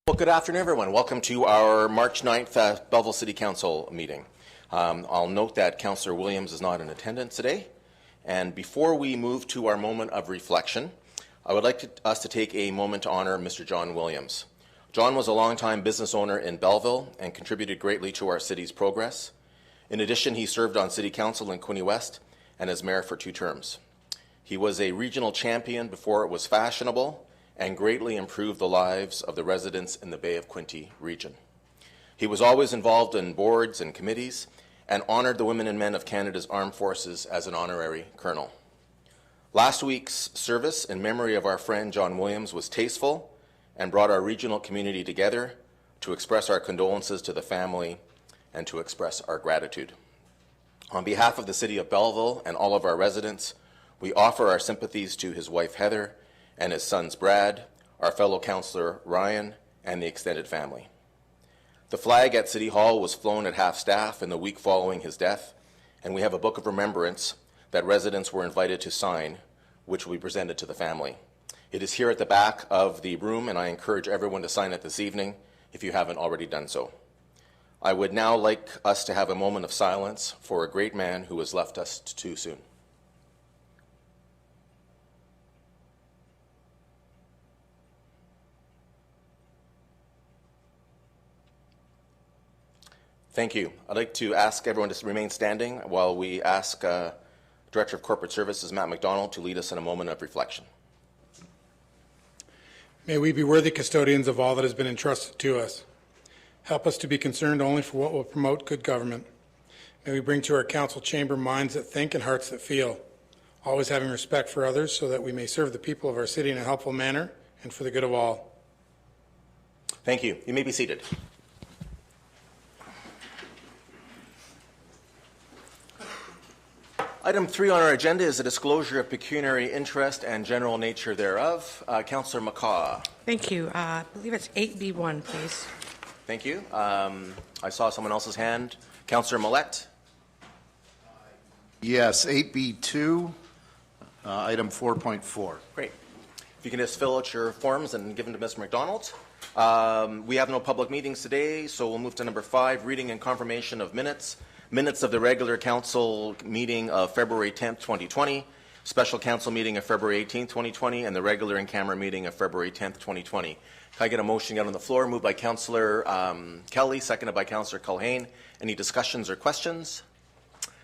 Well, good afternoon, everyone. Welcome to our March 9th Belleville City Council meeting. I'll note that Councillor Williams is not in attendance today. And before we move to our moment of reflection, I would like us to take a moment to honor Mr. John Williams. John was a longtime business owner in Belleville and contributed greatly to our city's progress. In addition, he served on City Council in Quinte West and as mayor for 2 terms. He was a regional champion before it was fashionable and greatly improved the lives of the residents in the Bay of Quinte region. He was always involved in boards and committees and honored the women and men of Canada's armed forces as an honorary colonel. Last week's service in memory of our friend John Williams was tasteful and brought our regional community together to express our condolences to the family and to express our gratitude. On behalf of the City of Belleville and all of our residents, we offer our sympathies to his wife Heather and his sons Brad, our fellow councillor Ryan, and the extended family. The flag at City Hall was flown at half-staff in the week following his death, and we have a book of remembrance that residents were invited to sign, which will be presented to the family. It is here at the back of the room, and I encourage everyone to sign it this evening if you haven't already done so. I would now like us to have a moment of silence for a great man who has left us too soon. Thank you. I'd like to ask everyone to remain standing while we ask Director of Corporate Services, Matt McDonald, to lead us in a moment of reflection. May we be worthy custodians of all that has been entrusted to us. Help us to be concerned only for what will promote good government. May we bring to our council chamber minds that think and hearts that feel, always having respect for others so that we may serve the people of our city in a helpful manner and for the good of all. Thank you. You may be seated. Item 3 on our agenda is a disclosure of pecuniary interest and general nature thereof. Councillor McCaw. Thank you. I believe it's 8B1, please. Thank you. I saw someone else's hand. Councillor Millette. Yes, 8B2, item 4.4. Great. If you can just fill out your forms and give them to Mr. McDonald. We have no public meetings today, so we'll move to number 5, reading and confirmation of minutes. Minutes of the regular council meeting of February 10th, 2020, special council meeting of February 18th, 2020, and the regular in-camera meeting of February 10th, 2020. Can I get a motion out on the floor? Moved by Councillor Kelly, seconded by Councillor Culhane. Any discussions or questions?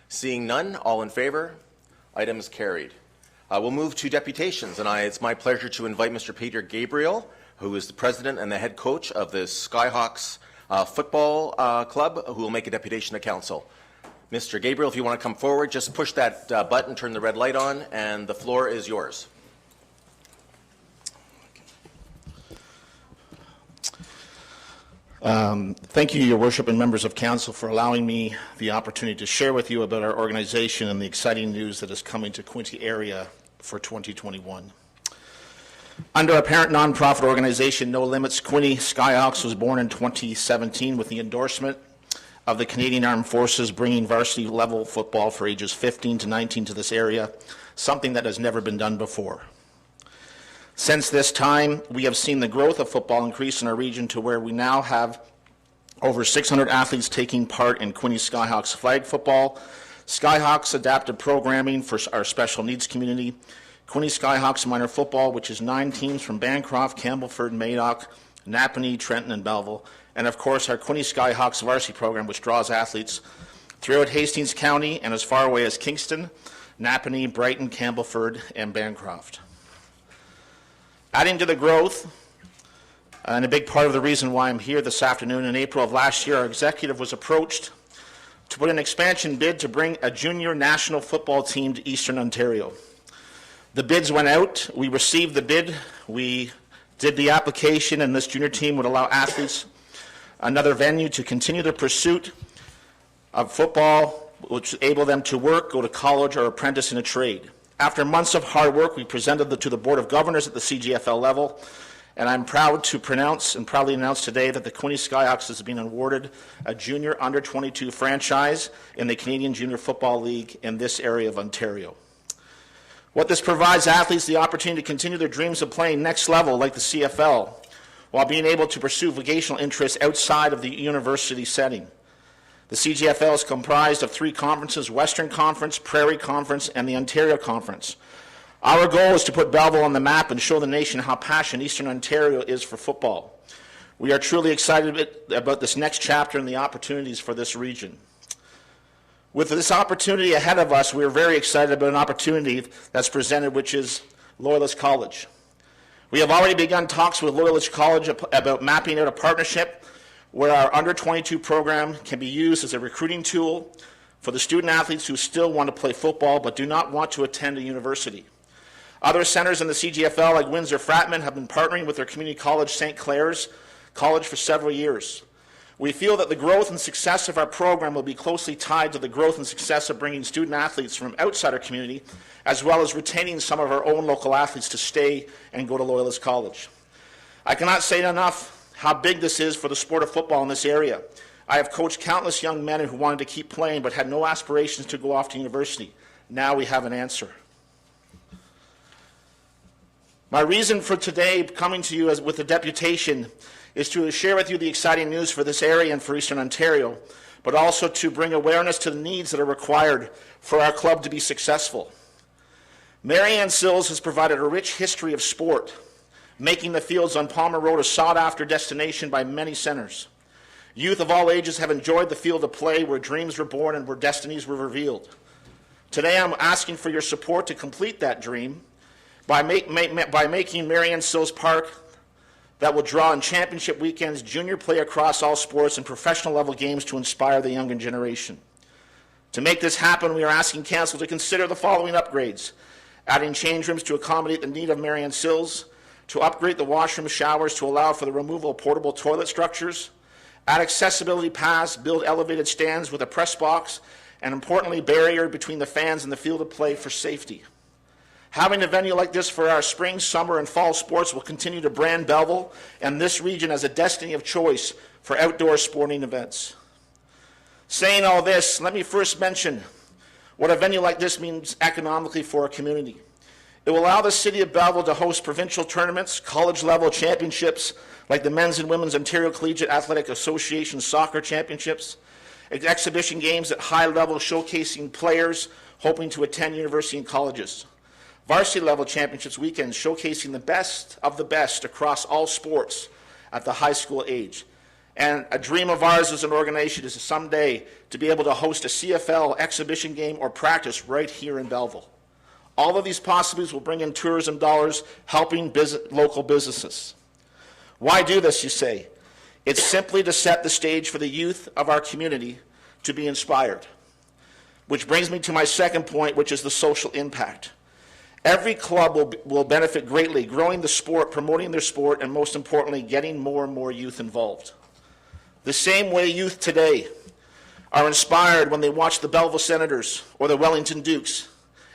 Seeing none, all in favor? Item is carried. We'll move to deputations, and it's my pleasure to invite Mr. Peter Gabriel, who is the president and the head coach of the Skyhawks football club, who will make a deputation to council. Mr. Gabriel, if you want to come forward, just push that button, turn the red light on, and the floor is yours. Thank you, Your Worship and members of council, for allowing me the opportunity to share with you about our organization and the exciting news that is coming to Quinte area for 2021. Under our parent nonprofit organization, No Limits, Quinte Skyhawks was born in 2017 with the endorsement of the Canadian Armed Forces, bringing varsity level football for ages 15 to 19 to this area, something that has never been done before. Since this time, we have seen the growth of football increase in our region to where we now have over 600 athletes taking part in Quinte Skyhawks flag football, Skyhawks adapted programming for our special needs community, Quinte Skyhawks minor football, which is 9 teams from Bancroft, Campbellford, Madoc, Napanee, Trenton, and Belleville, and of course our Quinte Skyhawks varsity program, which draws athletes throughout Hastings County and as far away as Kingston, Napanee, Brighton, Campbellford, and Bancroft. Adding to the growth, and a big part of the reason why I'm here this afternoon, in April of last year, our executive was approached to put an expansion bid to bring a junior national football team to Eastern Ontario. The bids went out, we received the bid, we did the application, and this junior team would allow athletes another venue to continue their pursuit of football, which would enable them to work, go to college, or apprentice in a trade. After months of hard work, we presented to the Board of Governors at the CGFL level, and I'm proud to proudly announce today that the Quinte Skyhawks has been awarded a junior under-22 franchise in the Canadian Junior Football League in this area of Ontario. What this provides athletes the opportunity to continue their dreams of playing next level like the CFL, while being able to pursue vocational interests outside of the university setting. The CGFL is comprised of 3 conferences: Western Conference, Prairie Conference, and the Ontario Conference. Our goal is to put Belleville on the map and show the nation how passionate Eastern Ontario is for football. We are truly excited about this next chapter and the opportunities for this region. With this opportunity ahead of us, we are very excited about an opportunity that's presented, which is Loyalist College. We have already begun talks with Loyalist College about mapping out a partnership where our under-22 program can be used as a recruiting tool for the student athletes who still want to play football but do not want to attend a university. Other centers in the CGFL, like Windsor-Fratman, have been partnering with their community college, St. Clair's College, for several years. We feel that the growth and success of our program will be closely tied to the growth and success of bringing student athletes from outside our community, as well as retaining some of our own local athletes to stay and go to Loyalist College. I cannot say enough how big this is for the sport of football in this area. I have coached countless young men who wanted to keep playing but had no aspirations to go off to university. Now we have an answer. My reason for today coming to you with a deputation is to share with you the exciting news for this area and for Eastern Ontario, but also to bring awareness to the needs that are required for our club to be successful. Mary Ann Sills has provided a rich history of sport, making the fields on Palmer Road a sought-after destination by many centers. Youth of all ages have enjoyed the field of play where dreams were born and where destinies were revealed. Today I'm asking for your support to complete that dream by making Mary Ann Sills Park that will draw in championship weekends, junior play across all sports, and professional level games to inspire the younger generation. To make this happen, we are asking Council to consider the following upgrades: adding change rooms to accommodate the need of Mary Ann Sills, to upgrade the washroom showers to allow for the removal of portable toilet structures, add accessibility paths, build elevated stands with a press box, and importantly, barrier between the fans and the field of play for safety. Having a venue like this for our spring, summer, and fall sports will continue to brand Belleville and this region as a destiny of choice for outdoor sporting events. Saying all this, let me first mention what a venue like this means economically for our community. It will allow the city of Belleville to host provincial tournaments, college-level championships like the Men's and Women's Ontario Collegiate Athletic Association Soccer Championships, exhibition games at high level showcasing players hoping to attend university and colleges, varsity-level championships weekends showcasing the best of the best across all sports at the high school age. And a dream of ours as an organization is someday to be able to host a CFL exhibition game or practice right here in Belleville. All of these possibilities will bring in tourism dollars, helping local businesses. Why do this, you say? It's simply to set the stage for the youth of our community to be inspired. Which brings me to my second point, which is the social impact. Every club will benefit greatly, growing the sport, promoting their sport, and most importantly, getting more and more youth involved. The same way youth today are inspired when they watch the Belleville Senators or the Wellington Dukes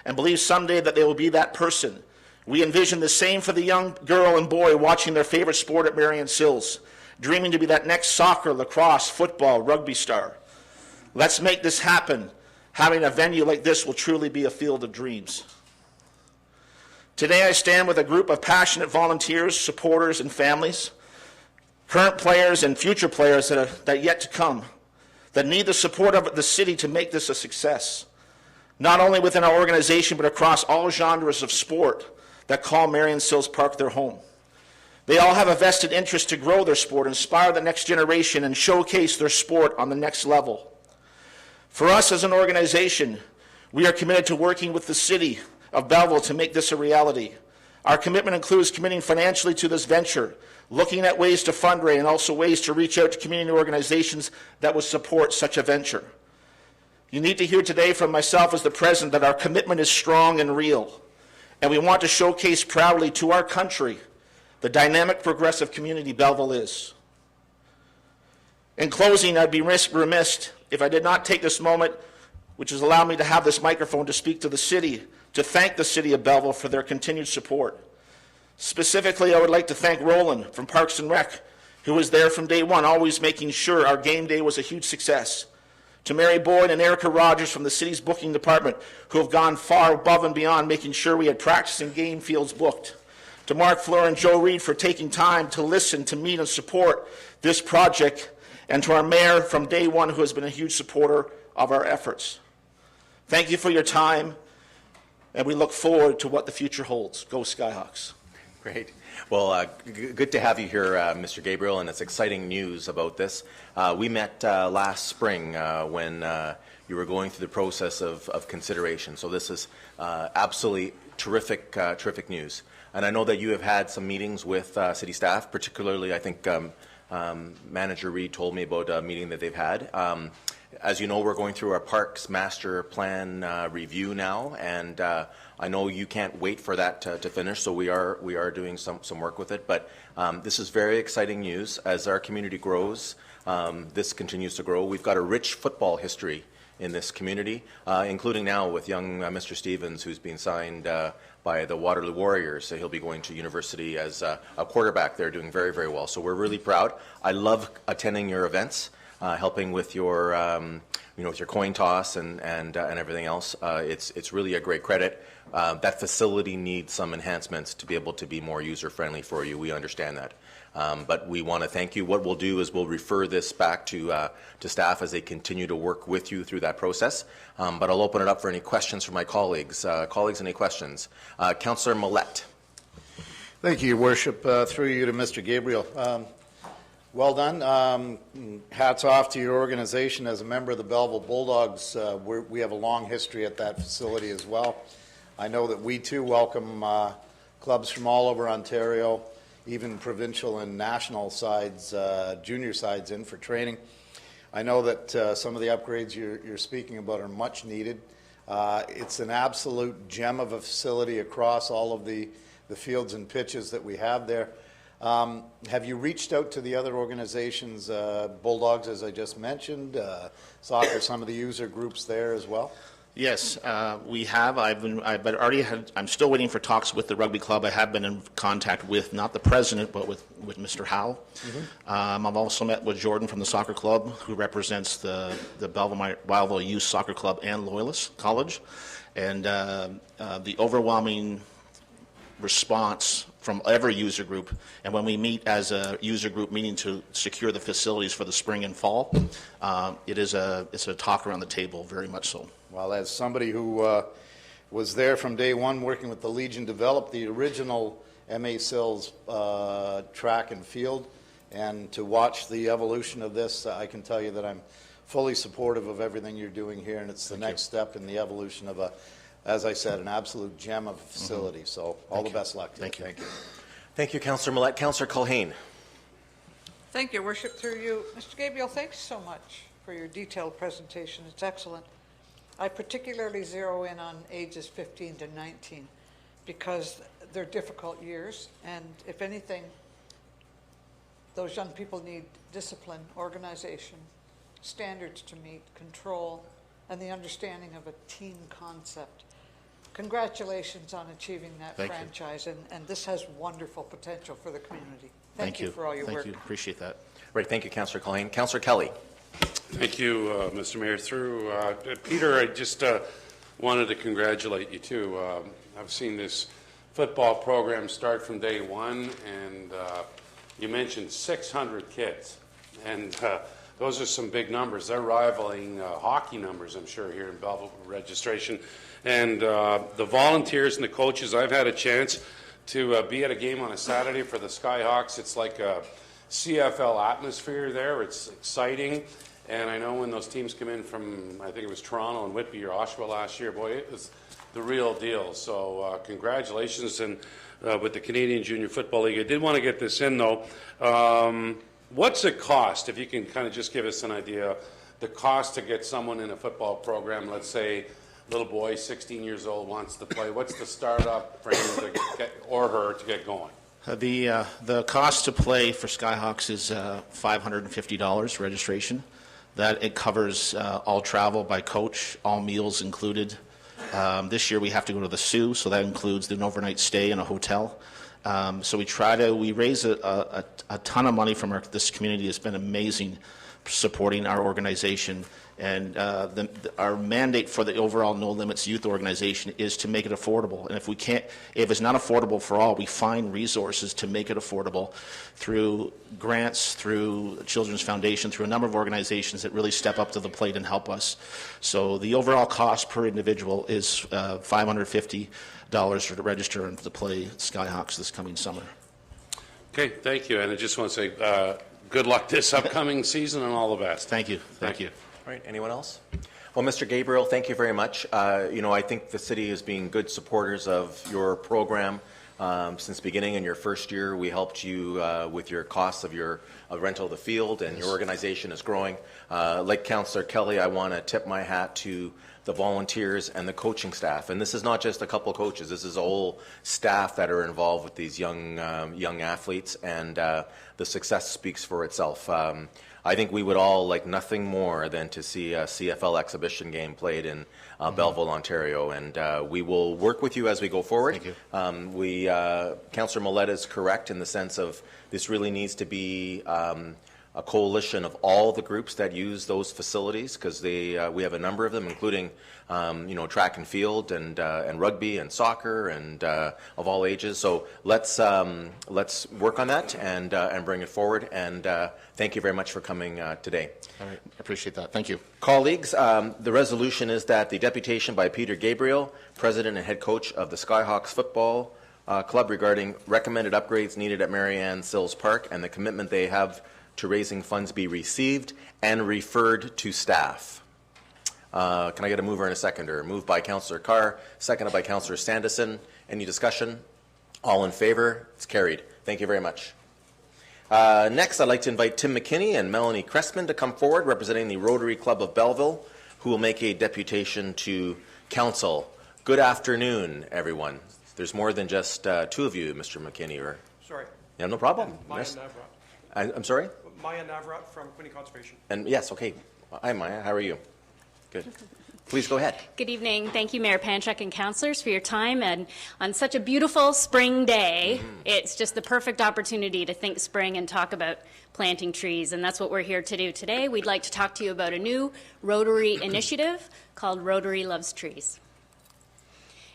and believe someday that they will be that person. We envision the same for the young girl and boy watching their favorite sport at Mary Ann Sills, dreaming to be that next soccer, lacrosse, football, rugby star. Let's make this happen. Having a venue like this will truly be a field of dreams. Today I stand with a group of passionate volunteers, supporters, and families, current players and future players that are yet to come, that need the support of the city to make this a success, not only within our organization, but across all genres of sport that call Mary Ann Sills Park their home. They all have a vested interest to grow their sport, inspire the next generation, and showcase their sport on the next level. For us as an organization, we are committed to working with the city of Belleville to make this a reality. Our commitment includes committing financially to this venture, looking at ways to fundraise and also ways to reach out to community organizations that will support such a venture. You need to hear today from myself as the president that our commitment is strong and real, and we want to showcase proudly to our country the dynamic, progressive community Belleville is. In closing, I'd be remiss if I did not take this moment, which has allowed me to have this microphone to speak to the city, to thank the city of Belleville for their continued support. Specifically, I would like to thank Roland from Parks and Rec, who was there from day one, always making sure our game day was a huge success. To Mary Boyd and Erica Rogers from the city's booking department, who have gone far above and beyond making sure we had practice and game fields booked. to Mark Fleur and Joe Reed for taking time to listen, to meet, and support this project, and to our mayor from day one who has been a huge supporter of our efforts. Thank you for your time, and we look forward to what the future holds. Go Skyhawks. Great. Well, good to have you here, Mr. Gabriel, and it's exciting news about this. We met last spring when you were going through the process of consideration, so this is absolutely terrific news. And I know that you have had some meetings with city staff, particularly I think Manager Reed told me about a meeting that they've had. As you know, we're going through our Parks Master Plan review now, and I know you can't wait for that to finish, so we are doing some work with it. But this is very exciting news. As our community grows, this continues to grow. We've got a rich football history in this community, including now with young Mr. Stevens, who's been signed by the Waterloo Warriors. So he'll be going to university as a quarterback there, doing very well. So we're really proud. I love attending your events. Helping with your, with your coin toss and everything else. It's really a great credit. That facility needs some enhancements to be able to be more user-friendly for you. We understand that. But we want to thank you. What we'll do is we'll refer this back to staff as they continue to work with you through that process. But I'll open it up for any questions from my colleagues. Colleagues, any questions? Councillor Millette. Thank you, Your Worship. Through you to Mr. Gabriel. Well done. Hats off to your organization. As a member of the Belleville Bulldogs, we have a long history at that facility as well. I know that we too welcome clubs from all over Ontario, even provincial and national sides, junior sides in for training. I know that some of the upgrades you're speaking about are much needed. It's an absolute gem of a facility across all of the fields and pitches that we have there. Have you reached out to the other organizations, Bulldogs, as I just mentioned, soccer, some of the user groups there as well? Yes, we have. I'm still waiting for talks with the rugby club. I have been in contact with not the president, but with Mr. Howe. Mm-hmm. I've also met with Jordan from the soccer club, who represents the Belleville Youth Soccer Club and Loyalist College, and the overwhelming response from every user group, and when we meet as a user group meeting to secure the facilities for the spring and fall, it's a talk around the table, very much so. Well, as somebody who was there from day one working with the Legion, developed the original MA Sills track and field, and to watch the evolution of this, I can tell you that I'm fully supportive of everything you're doing here, and it's the next step in the evolution of as I said, an absolute gem of a facility. Mm-hmm. So all the best luck to you. Thank you. Thank you, Councillor Millette. Councillor Culhane. Thank you, Worship, through you. Mr. Gabriel, thanks so much for your detailed presentation. It's excellent. I particularly zero in on ages 15 to 19 because they're difficult years, and if anything, those young people need discipline, organization, standards to meet, control, and the understanding of a team concept. Congratulations on achieving that franchise, and this has wonderful potential for the community. Thank you for all your work. Thank you. Appreciate that. Right. Thank you, Councillor Culhane. Councillor Kelly. Thank you, Mr. Mayor. Through Peter, I just wanted to congratulate you too. I've seen this football program start from day one, and you mentioned 600 kids, and those are some big numbers. They're rivaling hockey numbers, I'm sure, here in Belleville registration. And the volunteers and the coaches, I've had a chance to be at a game on a Saturday for the Skyhawks. It's like a CFL atmosphere there. It's exciting. And I know when those teams come in from, I think it was Toronto and Whitby or Oshawa last year, boy, it was the real deal. So congratulations and with the Canadian Junior Football League. I did want to get this in, though. What's it cost, if you can kind of just give us an idea, the cost to get someone in a football program, let's say little boy, 16 years old, wants to play. What's the startup for him to get, or her to get going? The cost to play for Skyhawks is $550 registration. That it covers all travel by coach, all meals included. This year we have to go to the Suez, so that includes an overnight stay in a hotel. So we raise a ton of money from this community. It's been amazing supporting our organization. And our mandate for the overall No Limits Youth Organization is to make it affordable. And if it's not affordable for all, we find resources to make it affordable through grants, through Children's Foundation, through a number of organizations that really step up to the plate and help us. So the overall cost per individual is $550 to register and to play Skyhawks this coming summer. Okay, thank you. And I just want to say good luck this upcoming season and all the best. Thank you. Thank you. All right, anyone else? Well, Mr. Gabriel, thank you very much. I think the city has been good supporters of your program since beginning. In your first year, we helped you with your costs of your rental of the field, and your organization is growing. Like Councillor Kelly, I want to tip my hat to the volunteers and the coaching staff. And this is not just a couple of coaches. This is a whole staff that are involved with these young athletes, and the success speaks for itself. I think we would all like nothing more than to see a CFL exhibition game played in Belleville, Ontario, and we will work with you as we go forward. Thank you. Councillor Millette is correct in the sense of this really needs to be a coalition of all the groups that use those facilities, because we have a number of them, including track and field and rugby and soccer and of all ages. So let's work on that and bring it forward. And thank you very much for coming today. All right, I appreciate that. Thank you. Colleagues, the resolution is that the deputation by Peter Gabriel, President and Head Coach of the Skyhawks Football Club, regarding recommended upgrades needed at Marianne Sills Park and the commitment they have to raising funds be received and referred to staff. Can I get a mover and a seconder? Moved by Councillor Carr, seconded by Councillor Sandison. Any discussion? All in favor? It's carried. Thank you very much. Next, I'd like to invite Tim McKinney and Melanie Cressman to come forward, representing the Rotary Club of Belleville, who will make a deputation to Council. Good afternoon, everyone. There's more than just two of you, Mr. McKinney. Sorry. Yeah, no problem. Maya Yes. Navrat. I'm sorry? Maya Navrat from Quinte Conservation. And yes, okay. Hi, Maya. How are you? Good. Please go ahead. Good evening. Thank you, Mayor Panchak and councillors, for your time. And on such a beautiful spring day, it's just the perfect opportunity to think spring and talk about planting trees. And that's what we're here to do today. We'd like to talk to you about a new Rotary initiative called Rotary Loves Trees.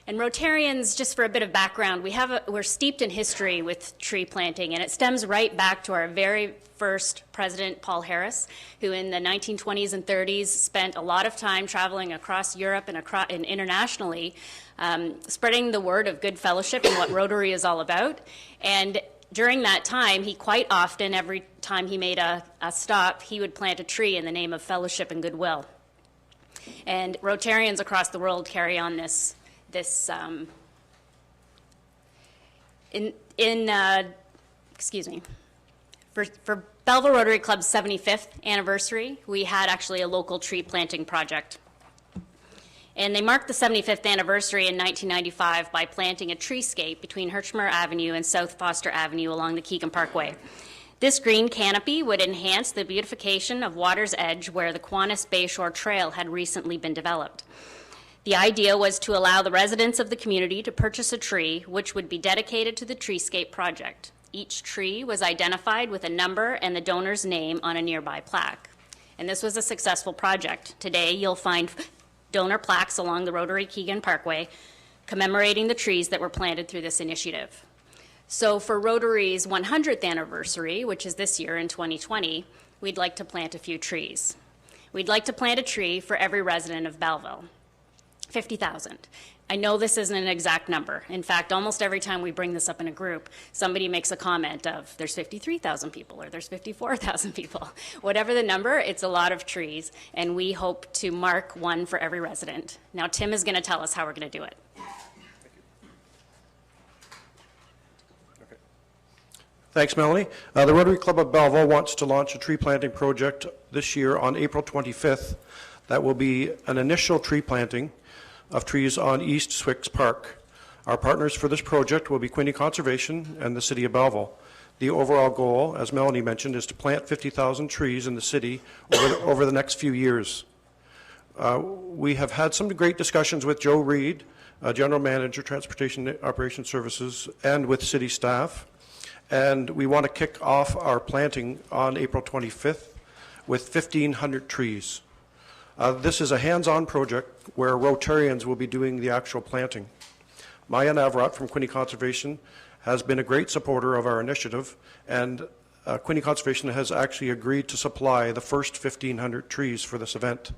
And Rotarians, just for a bit of background, we're steeped in history with tree planting, and it stems right back to our very first president, Paul Harris, who in the 1920s and 30s spent a lot of time traveling across Europe and internationally, spreading the word of good fellowship and what Rotary is all about. And during that time, he quite often, every time he made a stop, he would plant a tree in the name of fellowship and goodwill. And Rotarians across the world carry on this for Belleville Rotary Club's 75th anniversary, we had actually a local tree planting project. And they marked the 75th anniversary in 1995 by planting a treescape between Herchmer Avenue and South Foster Avenue along the Keegan Parkway. This green canopy would enhance the beautification of Water's Edge, where the Kiwanis Bayshore Trail had recently been developed. The idea was to allow the residents of the community to purchase a tree which would be dedicated to the treescape project. Each tree was identified with a number and the donor's name on a nearby plaque. And this was a successful project. Today, you'll find donor plaques along the Rotary Keegan Parkway commemorating the trees that were planted through this initiative. So for Rotary's 100th anniversary, which is this year in 2020, we'd like to plant a few trees. We'd like to plant a tree for every resident of Belleville. 50,000. I know this isn't an exact number. In fact, almost every time we bring this up in a group, somebody makes a comment of there's 53,000 people or there's 54,000 people. Whatever the number, it's a lot of trees, and we hope to mark one for every resident. Now, Tim is going to tell us how we're going to do it. Thanks, Melanie. The Rotary Club of Belleville wants to launch a tree planting project this year on April 25th. That will be an initial tree planting of trees on East Swicks Park. Our partners for this project will be Quinte Conservation and the City of Belleville. The overall goal, as Melanie mentioned, is to plant 50,000 trees in the city over the next few years. We have had some great discussions with Joe Reed, General Manager, Transportation Operations Services, and with city staff. And we want to kick off our planting on April 25th. with 1,500 trees. This is a hands-on project where Rotarians will be doing the actual planting. Maya Navrat from Quinte Conservation has been a great supporter of our initiative, and Quinte Conservation has actually agreed to supply the first 1,500 trees for this event.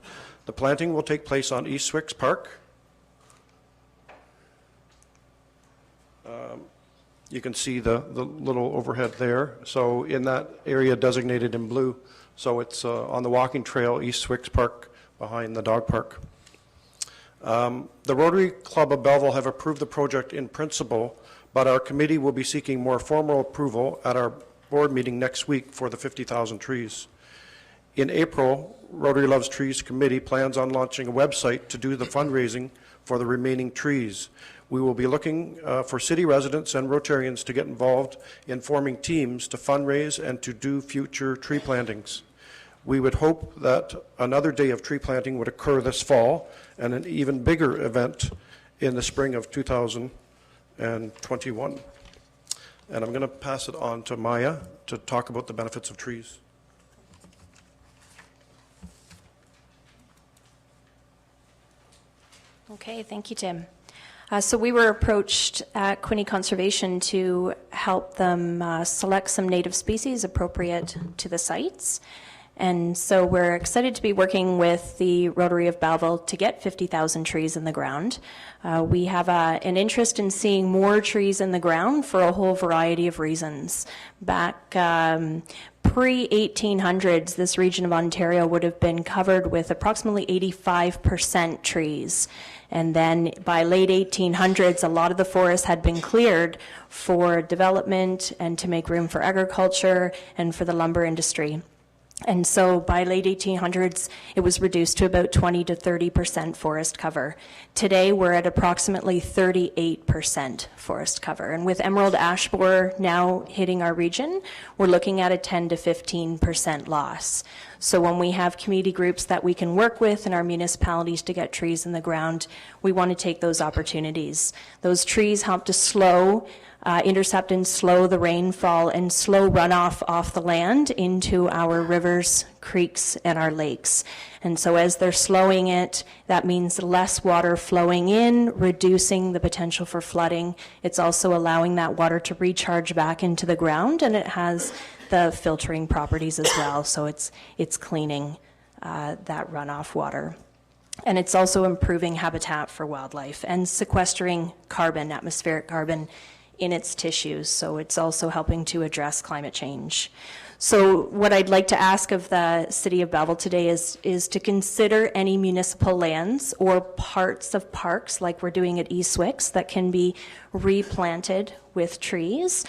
The planting will take place on East Swicks Park. You can see the little overhead there. So in that area designated in blue, so it's on the walking trail, East Swicks Park, behind the dog park. The Rotary Club of Belleville have approved the project in principle, but our committee will be seeking more formal approval at our board meeting next week for the 50,000 trees. In April, Rotary Loves Trees Committee plans on launching a website to do the fundraising for the remaining trees. We will be looking for city residents and Rotarians to get involved in forming teams to fundraise and to do future tree plantings. We would hope that another day of tree planting would occur this fall and an even bigger event in the spring of 2021. And I'm going to pass it on to Maya to talk about the benefits of trees. Okay, thank you, Tim. So we were approached at Quinte Conservation to help them select some native species appropriate to the sites. And so we're excited to be working with the Rotary of Belleville to get 50,000 trees in the ground. We have an interest in seeing more trees in the ground for a whole variety of reasons. Back pre-1800s, this region of Ontario would have been covered with approximately 85% trees. And then by late 1800s, a lot of the forest had been cleared for development and to make room for agriculture and for the lumber industry. And so by late 1800s, it was reduced to about 20 to 30% forest cover. Today, we're at approximately 38% forest cover. And with emerald ash borer now hitting our region, we're looking at a 10 to 15% loss. So when we have community groups that we can work with in our municipalities to get trees in the ground, we want to take those opportunities. Those trees help to slow intercept and slow the rainfall and slow runoff off the land into our rivers, creeks, and our lakes. And so as they're slowing it, that means less water flowing in, reducing the potential for flooding. It's also allowing that water to recharge back into the ground, and it has the filtering properties as well, so it's cleaning that runoff water. And it's also improving habitat for wildlife and sequestering carbon, atmospheric carbon, in its tissues, so it's also helping to address climate change. So what I'd like to ask of the City of Belleville today is to consider any municipal lands or parts of parks like we're doing at East Swicks that can be replanted with trees.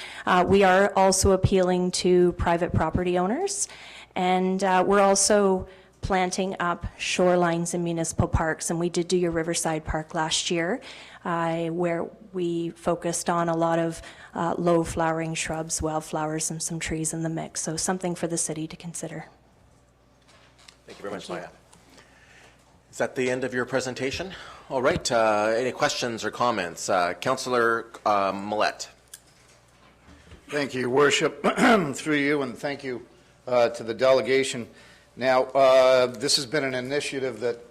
We are also appealing to private property owners, and we're also planting up shorelines in municipal parks, and we did do your Riverside Park last year, where we focused on a lot of low flowering shrubs, wildflowers, and some trees in the mix. So something for the city to consider. Thank you very much, Maya. Is that the end of your presentation? All right. Any questions or comments? Councillor Millette. Thank you, Your Worship, through you, and thank you to the delegation. Now, this has been an initiative that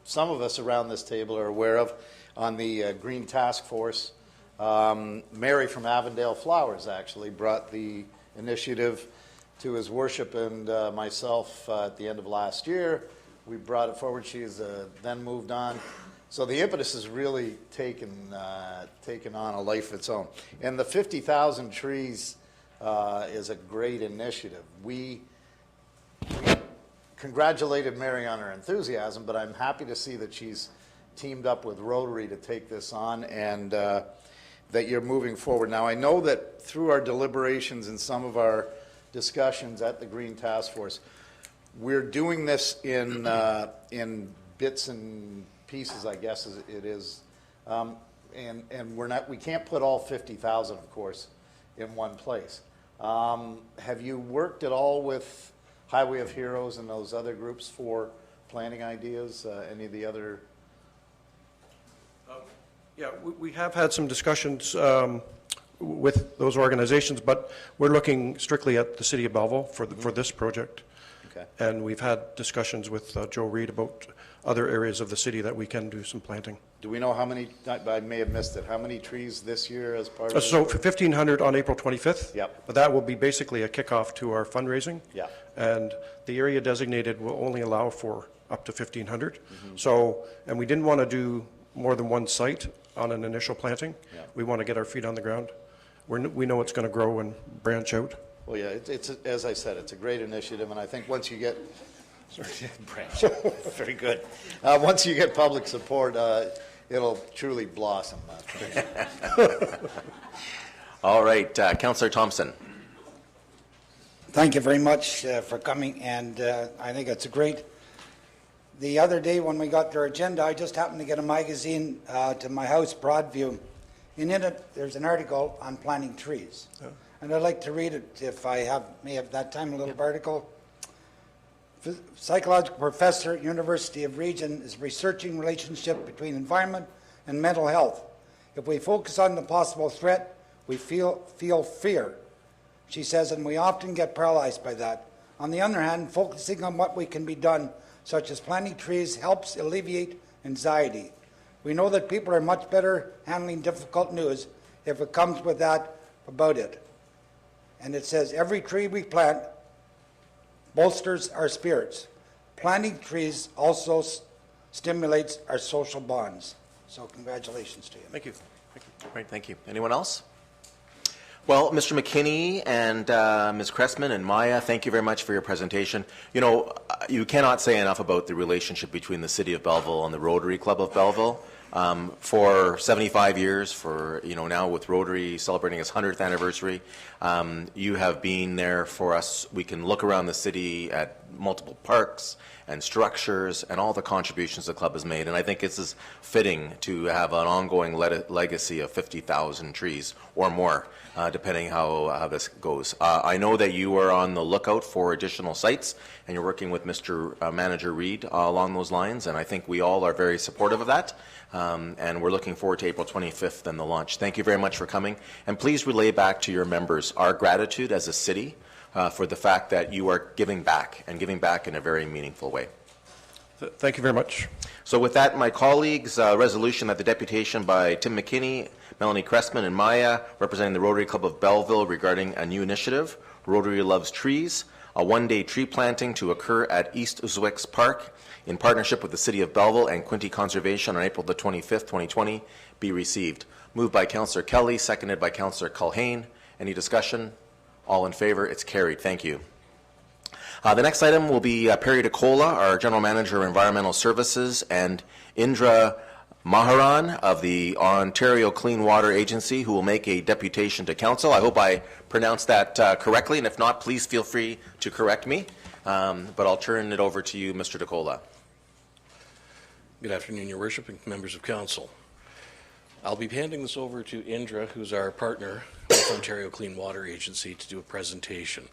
some of us around this table are aware of on the Green Task Force. Mary from Avondale Flowers actually brought the initiative to His Worship and myself at the end of last year. We brought it forward. She has then moved on. So the impetus has really taken on a life of its own. And the 50,000 trees is a great initiative. We congratulated Mary on her enthusiasm, but I'm happy to see that she's teamed up with Rotary to take this on, and that you're moving forward. Now, I know that through our deliberations and some of our discussions at the Green Task Force, we're doing this in bits and pieces, I guess it is, and we can't put all 50,000, of course, in one place. Have you worked at all with Highway of Heroes and those other groups for planning ideas? Any of the other? Yeah, we have had some discussions with those organizations, but we're looking strictly at the City of Belleville for this project. Okay. And we've had discussions with Joe Reed about other areas of the city that we can do some planting. Do we know how many, I may have missed it, how many trees this year as part of So this? 1,500 on April 25th. Yep. But that will be basically a kickoff to our fundraising. Yeah. And the area designated will only allow for up to 1,500. So, and we didn't want to do more than one site on an initial planting. Yeah. We want to get our feet on the ground. We know it's going to grow and branch out. Well, yeah, it's as I said, it's a great initiative, and I think once you get, very good. Once you get public support, it'll truly blossom. All right, Councillor Thompson. Thank you very much for coming, and I think it's great. The other day when we got their agenda, I just happened to get a magazine to my house, Broadview, and in it there's an article on planting trees. Oh. And I'd like to read it if I may have that time, a little article. Psychological professor at University of Regent is researching relationship between environment and mental health. If we focus on the possible threat, we feel fear, she says, and we often get paralyzed by that. On the other hand, focusing on what we can be done, such as planting trees, helps alleviate anxiety. We know that people are much better handling difficult news if it comes with that about it. And it says, every tree we plant bolsters our spirits. Planting trees also stimulates our social bonds. So congratulations to you. Thank you. Great, thank you. Anyone else? Well, Mr. McKinney and Ms. Cressman and Maya, thank you very much for your presentation. You know, you cannot say enough about the relationship between the City of Belleville and the Rotary Club of Belleville. For 75 years, for, you know, now with Rotary celebrating its 100th anniversary, you have been there for us. We can look around the city at multiple parks and structures and all the contributions the club has made. And I think it's fitting to have an ongoing legacy of 50,000 trees or more, depending how this goes. I know that you are on the lookout for additional sites, and you're working with Mr. Manager Reed along those lines, and I think we all are very supportive of that. And we're looking forward to April 25th and the launch. Thank you very much for coming. And please relay back to your members our gratitude as a city for the fact that you are giving back, and giving back in a very meaningful way. Thank you very much. So with that, my colleagues, resolution that the deputation by Tim McKinney, Melanie Cressman, and Maya, representing the Rotary Club of Belleville regarding a new initiative, Rotary Loves Trees, a one-day tree planting to occur at East Zwick's Park in partnership with the City of Belleville and Quinte Conservation on April the 25th, 2020, be received. Moved by Councillor Kelly, seconded by Councillor Culhane. Any discussion? All in favor? It's carried. Thank you. The next item will be Perry DeCola, our General Manager of Environmental Services, and Indra Maharan of the Ontario Clean Water Agency, who will make a deputation to Council. I hope I pronounced that correctly, and if not, please feel free to correct me. But I'll turn it over to you, Mr. DeCola. Good afternoon, Your Worship and members of Council. I'll be handing this over to Indra, who's our partner with Ontario Clean Water Agency, to do a presentation.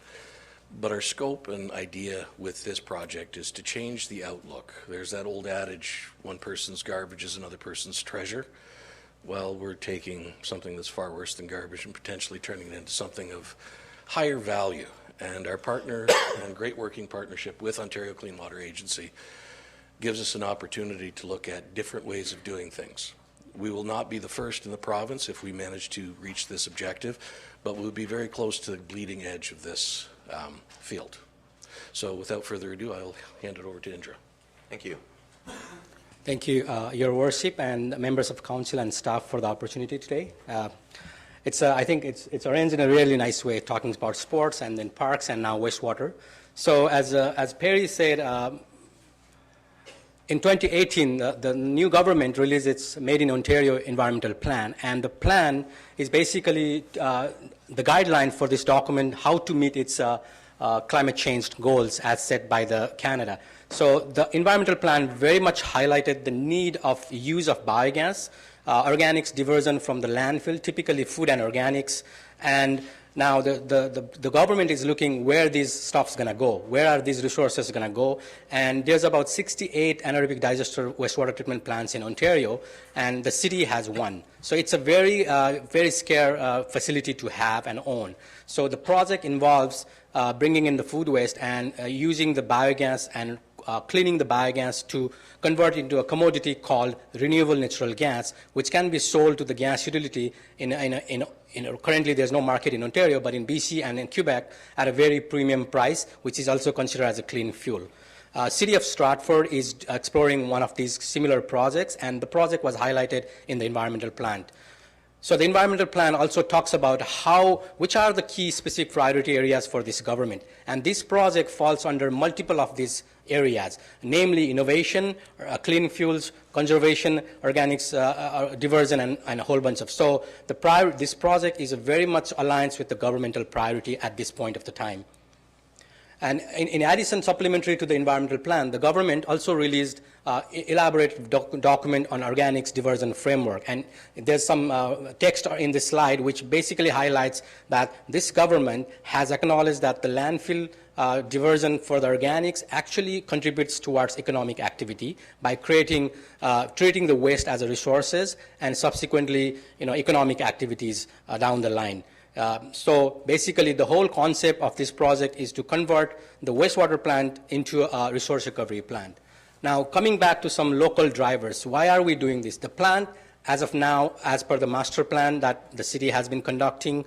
But our scope and idea with this project is to change the outlook. There's that old adage, one person's garbage is another person's treasure. Well, we're taking something that's far worse than garbage and potentially turning it into something of higher value. And our partner and great working partnership with Ontario Clean Water Agency gives us an opportunity to look at different ways of doing things. We will not be the first in the province if we manage to reach this objective, but we'll be very close to the bleeding edge of this field. So without further ado, I'll hand it over to Indra. Thank you. Thank you, Your Worship, and members of Council and staff for the opportunity today. I think it's arranged in a really nice way, talking about sports and then parks and now wastewater. So as Perry said, in 2018, the new government released its Made in Ontario environmental plan, and the plan is basically the guideline for this document, how to meet its climate change goals as set by the Canada. So the environmental plan very much highlighted the need of use of biogas, organics diversion from the landfill, typically food and organics, and now the government is looking where these stuff's going to go, where are these resources going to go, and there's about 68 anaerobic digester wastewater treatment plants in Ontario, and the city has one. So it's a very scarce facility to have and own. So the project involves bringing in the food waste and using the biogas and cleaning the biogas to convert into a commodity called renewable natural gas, which can be sold to the gas utility currently there's no market in Ontario, but in BC and in Quebec at a very premium price, which is also considered as a clean fuel. City of Stratford is exploring one of these similar projects, and the project was highlighted in the environmental plan. So the environmental plan also talks about which are the key specific priority areas for this government. And this project falls under multiple of these areas, namely innovation, clean fuels, conservation, organics, diversion, and a whole bunch of. So this project is very much aligned with the governmental priority at this point of the time. And in addition, supplementary to the environmental plan, the government also released elaborate document on organics diversion framework. And there's some text in this slide which basically highlights that this government has acknowledged that the landfill diversion for the organics actually contributes towards economic activity by treating the waste as a resources and subsequently economic activities down the line. So basically the whole concept of this project is to convert the wastewater plant into a resource recovery plant. Now coming back to some local drivers, why are we doing this? The plant as of now, as per the master plan that the city has been conducting,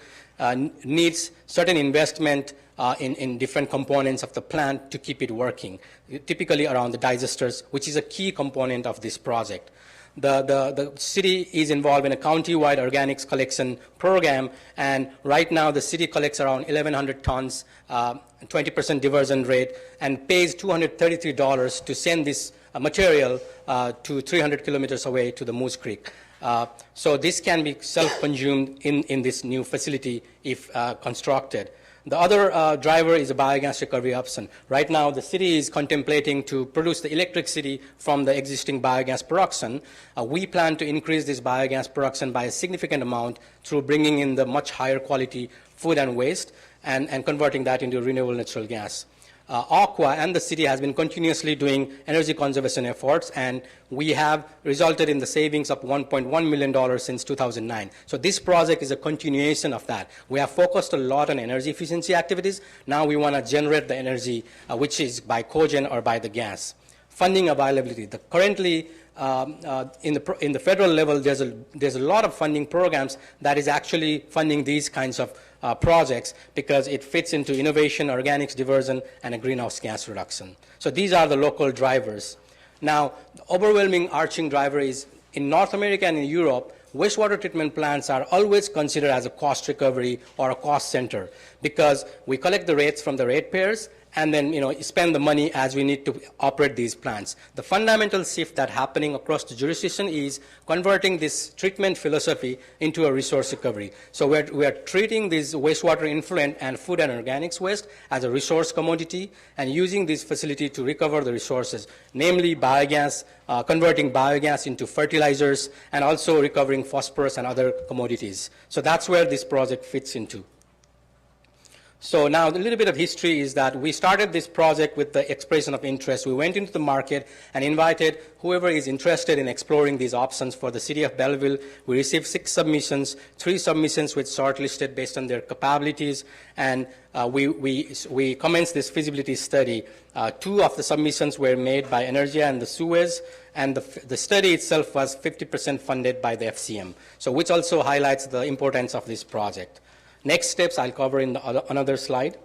needs certain investment in different components of the plant to keep it working, typically around the digesters, which is a key component of this project. The city is involved in a county-wide organics collection program, and right now the city collects around 1,100 tons, 20% diversion rate, and pays $233 to send this material to 300 kilometers away to the Moose Creek. So this can be self-consumed in this new facility if constructed. The other driver is a biogas recovery option. Right now, the city is contemplating to produce the electricity from the existing biogas production. We plan to increase this biogas production by a significant amount through bringing in the much higher quality food and waste and converting that into renewable natural gas. Aqua and the city has been continuously doing energy conservation efforts, and we have resulted in the savings of $1.1 million since 2009. So this project is a continuation of that. We have focused a lot on energy efficiency activities. Now we want to generate the energy, which is by cogen or by the gas. Funding availability. Currently, in the federal level, there's a lot of funding programs that is actually funding these kinds of projects because it fits into innovation, organics diversion, and a greenhouse gas reduction. So these are the local drivers. Now, the overwhelming arching driver is in North America and in Europe, wastewater treatment plants are always considered as a cost recovery or a cost center because we collect the rates from the ratepayers and then spend the money as we need to operate these plants. The fundamental shift that's happening across the jurisdiction is converting this treatment philosophy into a resource recovery. So we are treating this wastewater influent and food and organics waste as a resource commodity and using this facility to recover the resources, namely biogas, converting biogas into fertilizers, and also recovering phosphorus and other commodities. So that's where this project fits into. So now a little bit of history is that we started this project with the expression of interest. We went into the market and invited whoever is interested in exploring these options for the city of Belleville. We received 6 submissions, 3 submissions which shortlisted based on their capabilities, and we commenced this feasibility study. 2 of the submissions were made by Anaergia and the Suez, and the study itself was 50% funded by the FCM, so which also highlights the importance of this project. Next steps I'll cover in another slide.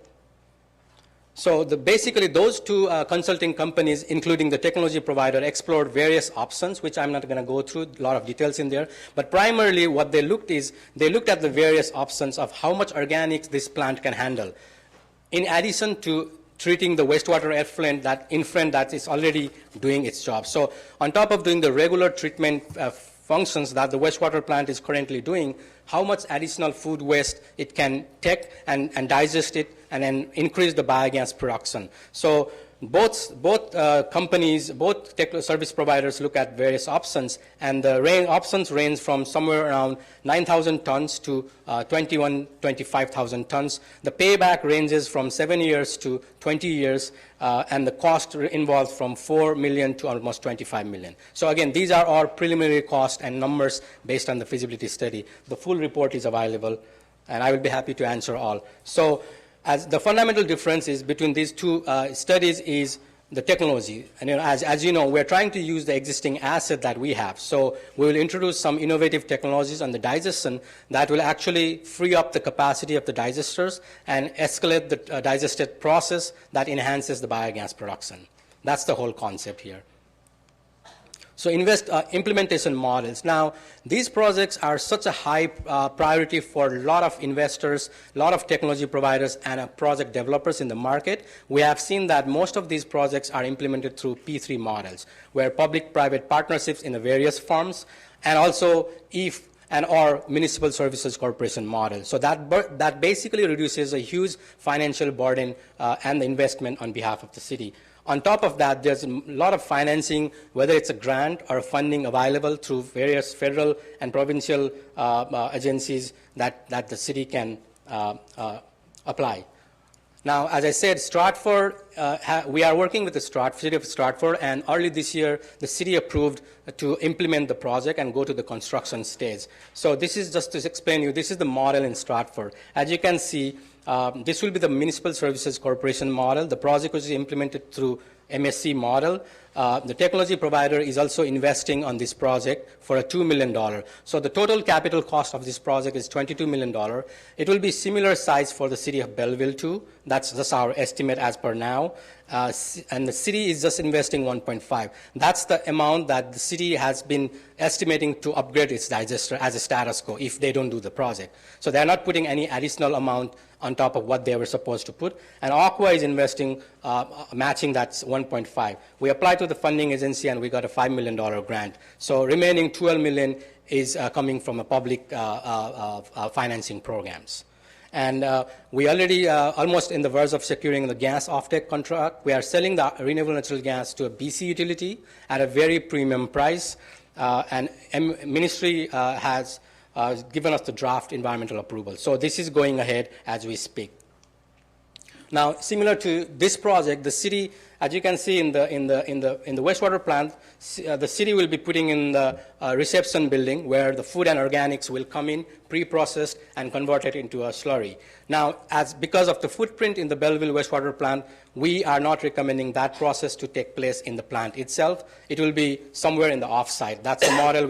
So basically those 2 consulting companies, including the technology provider, explored various options, which I'm not going to go through, a lot of details in there. But primarily what they looked at the various options of how much organics this plant can handle. In addition to treating the wastewater effluent that is already doing its job. So on top of doing the regular treatment functions that the wastewater plant is currently doing, how much additional food waste it can take and digest it and then increase the biogas production. So both companies, both tech service providers look at various options, and the options range from somewhere around 9,000 tons to 25,000 tons. The payback ranges from 7 years to 20 years, and the cost involved from $4 million to almost $25 million. So again, these are our preliminary cost and numbers based on the feasibility study. The full report is available, and I will be happy to answer all. So as the fundamental difference is between these two studies is the technology. And as you know, we're trying to use the existing asset that we have. So we will introduce some innovative technologies on the digestion that will actually free up the capacity of the digesters and escalate the digested process that enhances the biogas production. That's the whole concept here. So implementation models. Now, these projects are such a high priority for a lot of investors, a lot of technology providers, and project developers in the market. We have seen that most of these projects are implemented through P3 models, where public-private partnerships in the various forms, and also or municipal services corporation model. So that basically reduces a huge financial burden and the investment on behalf of the city. On top of that, there's a lot of financing, whether it's a grant or funding available through various federal and provincial agencies that the city can apply. Now, as I said, Stratford, we are working with the city of Stratford, and early this year, the city approved to implement the project and go to the construction stage. So this is just to explain you, this is the model in Stratford. As you can see, this will be the Municipal Services Corporation model. The project was implemented through MSC model. The technology provider is also investing on this project for a $2 million. So the total capital cost of this project is $22 million. It will be similar size for the city of Belleville too. That's our estimate as per now. And the city is just investing 1.5. That's the amount that the city has been estimating to upgrade its digester as a status quo if they don't do the project. So they're not putting any additional amount on top of what they were supposed to put. And Aqua is investing, matching that 1.5. We applied to the funding agency and we got a $5 million grant. So remaining $12 million is coming from a public financing programs. And we already almost in the verge of securing the gas offtake contract. We are selling the renewable natural gas to a BC utility at a very premium price. And Ministry has given us the draft environmental approval. So this is going ahead as we speak. Now, similar to this project, the city, as you can see in the wastewater plant, the city will be putting in the reception building where the food and organics will come in, pre-processed, and converted into a slurry. Now, because of the footprint in the Belleville wastewater plant, we are not recommending that process to take place in the plant itself. It will be somewhere in the offsite. That's the model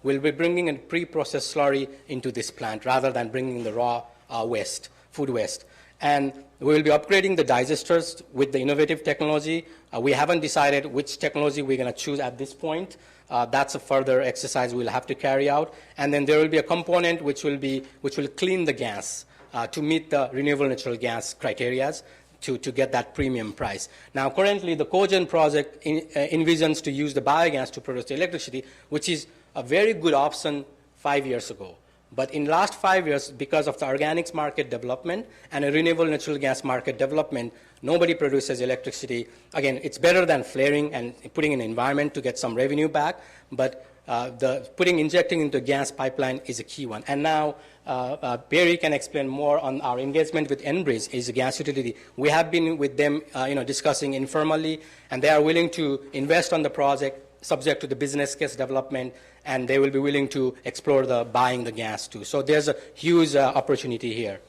we'll be bringing a pre-processed slurry into this plant rather than bringing the raw waste, food waste. And we will be upgrading the digesters with the innovative technology. We haven't decided which technology we're going to choose at this point. That's a further exercise we'll have to carry out. And then there will be a component which will clean the gas to meet the renewable natural gas criteria to get that premium price. Now, currently, the Cogen project envisions to use the biogas to produce the electricity, which is a very good option 5 years ago. But in the last 5 years, because of the organics market development and a renewable natural gas market development, nobody produces electricity. Again, it's better than flaring and putting in an environment to get some revenue back, but injecting into gas pipeline is a key one. And now Barry can explain more on our engagement with Enbridge, is a gas utility. We have been with them discussing informally, and they are willing to invest on the project subject to the business case development, and they will be willing to explore buying the gas too. So there's a huge opportunity here.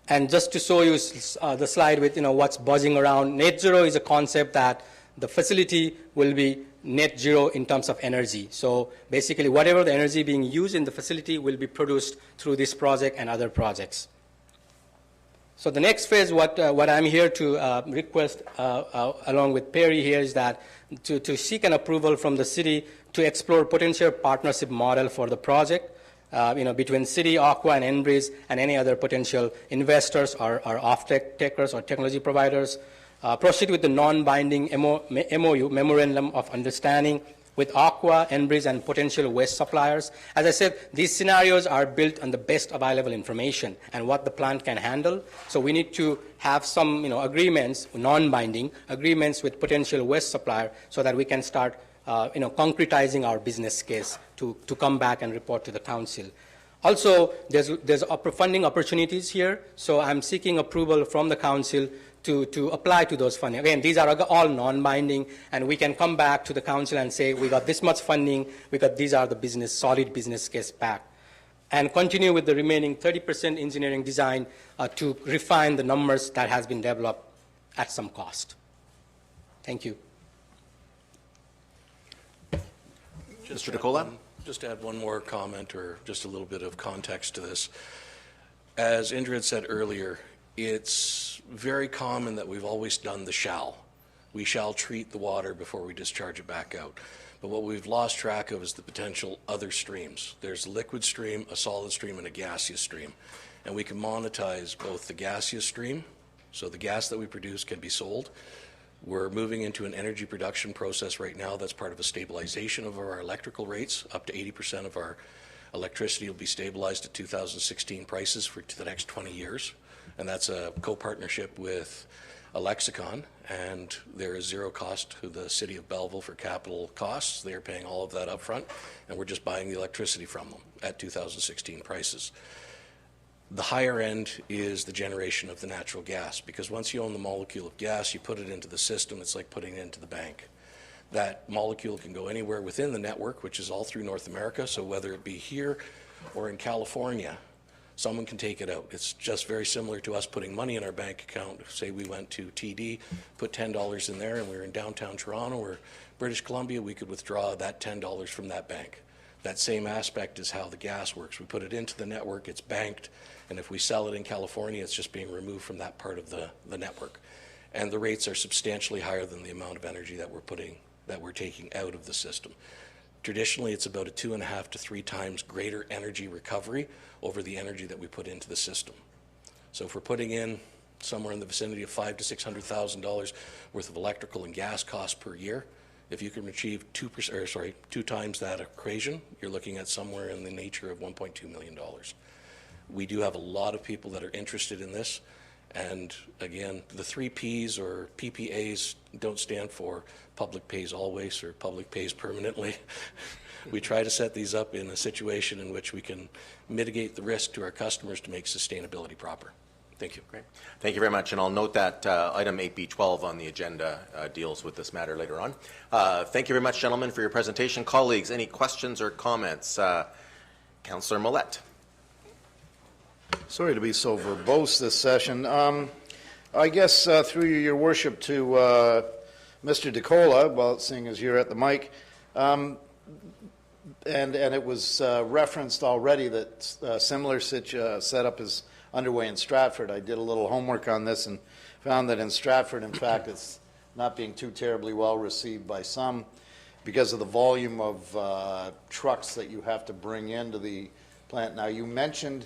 And just to show you the slide with what's buzzing around, net zero is a concept that the facility will be net zero in terms of energy. So basically whatever the energy being used in the facility will be produced through this project and other projects. So the next phase, what I'm here to request along with Perry here is that to seek an approval from the city to explore potential partnership model for the project, between city, Aqua, and Enbridge, and any other potential investors or off-take takers or technology providers. Proceed with the non-binding MOU, Memorandum of Understanding, with Aqua, Enbridge, and potential waste suppliers. As I said, these scenarios are built on the best available information and what the plant can handle. So we need to have some agreements, non-binding agreements with potential waste supplier so that we can start concretizing our business case to come back and report to the council. Also, there's funding opportunities here. So I'm seeking approval from the council to apply to those funding. Again, these are all non-binding, and we can come back to the council and say, we got this much funding, these are the solid business case back. and continue with the remaining 30% engineering design to refine the numbers that has been developed at some cost. Thank you. Mr. DeCola? Just add one more comment or just a little bit of context to this. As Indra had said earlier, it's very common that we've always done the shall. We shall treat the water before we discharge it back out. But what we've lost track of is the potential other streams. There's a liquid stream, a solid stream, and a gaseous stream. And we can monetize both the gaseous stream, so the gas that we produce can be sold. We're moving into an energy production process right now that's part of a stabilization of our electrical rates. Up to 80% of our electricity will be stabilized at 2016 prices for the next 20 years. And that's a co-partnership with a lexicon, and there is zero cost to the city of Belleville for capital costs. They are paying all of that up front, and we're just buying the electricity from them at 2016 prices. The higher end is the generation of the natural gas, because once you own the molecule of gas, you put it into the system, it's like putting it into the bank. That molecule can go anywhere within the network, which is all through North America, so whether it be here or in California, someone can take it out. It's just very similar to us putting money in our bank account. Say we went to TD, put $10 in there, and we were in downtown Toronto or British Columbia, we could withdraw that $10 from that bank. That same aspect is how the gas works. We put it into the network, it's banked, and if we sell it in California, it's just being removed from that part of the network. And the rates are substantially higher than the amount of energy that we're taking out of the system. Traditionally, it's about a 2.5 to 3 times greater energy recovery over the energy that we put into the system. So if we're putting in somewhere in the vicinity of $500,000 to $600,000 worth of electrical and gas costs per year, if you can achieve 2 times that equation, you're looking at somewhere in the nature of $1.2 million. We do have a lot of people that are interested in this. And again, the 3 Ps or PPAs don't stand for public pays always or public pays permanently. We try to set these up in a situation in which we can mitigate the risk to our customers to make sustainability proper. Thank you. Great. Thank you very much. And I'll note that item 8B12 on the agenda deals with this matter later on. Thank you very much, gentlemen, for your presentation. Colleagues, any questions or comments? Councillor Millette. Sorry to be so verbose this session. I guess through your worship to Mr. DeCola, well, seeing as you're at the mic, and it was referenced already that similar setup is underway in Stratford. I did a little homework on this and found that in Stratford, in fact, it's not being too terribly well received by some because of the volume of trucks that you have to bring into the plant. Now, you mentioned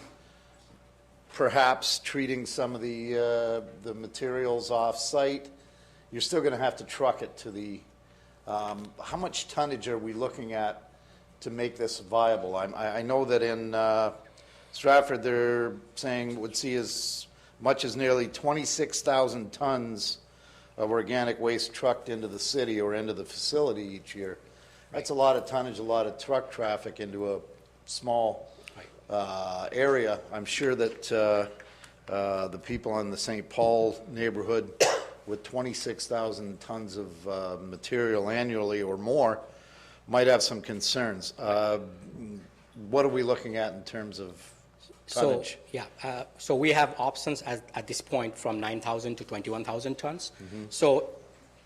perhaps treating some of the materials off-site. You're still going to have to truck it to the, how much tonnage are we looking at to make this viable? I know that in Stratford they're saying would see as much as nearly 26,000 tons of organic waste trucked into the city or into the facility each year. That's a lot of tonnage, a lot of truck traffic into a small area. I'm sure that the people in the St. Paul neighborhood with 26,000 tons of material annually or more might have some concerns. What are we looking at in terms of tonnage? So we have options at this point from 9,000 to 21,000 tons. So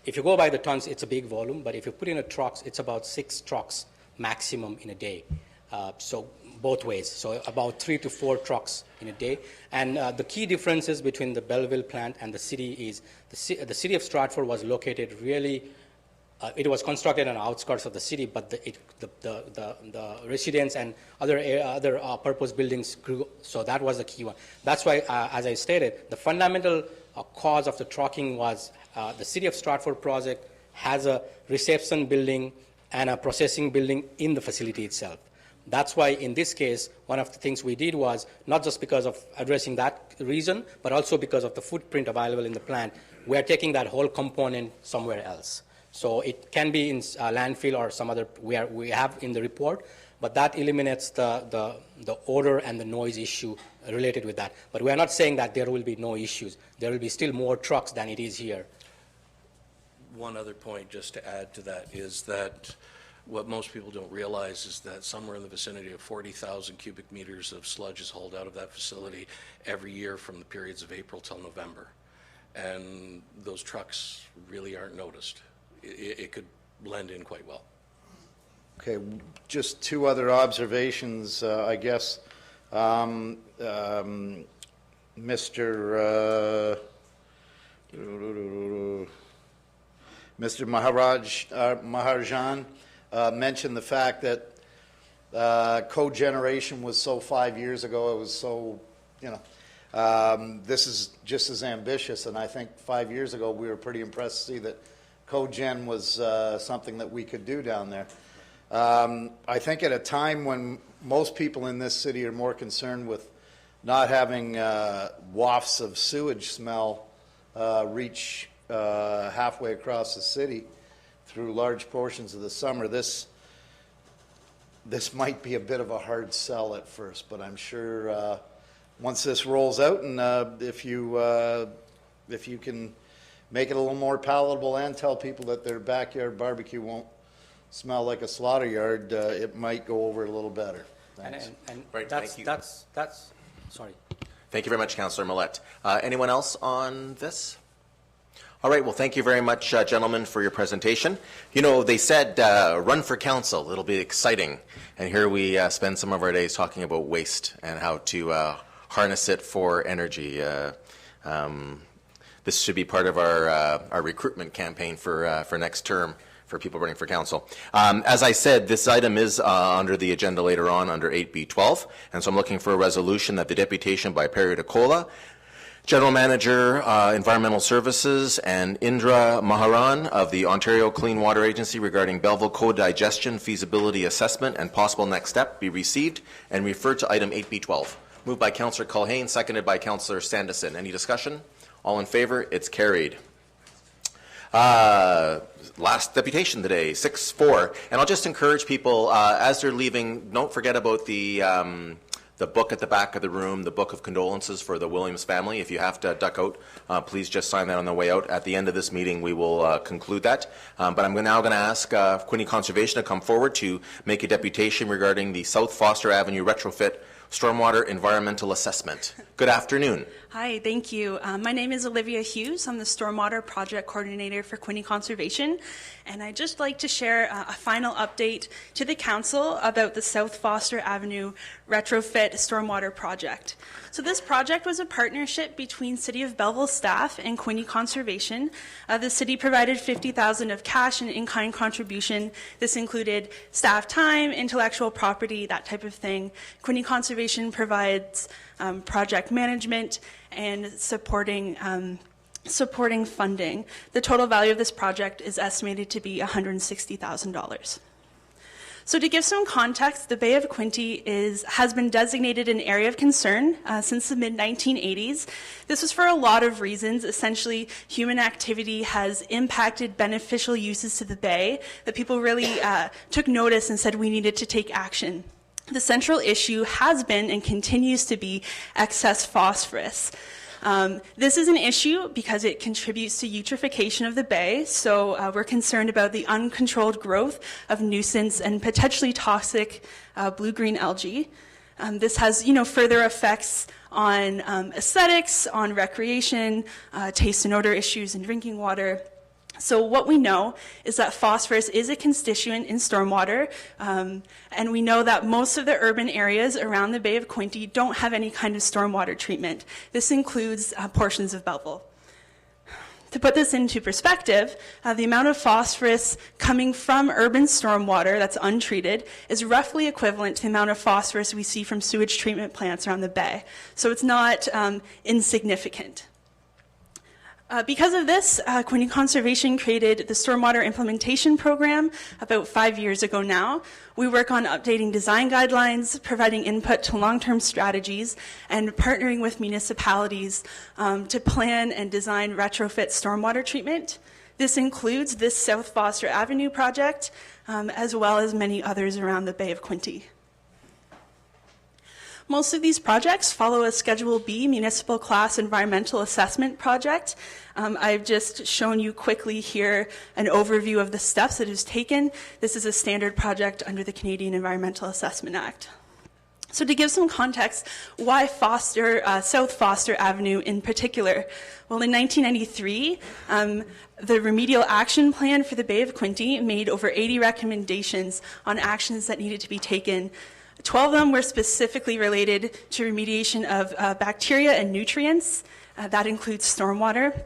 if you go by the tons, it's a big volume, but if you put in a trucks, it's about 6 trucks maximum in a day. So both ways, so about 3 to 4 trucks in a day. And the key differences between the Belleville plant and the city is the city of Stratford was located really, it was constructed on the outskirts of the city, but the residents and other purpose buildings grew, so that was the key one. That's why, as I stated, the fundamental cause of the trucking was the city of Stratford project has a reception building and a processing building in the facility itself. That's why in this case, one of the things we did was not just because of addressing that reason, but also because of the footprint available in the plant, we are taking that whole component somewhere else. So it can be in landfill or some other, we have in the report, but that eliminates the odor and the noise issue related with that. But we are not saying that there will be no issues. There will be still more trucks than it is here. One other point just to add to that is that what most people don't realize is that somewhere in the vicinity of 40,000 cubic meters of sludge is hauled out of that facility every year from the periods of April till November. And those trucks really aren't noticed. It could blend in quite well. Okay, just two other observations, I guess. Mr. Maharajan mentioned the fact that cogeneration was so 5 years ago. It was so, this is just as ambitious, and I think 5 years ago we were pretty impressed to see that cogen was something that we could do down there. I think at a time when most people in this city are more concerned with not having wafts of sewage smell reach halfway across the city through large portions of the summer, this might be a bit of a hard sell at first, but I'm sure once this rolls out, and if you can make it a little more palatable and tell people that their backyard barbecue won't smell like a slaughter yard, it might go over a little better. Thanks. And Right, that's, thank you. that's, sorry. Thank you very much, Councillor Millette. Anyone else on this? All right, well, thank you very much, gentlemen, for your presentation. You know, they said run for council. It'll be exciting. And here we spend some of our days talking about waste and how to harness it for energy. This should be part of our recruitment campaign for next term for people running for council. As I said, this item is under the agenda later on under 8B12, and so I'm looking for a resolution that the deputation by Perry DeCola, General Manager, Environmental Services, and Indra Maharan of the Ontario Clean Water Agency regarding Belleville Co-Digestion Feasibility Assessment and possible next step be received and referred to item 8B12. Moved by Councillor Culhane, seconded by Councillor Sandison. Any discussion? All in favor? It's carried. Last deputation today, 6-4. And I'll just encourage people, as they're leaving, don't forget about the book at the back of the room, the book of condolences for the Williams family. If you have to duck out, please just sign that on the way out. At the end of this meeting, we will conclude that. But I'm now going to ask Quinte Conservation to come forward to make a deputation regarding the South Foster Avenue retrofit stormwater environmental assessment. Good afternoon. Hi, thank you. My name is Olivia Hughes. I'm the Stormwater Project Coordinator for Quinte Conservation, and I'd just like to share a final update to the Council about the South Foster Avenue retrofit stormwater project. So this project was a partnership between City of Belleville staff and Quinte Conservation. The city provided $50,000 of cash and in-kind contribution. This included staff time, intellectual property, that type of thing. Quinte Conservation provides project management and supporting funding. The total value of this project is estimated to be $160,000. So to give some context, the Bay of Quinte has been designated an area of concern since the mid-1980s. This was for a lot of reasons. Essentially, human activity has impacted beneficial uses to the bay that people really took notice and said we needed to take action. The central issue has been and continues to be excess phosphorus. This is an issue because it contributes to eutrophication of the bay, so we're concerned about the uncontrolled growth of nuisance and potentially toxic blue-green algae. This has, further effects on aesthetics, on recreation, taste and odor issues in drinking water. So what we know is that phosphorus is a constituent in stormwater, and we know that most of the urban areas around the Bay of Quinte don't have any kind of stormwater treatment. This includes portions of Belleville. To put this into perspective, the amount of phosphorus coming from urban stormwater that's untreated is roughly equivalent to the amount of phosphorus we see from sewage treatment plants around the bay. So it's not insignificant. Because of this, Quinte Conservation created the Stormwater Implementation Program about 5 years ago now. We work on updating design guidelines, providing input to long-term strategies, and partnering with municipalities to plan and design retrofit stormwater treatment. This includes this South Foster Avenue project, as well as many others around the Bay of Quinte. Most of these projects follow a Schedule B municipal class environmental assessment project. I've just shown you quickly here an overview of the steps that is taken. This is a standard project under the Canadian Environmental Assessment Act. So to give some context, why South Foster Avenue in particular? Well, in 1993, the remedial action plan for the Bay of Quinte made over 80 recommendations on actions that needed to be taken. 12 of them were specifically related to remediation of bacteria and nutrients. That includes stormwater.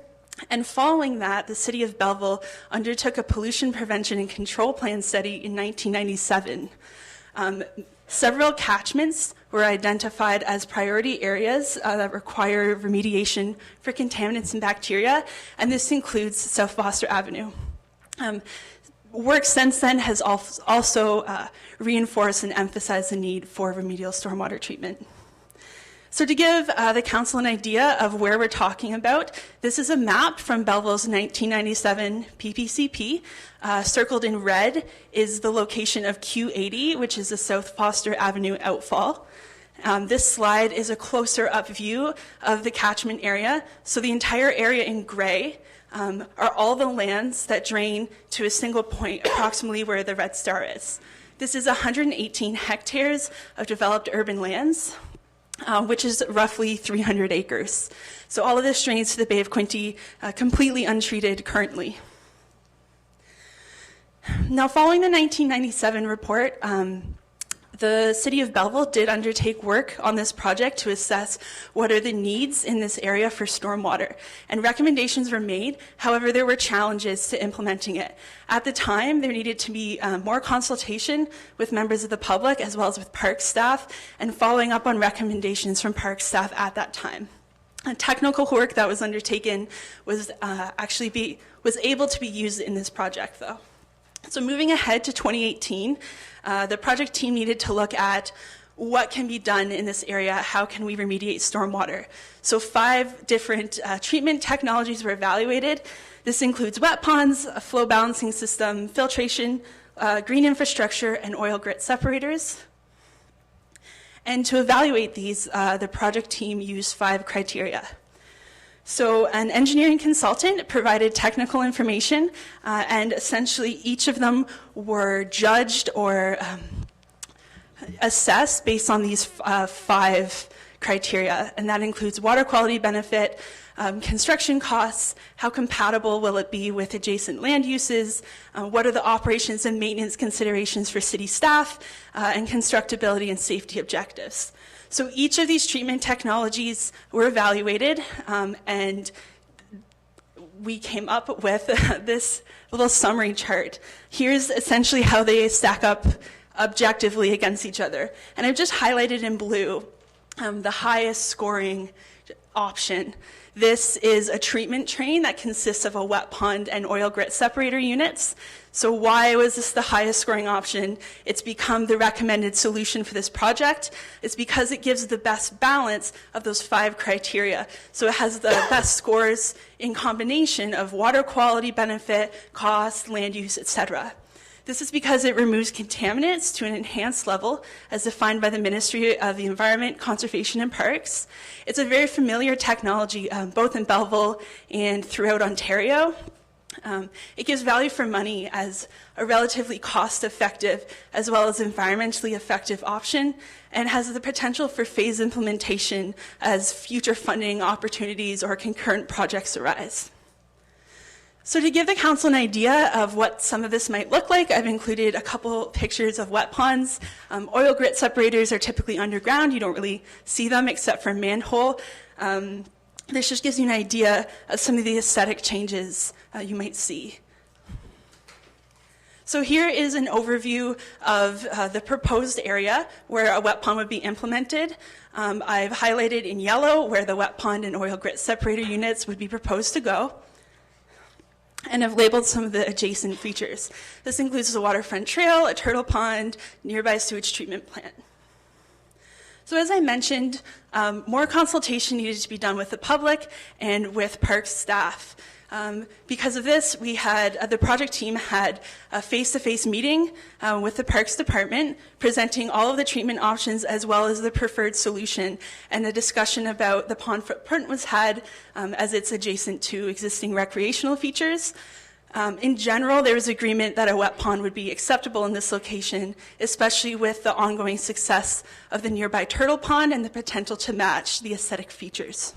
And following that, the City of Belleville undertook a pollution prevention and control plan study in 1997. Several catchments were identified as priority areas that require remediation for contaminants and bacteria, and this includes South Foster Avenue. Work since then has also reinforced and emphasized the need for remedial stormwater treatment. So to give the council an idea of where we're talking about, this is a map from Belleville's 1997 PPCP. Circled in red is the location of Q80, which is the South Foster Avenue outfall. This slide is a closer up view of the catchment area. So the entire area in gray are all the lands that drain to a single point approximately where the red star is. This is 118 hectares of developed urban lands, which is roughly 300 acres. So all of this drains to the Bay of Quinte, completely untreated currently. Now, following the 1997 report, the City of Belleville did undertake work on this project to assess what are the needs in this area for stormwater. And recommendations were made, however, there were challenges to implementing it. At the time, there needed to be more consultation with members of the public as well as with park staff and following up on recommendations from park staff at that time. Technical work that was undertaken was was able to be used in this project, though. So moving ahead to 2018, the project team needed to look at what can be done in this area, how can we remediate stormwater. So 5 different treatment technologies were evaluated. This includes wet ponds, a flow balancing system, filtration, green infrastructure, and oil grit separators. And to evaluate these, the project team used 5 criteria. So an engineering consultant provided technical information, and essentially each of them were judged or assessed based on these 5 criteria, and that includes water quality benefit, construction costs, how compatible will it be with adjacent land uses, what are the operations and maintenance considerations for city staff, and constructability and safety objectives. So each of these treatment technologies were evaluated, and we came up with this little summary chart. Here's essentially how they stack up objectively against each other. And I've just highlighted in blue the highest scoring option. This is a treatment train that consists of a wet pond and oil grit separator units. So why was this the highest scoring option? It's become the recommended solution for this project. It's because it gives the best balance of those 5 criteria. So it has the best scores in combination of water quality benefit, cost, land use, etc. This is because it removes contaminants to an enhanced level as defined by the Ministry of the Environment, Conservation and Parks. It's a very familiar technology, both in Belleville and throughout Ontario. It gives value for money as a relatively cost-effective as well as environmentally effective option, and has the potential for phased implementation as future funding opportunities or concurrent projects arise. So to give the council an idea of what some of this might look like, I've included a couple pictures of wet ponds. Oil grit separators are typically underground. You don't really see them except for manhole. This just gives you an idea of some of the aesthetic changes you might see. So here is an overview of the proposed area where a wet pond would be implemented. I've highlighted in yellow where the wet pond and oil grit separator units would be proposed to go, and I've labeled some of the adjacent features. This includes the waterfront trail, a turtle pond, nearby sewage treatment plant. So as I mentioned, more consultation needed to be done with the public and with park staff. Because of this, we had the project team had a face-to-face meeting with the Parks Department, presenting all of the treatment options as well as the preferred solution. And a discussion about the pond footprint was had as it's adjacent to existing recreational features. In general, there was agreement that a wet pond would be acceptable in this location, especially with the ongoing success of the nearby turtle pond and the potential to match the aesthetic features.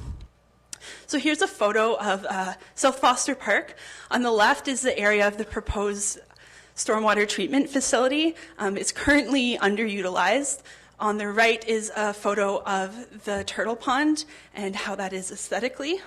So here's a photo of South Foster Park. On the left is the area of the proposed stormwater treatment facility. It's currently underutilized. On the right is a photo of the turtle pond and how that is aesthetically.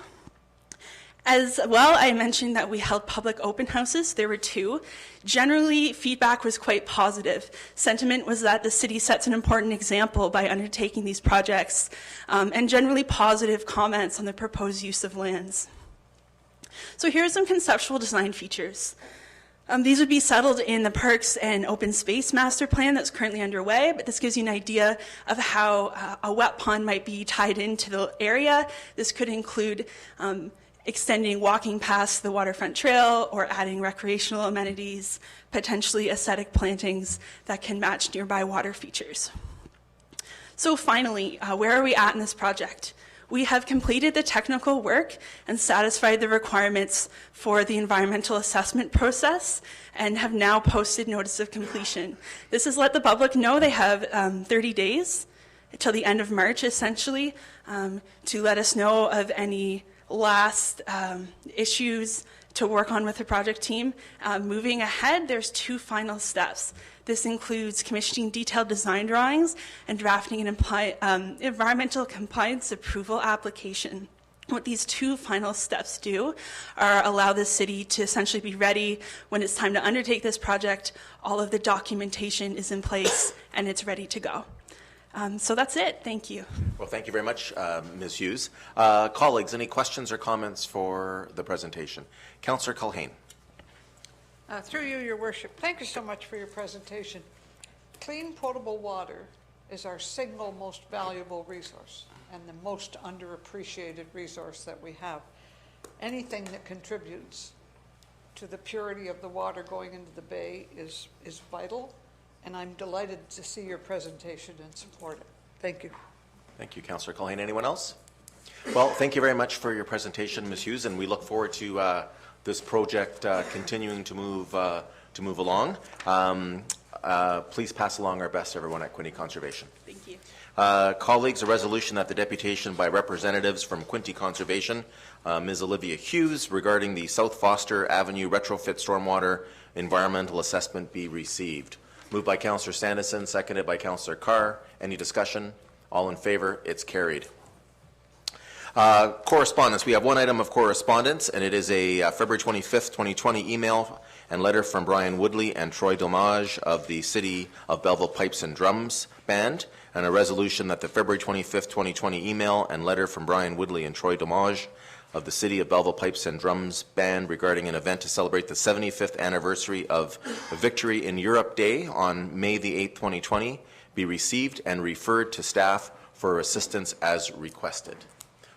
As well, I mentioned that we held public open houses. There were 2. Generally, feedback was quite positive. Sentiment was that the city sets an important example by undertaking these projects, and generally positive comments on the proposed use of lands. So here are some conceptual design features. These would be settled in the Parks and Open Space Master Plan that's currently underway, but this gives you an idea of how a wet pond might be tied into the area. This could include extending walking past the waterfront trail or adding recreational amenities, potentially aesthetic plantings that can match nearby water features. So finally, where are we at in this project? We have completed the technical work and satisfied the requirements for the environmental assessment process and have now posted notice of completion. This has let the public know they have 30 days until the end of March, essentially, to let us know of any last issues to work on with the project team. Moving ahead, there's 2 final steps. This includes commissioning detailed design drawings and drafting an environmental compliance approval application. What these 2 final steps do are allow the city to essentially be ready when it's time to undertake this project. All of the documentation is in place and it's ready to go. So that's it. Thank you. Well, thank you very much, Ms. Hughes. Colleagues, any questions or comments for the presentation? Councillor Culhane. Through you, Your Worship, thank you so much for your presentation. Clean potable water is our single most valuable resource and the most underappreciated resource that we have. Anything that contributes to the purity of the water going into the bay is vital. And I'm delighted to see your presentation and support it. Thank you. Thank you, Councillor Culhane. Anyone else? Well, thank you very much for your presentation, Ms. Hughes, and we look forward to this project continuing to move along. Please pass along our best to everyone at Quinte Conservation. Thank you. Colleagues, a resolution that the deputation by representatives from Quinte Conservation, Ms. Olivia Hughes, regarding the South Foster Avenue retrofit stormwater environmental assessment be received. Moved by Councillor Sandison, seconded by Councillor Carr. Any discussion? All in favor? It's carried. Correspondence. We have one item of correspondence, and it is a February 25th, 2020 email and letter from Brian Woodley and Troy Domage of the City of Belleville Pipes and Drums Band, and a resolution that the February 25th, 2020 email and letter from Brian Woodley and Troy Domage of the City of Belleville Pipes and Drums Band regarding an event to celebrate the 75th anniversary of Victory in Europe Day on May the 8th, 2020, be received and referred to staff for assistance as requested.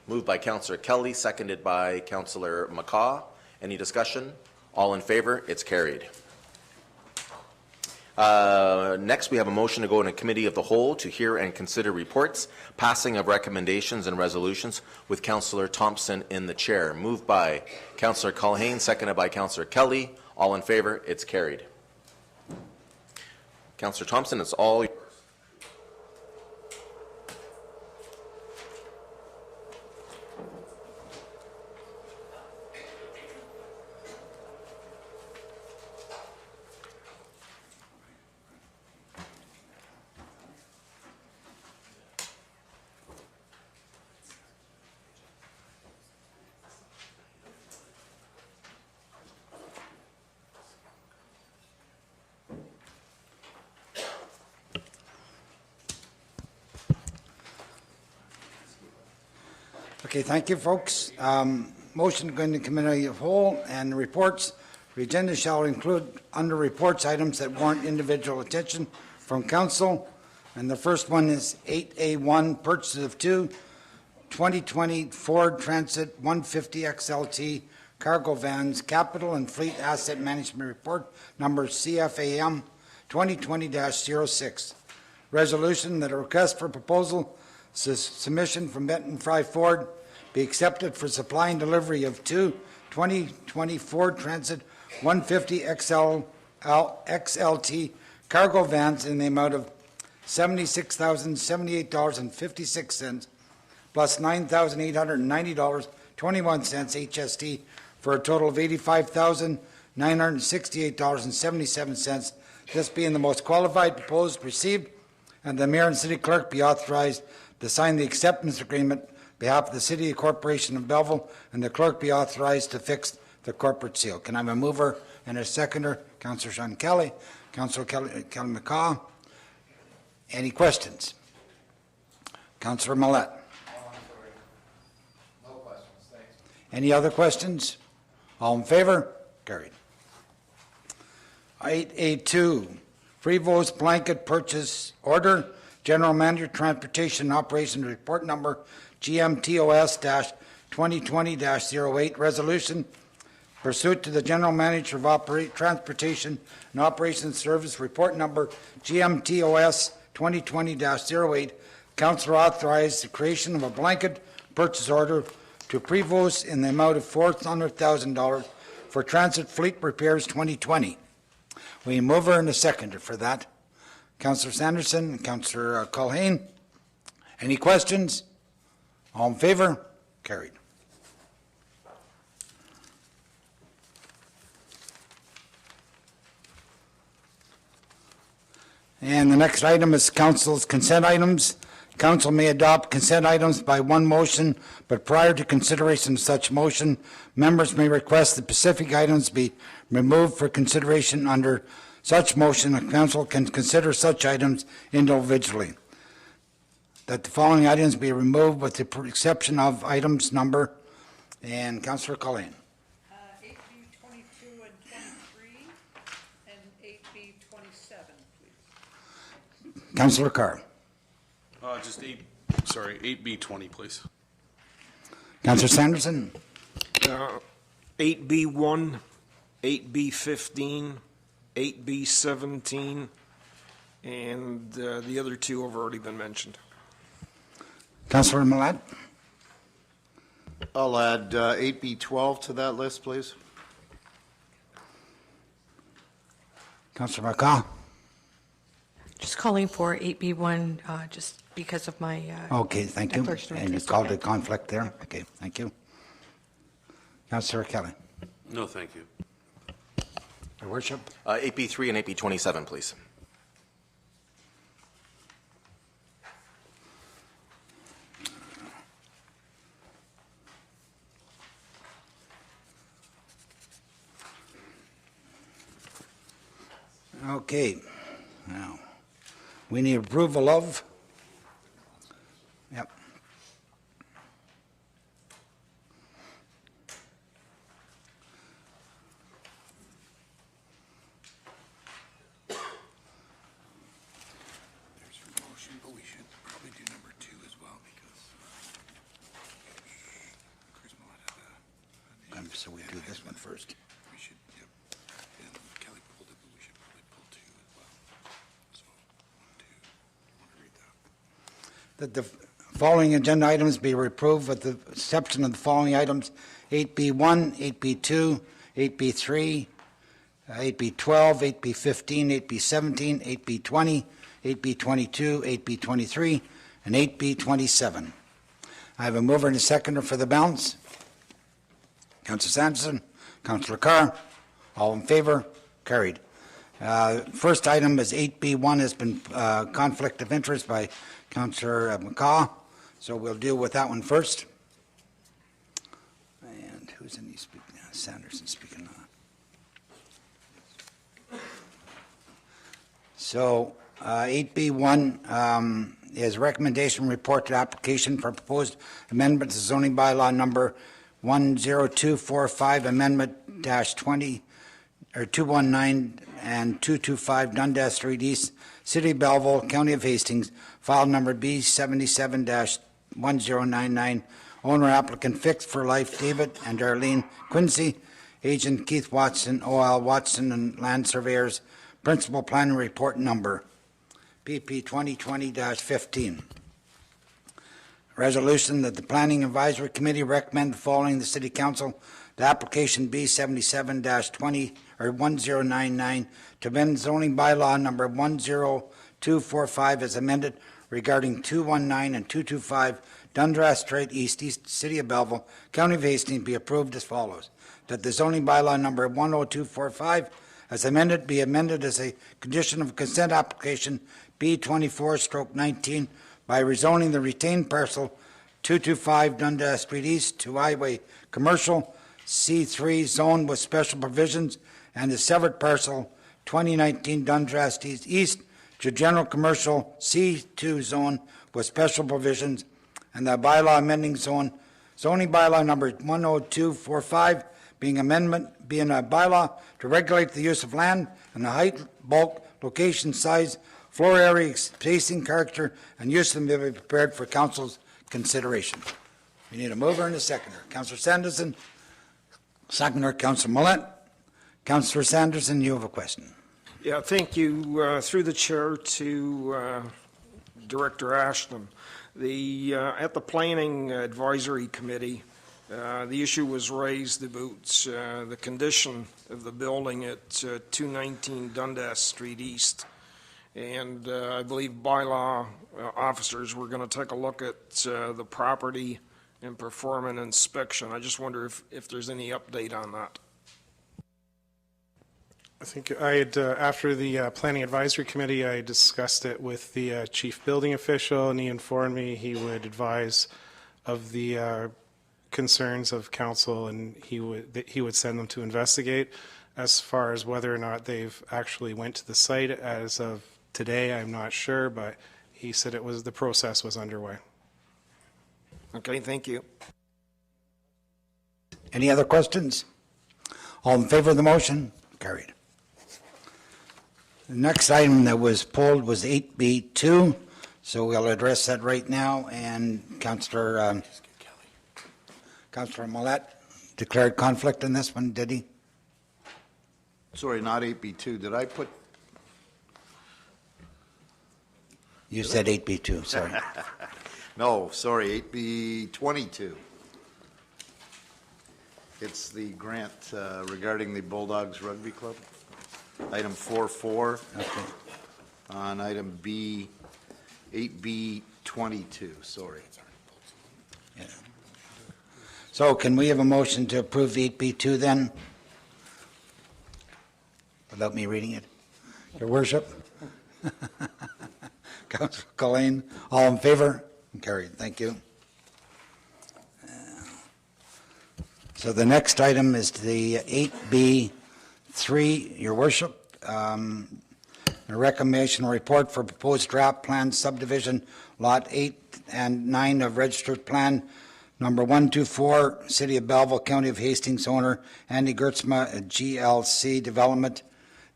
Moved by Councillor Kelly, seconded by Councillor McCaw. Any discussion? All in favor? It's carried. Next, we have a motion to go into Committee of the Whole to hear and consider reports, passing of recommendations and resolutions with Councillor Thompson in the chair. Moved by Councillor Culhane, seconded by Councillor Kelly. All in favor? It's carried. Councillor Thompson, it's all yours. Okay, thank you, folks. Motion to go into Committee of Whole and reports. The agenda shall include under reports items that warrant individual attention from Council. And the first one is 8A1, purchase of 2 2020 Ford Transit 150 XLT cargo vans, capital and fleet asset management report number CFAM 2020-06. Resolution that a request for proposal submission from Benton Fry Ford be accepted for supply and delivery of two 2020 Ford Transit 150 XLT cargo vans in the amount of $76,078.56 plus $9,890.21 HST for a total of $85,968.77. This being the most qualified proposed received, and the mayor and city clerk be authorized to sign the acceptance agreement on behalf of the city and corporation of Belleville, and the clerk be authorized to fix the corporate seal. Can I have a mover and a seconder? Councillor Sean Kelly, Councillor Kelly McCaw. Any questions? Councillor Millette. No questions, thanks. Any other questions? All in favor? Carried. 8A2, Frevo's blanket purchase order, General Manager Transportation Operations Report number GMTOS-2020-08, resolution pursuant to the General Manager of Transportation and Operations Service Report number GMTOS-2020-08, Council authorized the creation of a blanket purchase order to Prevost in the amount of $400,000 for transit fleet repairs 2020. We mover and a seconder for that. Councillor Sanderson, Councillor Culhane. Any questions? All in favor? Carried. And the next item is council's consent items. Council may adopt consent items by one motion, but prior to consideration of such motion, members may request the specific items be removed for consideration under such motion. The council can consider such items individually. That the following items be removed with the exception of items number, and Councillor Cullen. 8B 22 and 23 and 8B 27, please. Councillor Carr. Just 8B 20, please. Councillor Sanderson. 8B 1, 8B 15, 8B 17, and the other two have already been mentioned. Councillor Millette. I'll add 8B 12 to that list, please. Councillor McCaw. Just calling for 8B1, just because of my... Okay, thank you. declaration of And you interest. called a conflict there? Okay, thank you. Councillor Kelly. No, thank you. Your worship. 8B3 and 8B27, please. Okay, now, we need approval of, yep. There's a motion, but we should probably do number 2 as well because Chris Millette had So we do this one first. we should, yep. And Kelly pulled it, but we should probably pull 2 as well. So, 1, 2, want to read that? That the following agenda items be approved with the exception of the following items: 8B1, 8B2, 8B3, 8B12, 8B15, 8B17, 8B20, 8B22, 8B23, and 8B27. I have a mover and a seconder for the balance. Councillor Sanderson, Councillor Carr, all in favor? Carried. First item is 8B1 has been conflict of interest by Councillor McCaw, so we'll deal with that one first. And who's in these speaking? Sanderson speaking now. So 8B1 is recommendation report to application for proposed amendment to zoning bylaw number 10245, amendment -20 or 219 and 225 Dundas Street East, City of Belleville, County of Hastings, file number B77-1099, owner applicant fixed for life David and Darlene Quincy, agent Keith Watson, OL Watson and Land Surveyors, principal planning report number PP 2020-15. Resolution that the Planning Advisory Committee recommend the following the City Council, the application B77-20 or 1099 to amend zoning bylaw number 10245 as amended regarding 219 and 225 Dundas Strait East, City of Belleville, County of Hastings be approved as follows. That the zoning bylaw number 10245 as amended be amended as a condition of consent application B24/19 by rezoning the retained parcel 225 Dundas Street East to highway commercial C3 zone with special provisions and the severed parcel 2019 Dundas East to general commercial C2 zone with special provisions and the bylaw amending zoning bylaw number 10245 being a bylaw to regulate the use of land and the height, bulk, location, size, floor area, spacing, character, and use of them may be prepared for council's consideration. We need a mover and a seconder. Councillor Sanderson, seconder, Councillor Millett. Councillor Sanderson, you have a question. Yeah, thank you. Through the chair to Director Ashton. At the Planning Advisory Committee, the issue was raised about the condition of the building at 219 Dundas Street East. And I believe bylaw officers were going to take a look at the property and perform an inspection. I just wonder if there's any update on that. I think I had, after the Planning Advisory Committee, I discussed it with the chief building official, and he informed me he would advise of the concerns of council, and he would send them to investigate. As far as whether or not they've actually went to the site as of today, I'm not sure, but he said the process was underway. Okay, thank you. Any other questions? All in favor of the motion? Carried. The next item that was pulled was 8B2, so we'll address that right now. And Councillor Millett declared conflict in this one, did he? Sorry, not 8B2. Did I put? You said 8B2, sorry. No, sorry, 8B22. It's the grant regarding the Bulldogs Rugby Club. Item 4.4 on item B, 8B22, sorry. Yeah. So can we have a motion to approve 8B2 then? Without me reading it. Your Worship? Councillor Colleen, all in favor? Carried, thank you. So the next item is the 8B3, Your Worship. A recommendation report for proposed draft plan subdivision lot 8 and 9 of registered plan number 124, City of Belleville, County of Hastings, owner Andy Gertzma,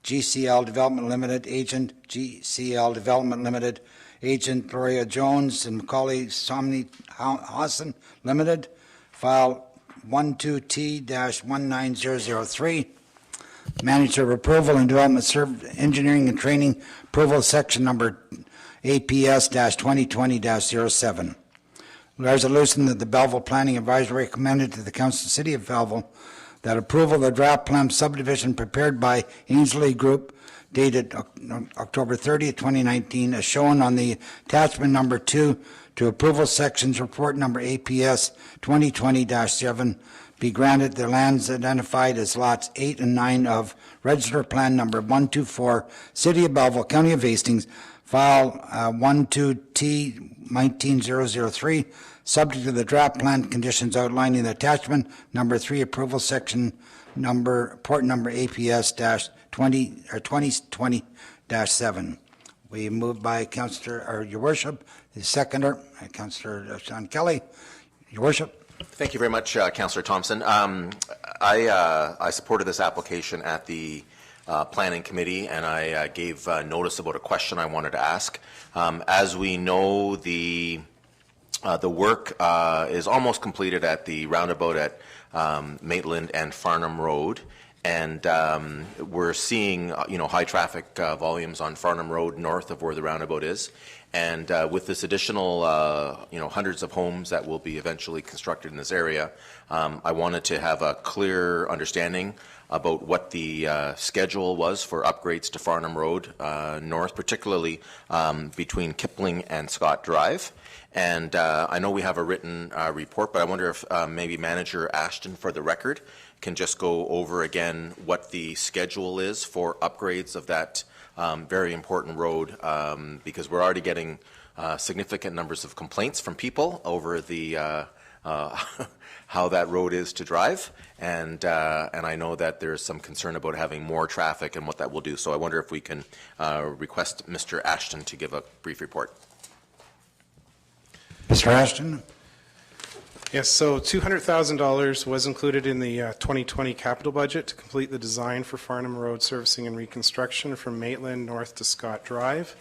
GCL Development Limited, agent GCL Development Limited, agent Gloria Jones and Macaulay Somni Hassan Limited, file 12T-19003. Manager of Approval and Development Engineering and Training Approval, section number APS-2020-07. Resolution that the Belleville Planning Advisory recommended to the Council of the City of Belleville that approval of the draft plan subdivision prepared by Ainsley Group dated October 30th, 2019, as shown on the attachment number 2 to approval sections report number APS 2020-7 be granted the lands identified as lots 8 and 9 of register plan number 124, City of Belleville, County of Hastings, file 12T-19003, subject to the draft plan conditions outlining the attachment number 3 approval section report number APS-2020-7. We move by Your Worship, the seconder, Councillor Sean Kelly. Your Worship. Thank you very much, Councillor Thompson. I supported this application at the Planning Committee, and I gave notice about a question I wanted to ask. As we know, the The work is almost completed at the roundabout at Maitland and Farnham Road, and we're seeing high traffic volumes on Farnham Road north of where the roundabout is. And with this additional hundreds of homes that will be eventually constructed in this area, I wanted to have a clear understanding about what the schedule was for upgrades to Farnham Road north, particularly between Kipling and Scott Drive. And I know we have a written report, but I wonder if maybe Manager Ashton, for the record, can just go over again what the schedule is for upgrades of that very important road, because we're already getting significant numbers of complaints from people over the how that road is to drive, and I know that there's some concern about having more traffic and what that will do. So I wonder if we can request Mr. Ashton to give a brief report. Mr. Ashton? Yes, so $200,000 was included in the 2020 capital budget to complete the design for Farnham Road servicing and reconstruction from Maitland north to Scott Drive.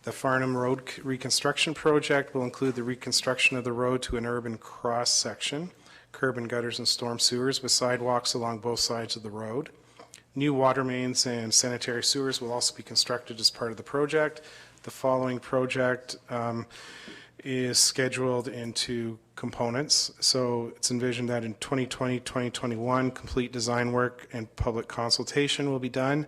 The Farnham Road reconstruction project will include the reconstruction of the road to an urban cross section, curb and gutters and storm sewers with sidewalks along both sides of the road. New water mains and sanitary sewers will also be constructed as part of the project. The following project is scheduled into components. So it's envisioned that in 2020, 2021, complete design work and public consultation will be done.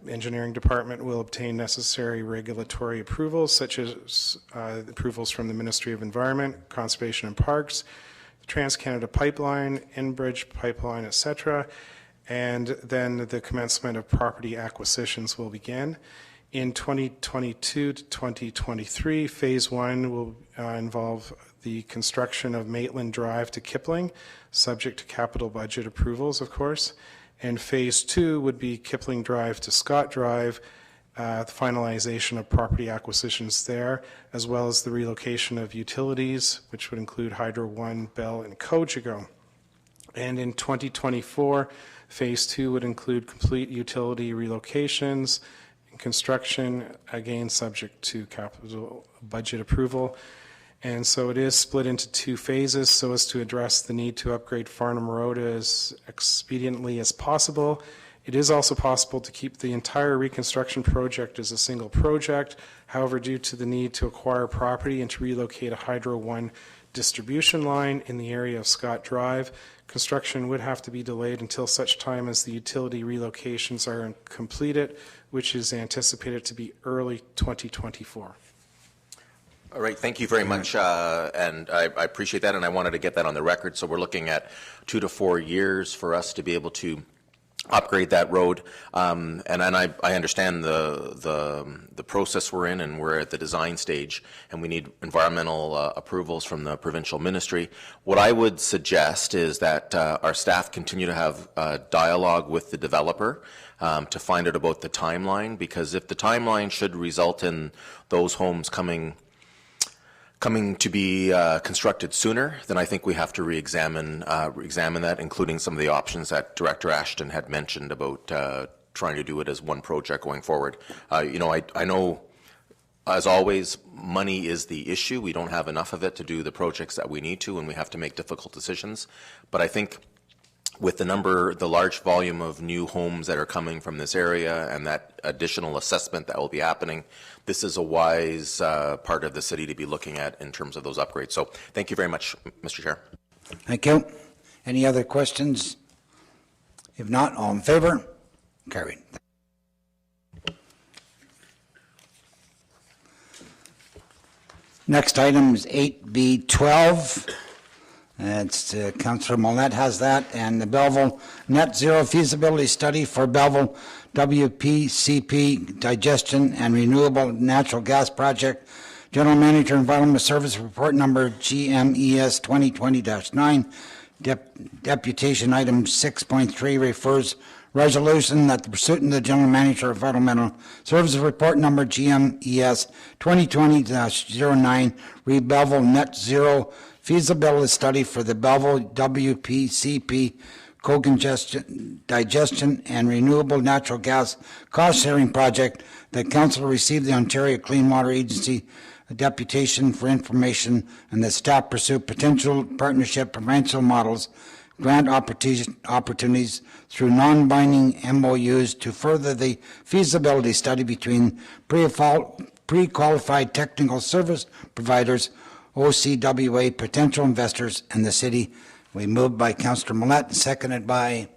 Engineering department will obtain necessary regulatory approvals, such as approvals from the Ministry of Environment, Conservation and Parks, Trans-Canada Pipeline, Enbridge Pipeline, etc. And then the commencement of property acquisitions will begin. In 2022 to 2023, Phase 1 will involve the construction of Maitland Drive to Kipling, subject to capital budget approvals, of course. And Phase 2 would be Kipling Drive to Scott Drive, the finalization of property acquisitions there, as well as the relocation of utilities, which would include Hydro 1, Bell, and Cogeco. And in 2024, Phase 2 would include complete utility relocations, construction, again subject to capital budget approval. And so it is split into two phases so as to address the need to upgrade Farnham Road as expediently as possible. It is also possible to keep the entire reconstruction project as a single project. However, due to the need to acquire property and to relocate a Hydro 1 distribution line in the area of Scott Drive, construction would have to be delayed until such time as the utility relocations are completed, which is anticipated to be early 2024. All right, thank you very much, and I appreciate that, and I wanted to get that on the record. So we're looking at 2 to 4 years for us to be able to upgrade that road, and I understand the process we're in, and we're at the design stage, and we need environmental approvals from the provincial ministry. What I would suggest is that our staff continue to have dialogue with the developer to find out about the timeline, because if the timeline should result in those homes coming to be constructed sooner, then I think we have to re-examine that, including some of the options that Director Ashton had mentioned about trying to do it as one project going forward. I know, as always, money is the issue. We don't have enough of it to do the projects that we need to, and we have to make difficult decisions. But I think with the large volume of new homes that are coming from this area and that additional assessment that will be happening, this is a wise part of the city to be looking at in terms of those upgrades. So thank you very much, Mr. Chair. Thank you. Any other questions? If not, all in favor? Carried. Next item is 8B12. It's Councillor Mollet has that, and the Belleville Net Zero Feasibility Study for Belleville WPCP Digestion and Renewable Natural Gas Project. General Manager Environmental Service Report Number GMES 2020-9. Deputation Item 6.3 refers resolution that the pursuit of the General Manager of Environmental Services Report Number GMES 2020-09 read Belleville Net Zero Feasibility Study for the Belleville WPCP Co-Congestion, Digestion and Renewable Natural Gas Cost Sharing Project that Council received the Ontario Clean Water Agency a deputation for information, and that staff pursue potential partnership provincial models, grant opportunities through non-binding MOUs to further the feasibility study between pre-qualified technical service providers, OCWA, potential investors, and the city. We moved by Councillor Millette, seconded by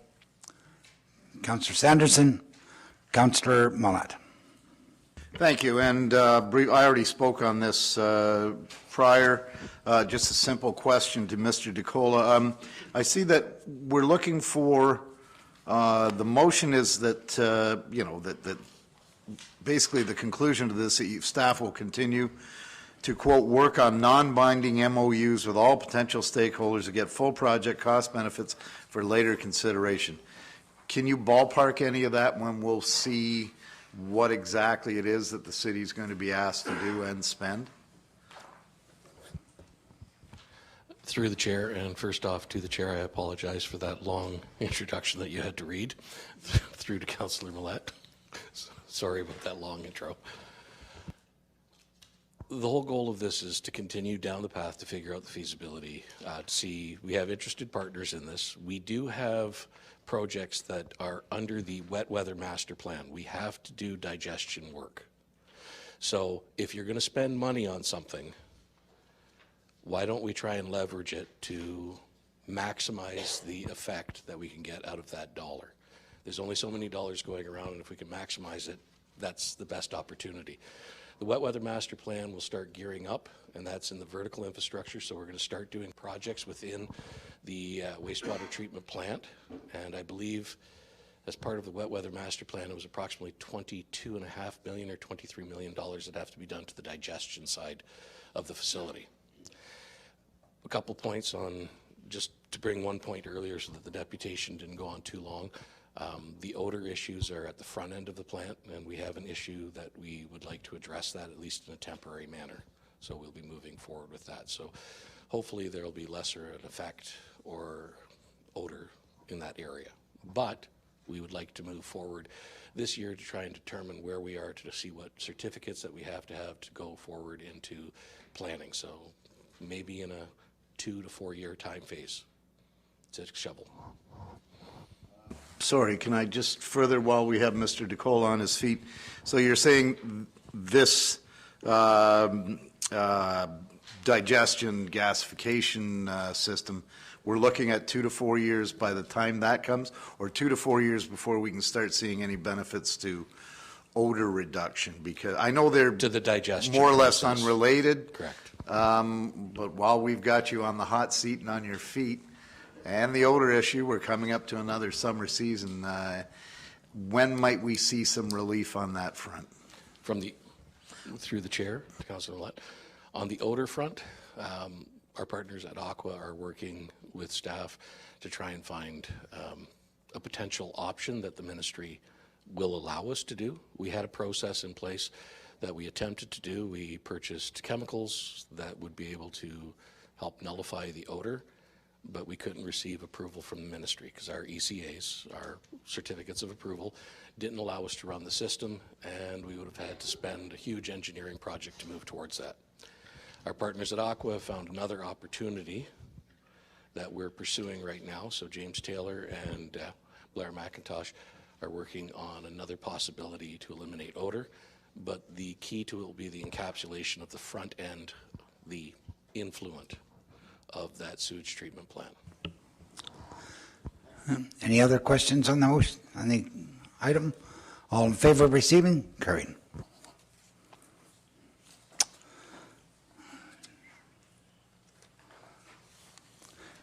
Councillor Sanderson. Councillor Millette. Thank you, and I already spoke on this prior. Just a simple question to Mr. DeCola. I see that we're looking for, the motion is that, that basically the conclusion to this, that staff will continue to, quote, work on non-binding MOUs with all potential stakeholders to get full project cost benefits for later consideration. Can you ballpark any of that when we'll see what exactly it is that the city is going to be asked to do and spend? Through the chair, and first off to the chair, I apologize for that long introduction that you had to read. Through to Councillor Millette. Sorry about that long intro. The whole goal of this is to continue down the path to figure out the feasibility, to see, we have interested partners in this. We do have projects that are under the wet weather master plan. We have to do digestion work. So if you're going to spend money on something, why don't we try and leverage it to maximize the effect that we can get out of that dollar? There's only so many dollars going around, and if we can maximize it, that's the best opportunity. The wet weather master plan will start gearing up, and that's in the vertical infrastructure, so we're going to start doing projects within the wastewater treatment plant, and I believe as part of the wet weather master plan it was approximately $22.5 million or $23 million that have to be done to the digestion side of the facility. A couple points on, just to bring one point earlier so that the deputation didn't go on too long. The odor issues are at the front end of the plant, and we have an issue that we would like to address that, at least in a temporary manner. So we'll be moving forward with that. So hopefully there will be lesser an effect or odor in that area. But we would like to move forward this year to try and determine where we are, to see what certificates that we have to go forward into planning. So maybe in a 2 to 4 year time phase to shovel. Sorry, can I just further, while we have Mr. DeCola on his feet, so you're saying this digestion gasification system, we're looking at 2 to 4 years by the time that comes, or 2 to 4 years before we can start seeing any benefits to odor reduction? Because I know they're to the digestion more or less process. Unrelated. Correct. But while we've got you on the hot seat and on your feet, and the odor issue, we're coming up to another summer season. When might we see some relief on that front? Through the chair, Councillor Millette, on the odor front, our partners at Aqua are working with staff to try and find a potential option that the ministry will allow us to do. We had a process in place that we attempted to do. We purchased chemicals that would be able to help nullify the odor, but we couldn't receive approval from the ministry because our ECAs, our certificates of approval, didn't allow us to run the system, and we would have had to spend a huge engineering project to move towards that. Our partners at Aqua found another opportunity that we're pursuing right now. So James Taylor and Blair McIntosh are working on another possibility to eliminate odor, but the key to it will be the encapsulation of the front end, the influent of that sewage treatment plant. Any other questions on the item? All in favor of receiving? Carried.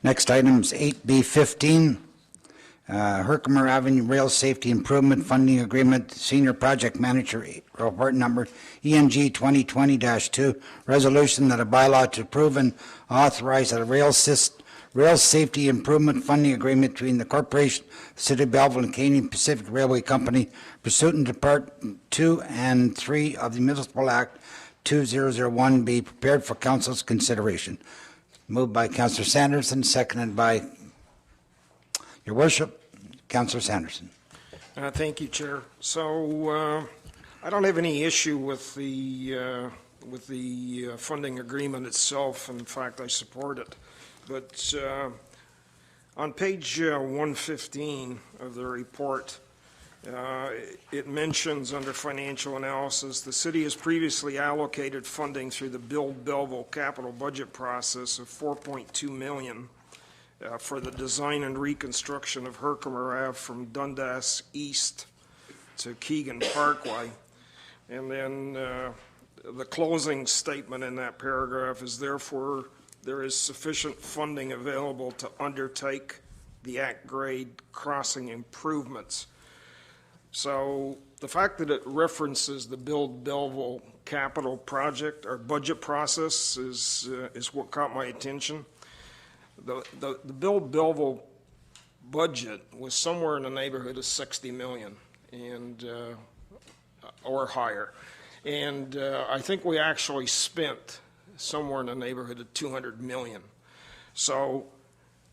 Next item is 8B15, Herkimer Avenue Rail Safety Improvement Funding Agreement, Senior Project Manager, report number ENG 2020-2, resolution that a bylaw to approve and authorize a rail safety improvement funding agreement between the Corporation, the City of Belleville, and Canadian Pacific Railway Company pursuant to Part 2 and 3 of the Municipal Act 2001 be prepared for Council's consideration. Moved by Councillor Sanderson, seconded by, Your Worship, Councillor Sanderson. Thank you, Chair. So I don't have any issue with the with the funding agreement itself. In fact, I support it. But on page 115 of the report, it mentions under financial analysis, the city has previously allocated funding through the Build Belleville capital budget process of $4.2 million for the design and reconstruction of Herkimer Ave from Dundas East to Keegan Parkway. And then the closing statement in that paragraph is, therefore, there is sufficient funding available to undertake the at-grade crossing improvements. So the fact that it references the Build Belleville capital project or budget process is what caught my attention. The Build Belleville budget was somewhere in the neighborhood of $60 million and or higher, and I think we actually spent somewhere in the neighborhood of $200 million. So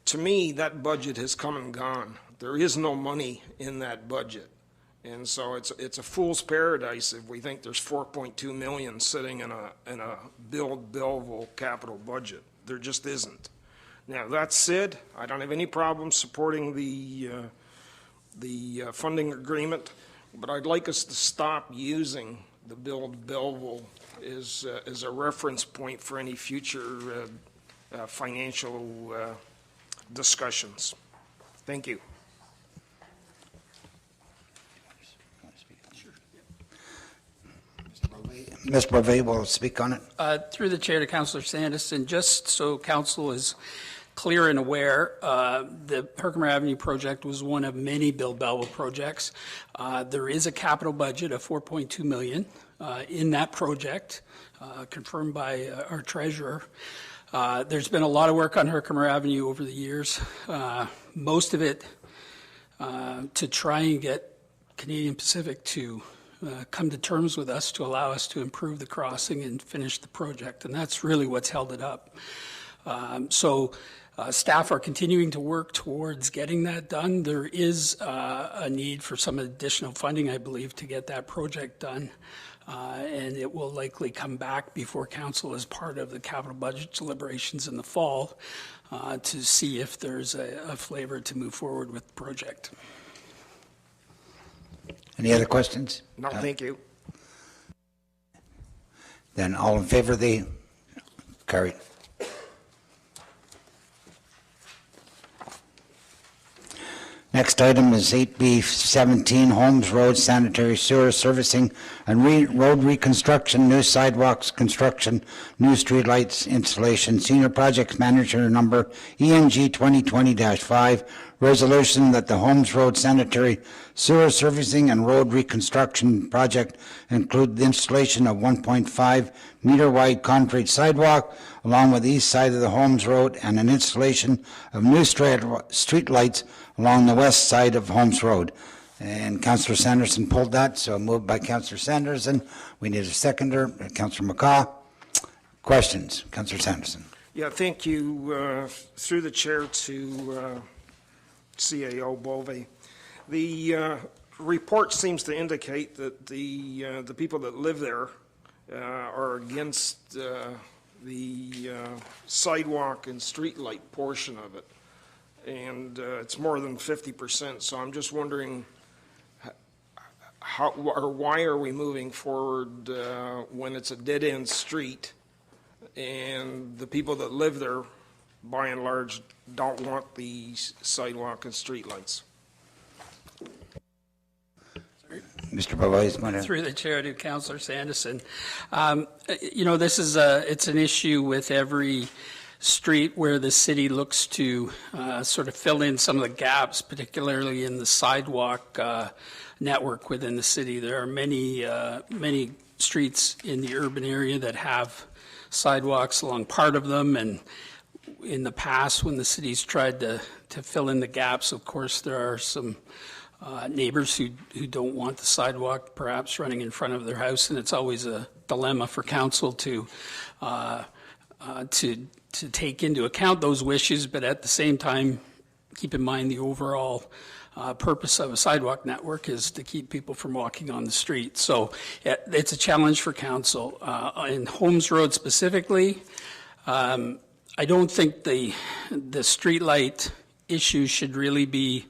to me, that budget has come and gone. There is no money in that budget. And so it's a fool's paradise if we think there's $4.2 million sitting in a Build Belleville capital budget. There just isn't. Now, that said, I don't have any problem supporting the funding agreement, but I'd like us to stop using the Build Belleville as a reference point for any future financial discussions. Thank you. Mr. Bovee will speak on it. Through the chair to Councillor Sanderson, just so council is clear and aware, the Herkimer Avenue project was one of many Build Belleville projects. There is a capital budget of $4.2 million in that project, confirmed by our treasurer. There's been a lot of work on Herkimer Avenue over the years, most of it to try and get Canadian Pacific to come to terms with us to allow us to improve the crossing and finish the project, and that's really what's held it up. Staff are continuing to work towards getting that done. There is a need for some additional funding, I believe, to get that project done, and it will likely come back before council as part of the capital budget deliberations in the fall to see if there's a flavor to move forward with the project. Any other questions? No, thank you. Then all in favor of the carried. Next item is 8B17, Holmes Road Sanitary Sewer Servicing and Road Reconstruction, new sidewalks construction, new streetlights installation. Senior Projects Manager number ENG 2020-5, resolution that the Holmes Road Sanitary Sewer Servicing and Road Reconstruction project include the installation of 1.5 meter wide concrete sidewalk along with the east side of the Holmes Road and an installation of new street lights along the west side of Holmes Road. And Councillor Sanderson pulled that, so moved by Councillor Sanderson. We need a seconder, Councillor McCaw. Questions? Councillor Sanderson. Yeah, thank you. Through the chair to CAO Bovee. The report seems to indicate that the people that live there are against the sidewalk and streetlight portion of it. And it's more than 50%. So I'm just wondering how or why are we moving forward when it's a dead-end street and the people that live there, by and large, don't want the sidewalk and streetlights? Mr. Bovee, through the chair to Councillor Sanderson. This is it's an issue with every street where the city looks to sort of fill in some of the gaps, particularly in the sidewalk network within the city. There are many streets in the urban area that have sidewalks along part of them, and in the past when the city's tried to fill in the gaps, of course there are some neighbors who don't want the sidewalk perhaps running in front of their house, and it's always a dilemma for council to take into account those wishes, but at the same time keep in mind the overall purpose of a sidewalk network is to keep people from walking on the street. So it's a challenge for council. In Holmes Road specifically, I don't think the streetlight issue should really be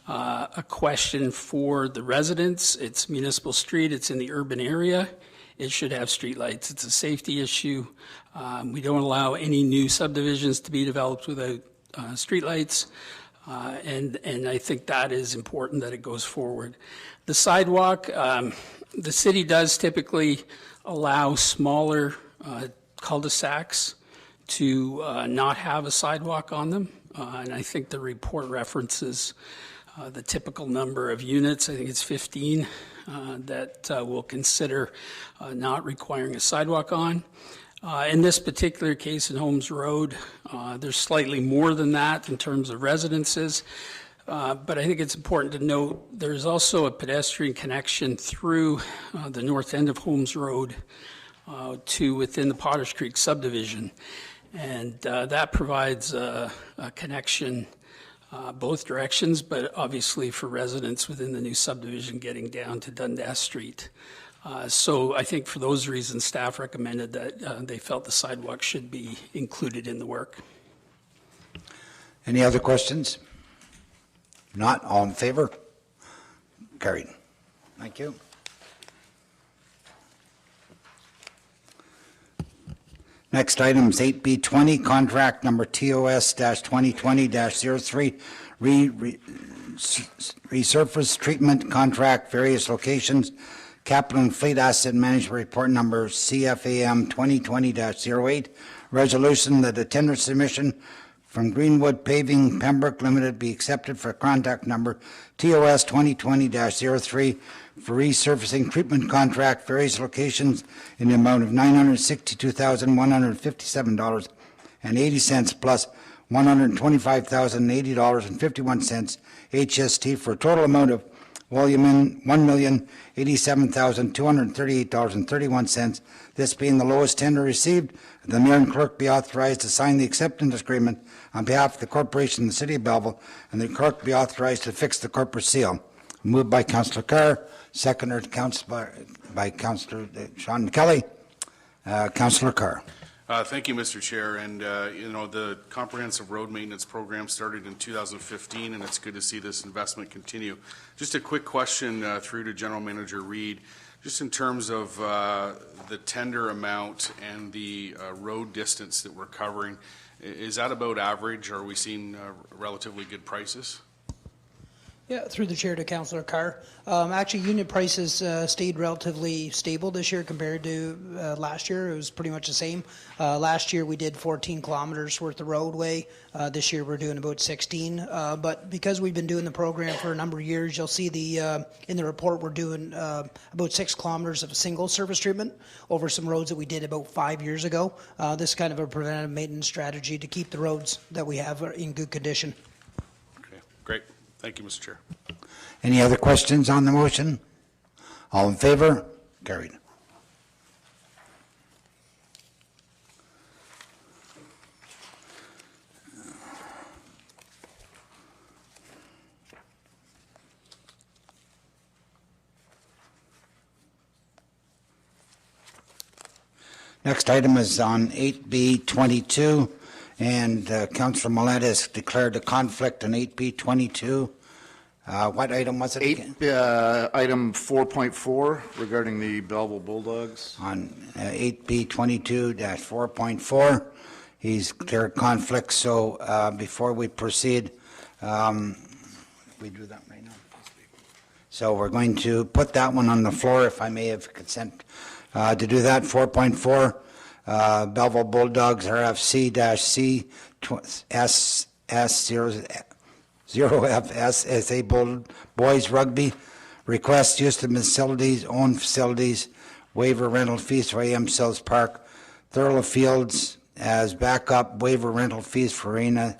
a question for the residents. It's municipal street, it's in the urban area. It should have streetlights. It's a safety issue. We don't allow any new subdivisions to be developed without streetlights. And I think that is important that it goes forward. The sidewalk, the city does typically allow smaller cul-de-sacs to not have a sidewalk on them. And I think the report references the typical number of units. I think it's 15 that we'll consider not requiring a sidewalk on. In this particular case in Holmes Road, there's slightly more than that in terms of residences. But I think it's important to note there's also a pedestrian connection through the north end of Holmes Road to within the Potters Creek subdivision. And that provides a connection both directions, but obviously for residents within the new subdivision getting down to Dundas Street. So I think for those reasons, staff recommended that they felt the sidewalk should be included in the work. Any other questions? Not, all in favor? Carried. Thank you. Next item is 8B20, contract number TOS-2020-03, resurface treatment contract, various locations, capital and fleet asset management report number CFAM 2020-08, resolution that the tender submission from Greenwood Paving Pembroke Limited be accepted for contact number TOS 2020-03 for resurfacing treatment contract, various locations in the amount of $962,157.80 plus $125,080.51 HST for a total amount of $1,087,238.31. This being the lowest tender received, the mayor and clerk be authorized to sign the acceptance agreement on behalf of the corporation and the city of Belleville, and the clerk be authorized to fix the corporate seal. Moved by Councillor Carr, seconded by Councillor Sean Kelly. Councillor Carr. Thank you, Mr. Chair. And, the comprehensive road maintenance program started in 2015, and it's good to see this investment continue. Just a quick question through to General Manager Reid, just in terms of the tender amount and the road distance that we're covering. Is that about average? Are we seeing relatively good prices? Yeah, through the chair to Councillor Carr. Actually, unit prices stayed relatively stable this year compared to last year. It was pretty much the same. Last year we did 14 kilometers worth of roadway. This year we're doing about 16. But because we've been doing the program for a number of years, you'll see in the report we're doing about 6 kilometers of single surface treatment over some roads that we did about 5 years ago. This is kind of a preventive maintenance strategy to keep the roads that we have in good condition. Okay, great. Thank you, Mr. Chair. Any other questions on the motion? All in favor? Carried. Next item is on 8B22. And Councillor Millette has declared a conflict on 8B22. What item was it again? Item 4.4 regarding the Belleville Bulldogs. On 8B22-4.4, he's declared conflict. So before we proceed, we do that right now. So we're going to put that one on the floor, if I may have consent to do that. 4.4. Belleville Bulldogs RFC-C SS0FS Boys Rugby request use of facilities, own facilities, waiver rental fees for AM Sills Park, Thurlow Fields as backup, waiver rental fees for arena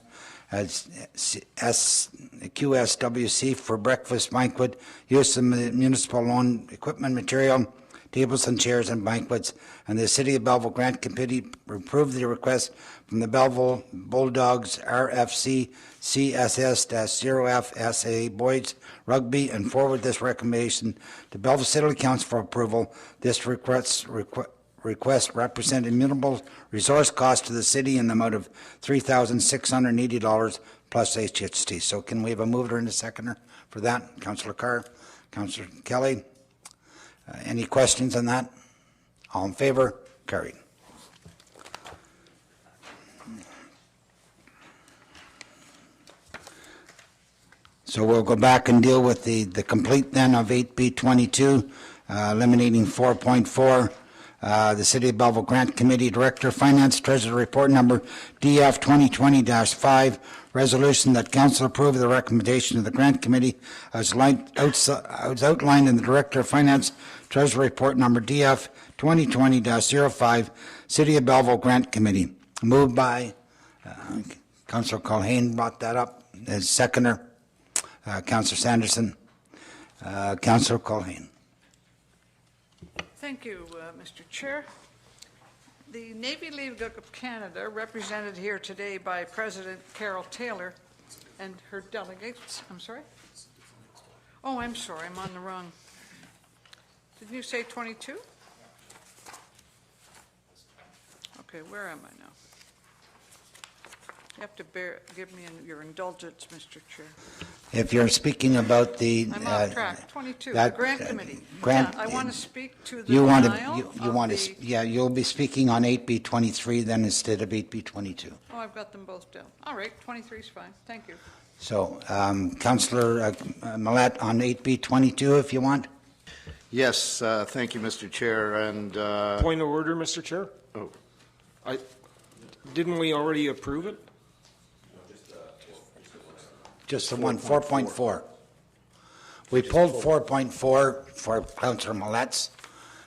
as QSWC for breakfast banquet, use of municipal owned equipment material, tables and chairs and banquets, and the City of Belleville Grant Committee approved the request from the Belleville Bulldogs RFC CSS-0FSA Boys Rugby and forward this recommendation to Belleville City Council for approval. This request represented minimal resource cost to the city in the amount of $3,680 plus HST. So can we have a mover and a seconder for that? Councillor Carr, Councillor Kelly. Any questions on that? All in favor? Carried. So we'll go back and deal with the complete then of 8B22, eliminating 4.4. The City of Belleville Grant Committee Director, Finance Treasurer Report Number DF 2020-5, resolution that Council approve the recommendation of the Grant Committee as outlined in the Director of Finance Treasurer Report Number DF 2020-05, City of Belleville Grant Committee. Moved by Councillor Culhane, brought that up as seconder. Councillor Sanderson, Councillor Culhane. Thank you, Mr. Chair. The Navy League of Canada, represented here today by President Carol Taylor and her delegates, I'm sorry? Oh, I'm sorry, I'm on the wrong. Didn't you say 22? Okay, where am I now? You have to give me your indulgence, Mr. Chair. If you're speaking about the... I'm off track. 22, the Grant Committee. Grant, I want to speak to the you'll be speaking on 8B23 then instead of 8B22. Oh, I've got them both down. All right, 23 is fine. Thank you. So, Councillor Millette on 8B22 if you want. Yes, thank you, Mr. Chair. And Point of order, Mr. Chair? Oh. Didn't we already approve it? Just the one, 4.4. We pulled 4.4 for Councillor Millette's,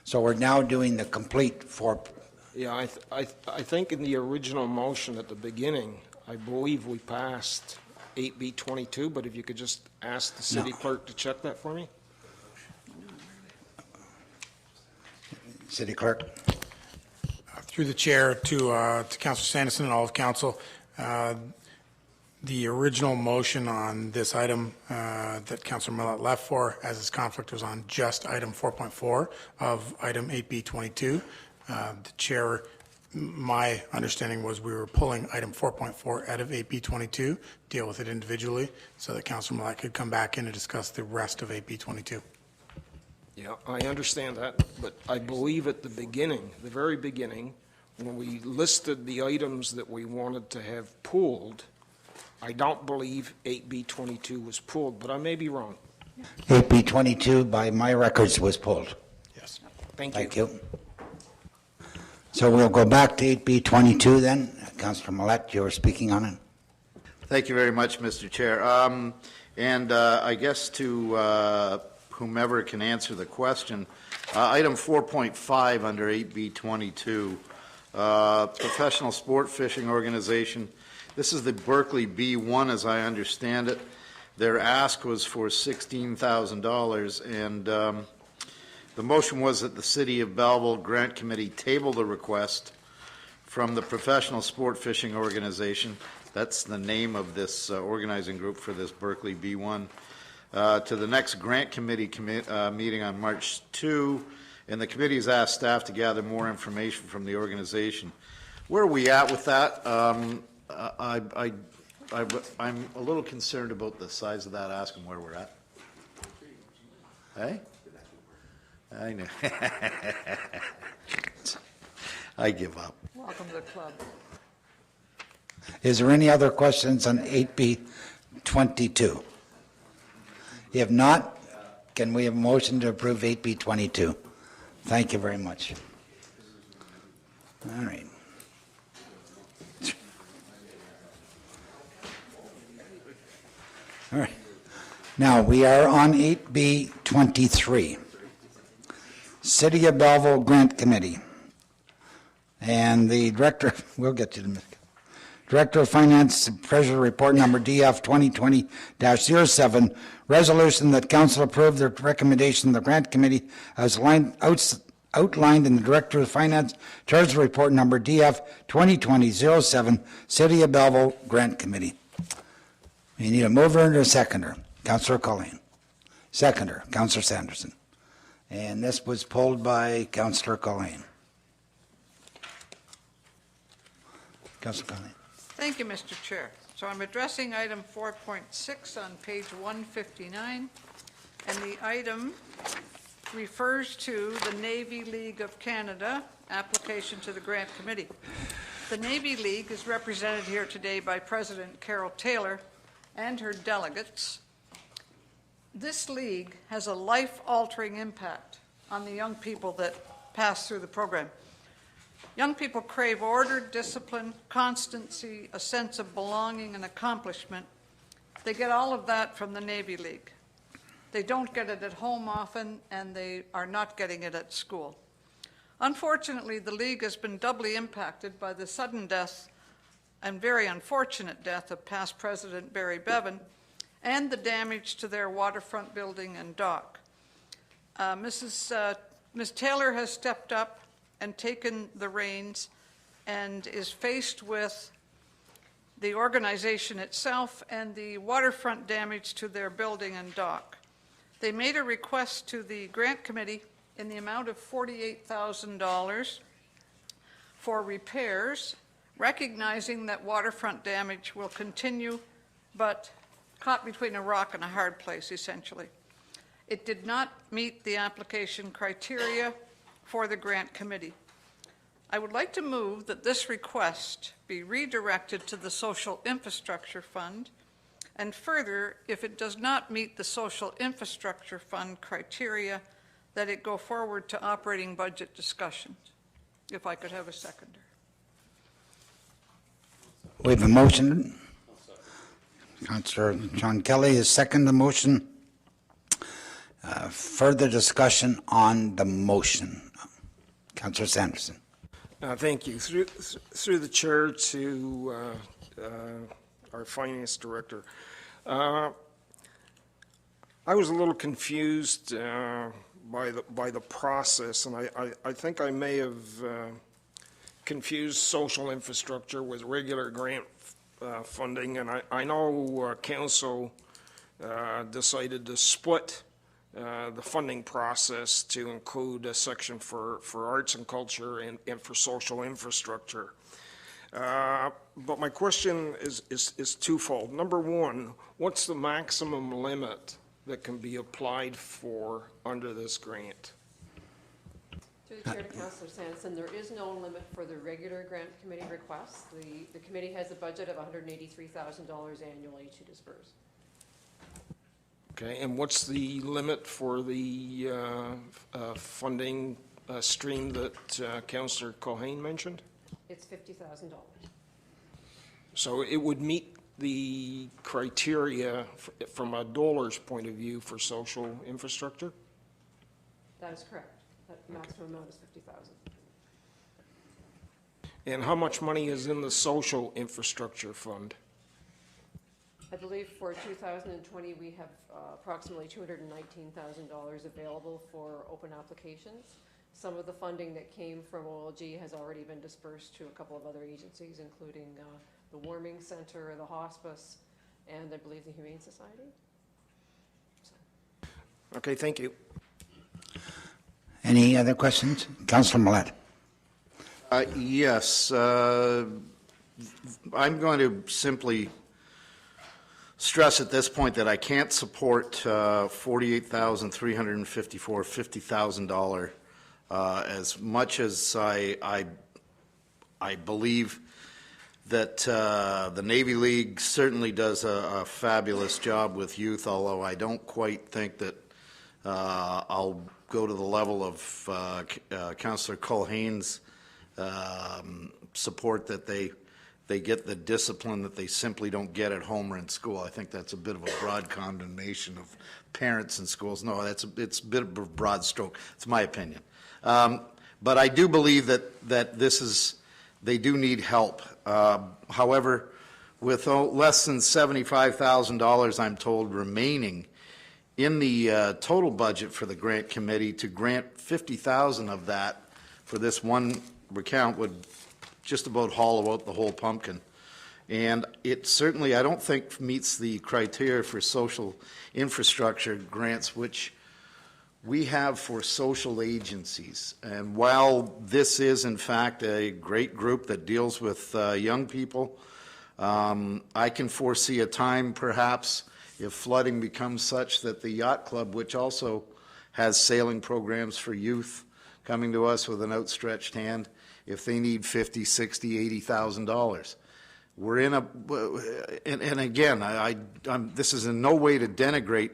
so we're now doing the complete 4. Yeah, I think in the original motion at the beginning, I believe we passed 8B22, but if you could just ask the city clerk to check that for me. City clerk. Through the chair to Councillor Sanderson and all of council, the original motion on this item that Councillor Millett left for as his conflict was on just item 4.4 of item 8B22. The chair, my understanding was we were pulling item 4.4 out of 8B22, deal with it individually, so that Councillor Millett could come back in and discuss the rest of 8B22. Yeah, I understand that, but I believe at the beginning, the very beginning, when we listed the items that we wanted to have pulled, I don't believe 8B22 was pulled, but I may be wrong. 8B22 by my records was pulled. Yes. Thank you. So we'll go back to 8B22 then. Councillor Millette, you were speaking on it. Thank you very much, Mr. Chair. I guess to whomever can answer the question, item 4.5 under 8B22, Professional Sport Fishing Organization. This is the Berkeley B1 as I understand it. Their ask was for $16,000 and the motion was that the City of Belleville Grant Committee table the request from the Professional Sport Fishing Organization. That's the name of this organizing group for this Berkeley B1. To the next Grant Committee meeting on March 2, and the committee has asked staff to gather more information from the organization. Where are we at with that? I'm a little concerned about the size of that ask and where we're at. Hey? I know. I give up. Welcome to the club. Is there any other questions on 8B22? If not, can we have a motion to approve 8B22? Thank you very much. All right. All right. Now we are on 8B23. City of Belleville Grant Committee. And the director, we'll get to the Director of Finance, Treasurer Report Number DF 2020-07, resolution that Council approved the recommendation of the Grant Committee as outlined in the Director of Finance Treasury Report number DF 2020-07, City of Belleville Grant Committee. We need a mover and a seconder. Councillor Colleen. Seconder, Councillor Sanderson. And this was pulled by Councillor Colleen. Councillor Colleen. Thank you, Mr. Chair. So I'm addressing item 4.6 on page 159, and the item refers to the Navy League of Canada application to the Grant Committee. The Navy League is represented here today by President Carol Taylor and her delegates. This league has a life-altering impact on the young people that pass through the program. Young people crave order, discipline, constancy, a sense of belonging and accomplishment. They get all of that from the Navy League. They don't get it at home often, and they are not getting it at school. Unfortunately, the League has been doubly impacted by the sudden death and very unfortunate death of past President Barry Bevan and the damage to their waterfront building and dock. Ms. Taylor has stepped up and taken the reins and is faced with the organization itself and the waterfront damage to their building and dock. They made a request to the Grant Committee in the amount of $48,000 for repairs, recognizing that waterfront damage will continue, but caught between a rock and a hard place, essentially. It did not meet the application criteria for the Grant Committee. I would like to move that this request be redirected to the Social Infrastructure Fund, and further, if it does not meet the Social Infrastructure Fund criteria, that it go forward to operating budget discussions. If I could have a seconder. We have a motion. Councillor John Kelly has seconded the motion. Further discussion on the motion. Councillor Sanderson. Thank you. Through the chair to our finance director. I was a little confused by the process, and I think I may have confused social infrastructure with regular grant funding, and I know council decided to split the funding process to include a section for arts and culture and for social infrastructure. But my question is twofold. Number one, what's the maximum limit that can be applied for under this grant? To the Chair to Councillor Sanderson, there is no limit for the regular grant committee requests. The committee has a budget of $183,000 annually to disperse. Okay, and what's the limit for the funding stream that Councillor Culhane mentioned? It's $50,000. So it would meet the criteria from a dollar's point of view for social infrastructure? That is correct. That maximum amount is $50,000. And how much money is in the social infrastructure fund? I believe for 2020 we have approximately $219,000 available for open applications. Some of the funding that came from OLG has already been dispersed to a couple of other agencies, including the Warming Center, the Hospice, and I believe the Humane Society. Okay, thank you. Any other questions? Councillor Millett. Yes. I'm going to simply stress at this point that I can't support $48,354, $50,000 as much as I believe that the Navy League certainly does a fabulous job with youth, although I don't quite think that I'll go to the level of Councillor Culhane's support that they get the discipline that they simply don't get at home or in school. I think that's a bit of a broad condemnation of parents in schools. No, it's a bit of a broad stroke. It's my opinion. But I do believe that they do need help. However, with less than $75,000, I'm told, remaining in the total budget for the grant committee, to grant 50,000 of that for this one account would just about hollow out the whole pumpkin. And it certainly, I don't think, meets the criteria for social infrastructure grants, which we have for social agencies. And while this is, in fact, a great group that deals with young people, I can foresee a time, perhaps, if flooding becomes such that the yacht club, which also has sailing programs for youth, coming to us with an outstretched hand, if they need $50,000, $60,000, $80,000. We're in a, and again, this is in no way to denigrate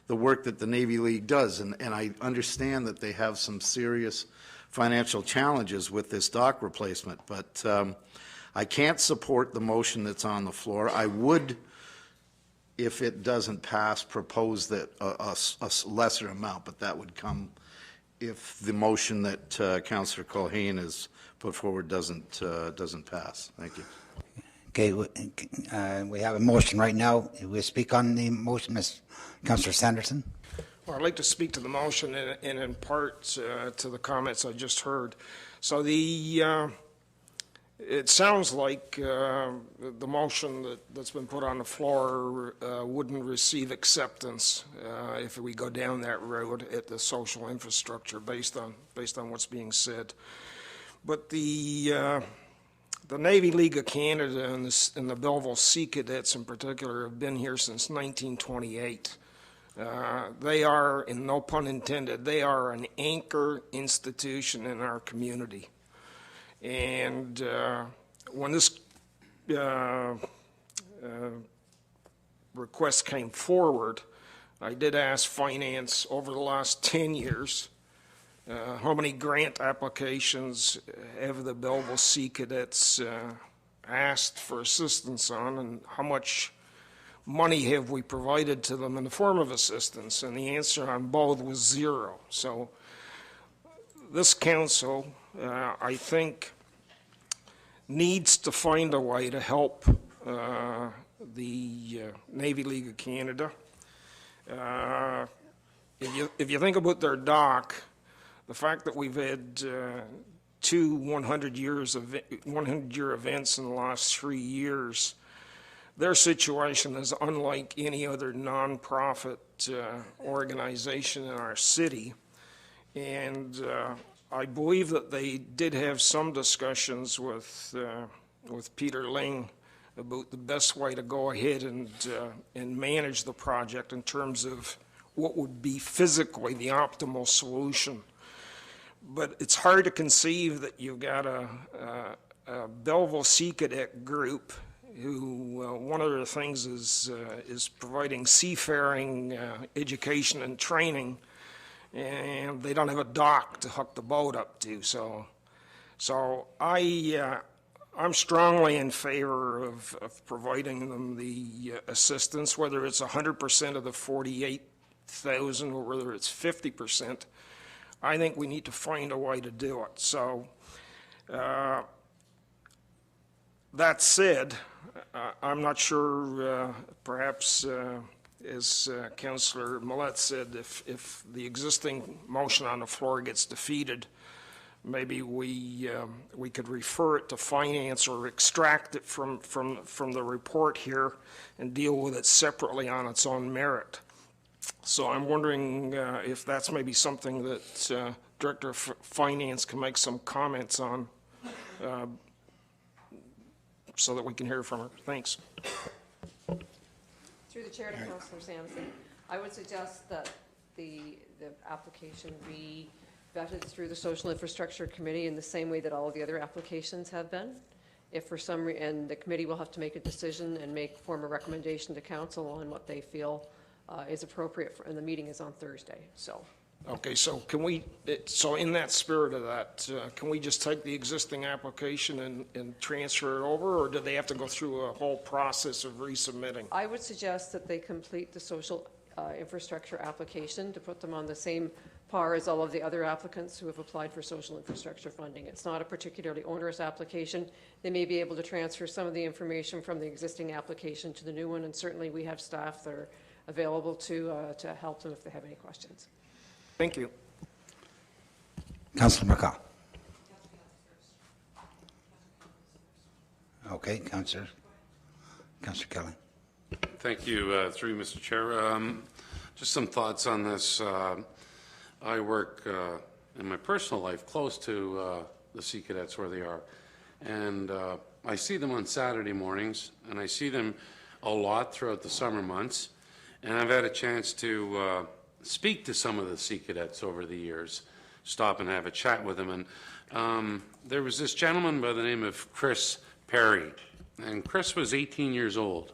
the work that the Navy League does, and I understand that they have some serious financial challenges with this dock replacement, but I can't support the motion that's on the floor. I would, if it doesn't pass, propose that a lesser amount, but that would come if the motion that Councillor Culhane has put forward doesn't pass. Thank you. Okay, we have a motion right now. We'll speak on the motion, Ms. Councillor Sanderson. Well, I'd like to speak to the motion and in part to the comments I just heard. So it sounds like the motion that's been put on the floor wouldn't receive acceptance if we go down that road at the social infrastructure based on what's being said. But the Navy League of Canada and the Belleville Sea Cadets in particular have been here since 1928. They are, and no pun intended, they are an anchor institution in our community. And when this request came forward, I did ask Finance over the last 10 years, how many grant applications have the Belleville Sea Cadets asked for assistance on, and how much money have we provided to them in the form of assistance? And the answer on both was zero. So this council, I think, needs to find a way to help the Navy League of Canada. If you think about their dock, the fact that we've had two 100-year events in the last 3 years, their situation is unlike any other nonprofit organization in our city. And I believe that they did have some discussions with Peter Ling about the best way to go ahead and manage the project in terms of what would be physically the optimal solution. But it's hard to conceive that you've got a Belleville Sea Cadet group who one of their things is providing seafaring education and training, and they don't have a dock to hook the boat up to. So I'm strongly in favor of providing them the assistance, whether it's 100% of the 48,000 or whether it's 50%. I think we need to find a way to do it. So that said, I'm not sure, perhaps as Councillor Millette said, if the existing motion on the floor gets defeated, maybe we could refer it to Finance or extract it from the report here and deal with it separately on its own merit. So I'm wondering if that's maybe something that Director of Finance can make some comments on so that we can hear from her. Thanks. Through the chair to Councillor Sampson, I would suggest that the application be vetted through the Social Infrastructure Committee in the same way that all of the other applications have been. If for some reason, and the committee will have to make a decision and form a recommendation to council on what they feel is appropriate, and the meeting is on Thursday. So. Okay, so can we, so in that spirit of that, can we just take the existing application and transfer it over, or do they have to go through a whole process of resubmitting? I would suggest that they complete the social infrastructure application to put them on the same par as all of the other applicants who have applied for social infrastructure funding. It's not a particularly onerous application. They may be able to transfer some of the information from the existing application to the new one, and certainly we have staff that are available to help them if they have any questions. Thank you. Councillor McCaw. Okay, Councillor Kelly. Thank you, through you, Mr. Chair. Just some thoughts on this. I work in my personal life close to the Sea Cadets where they are, and I see them on Saturday mornings, and I see them a lot throughout the summer months, and I've had a chance to speak to some of the Sea Cadets over the years, stop and have a chat with them, and there was this gentleman by the name of Chris Perry, and Chris was 18 years old,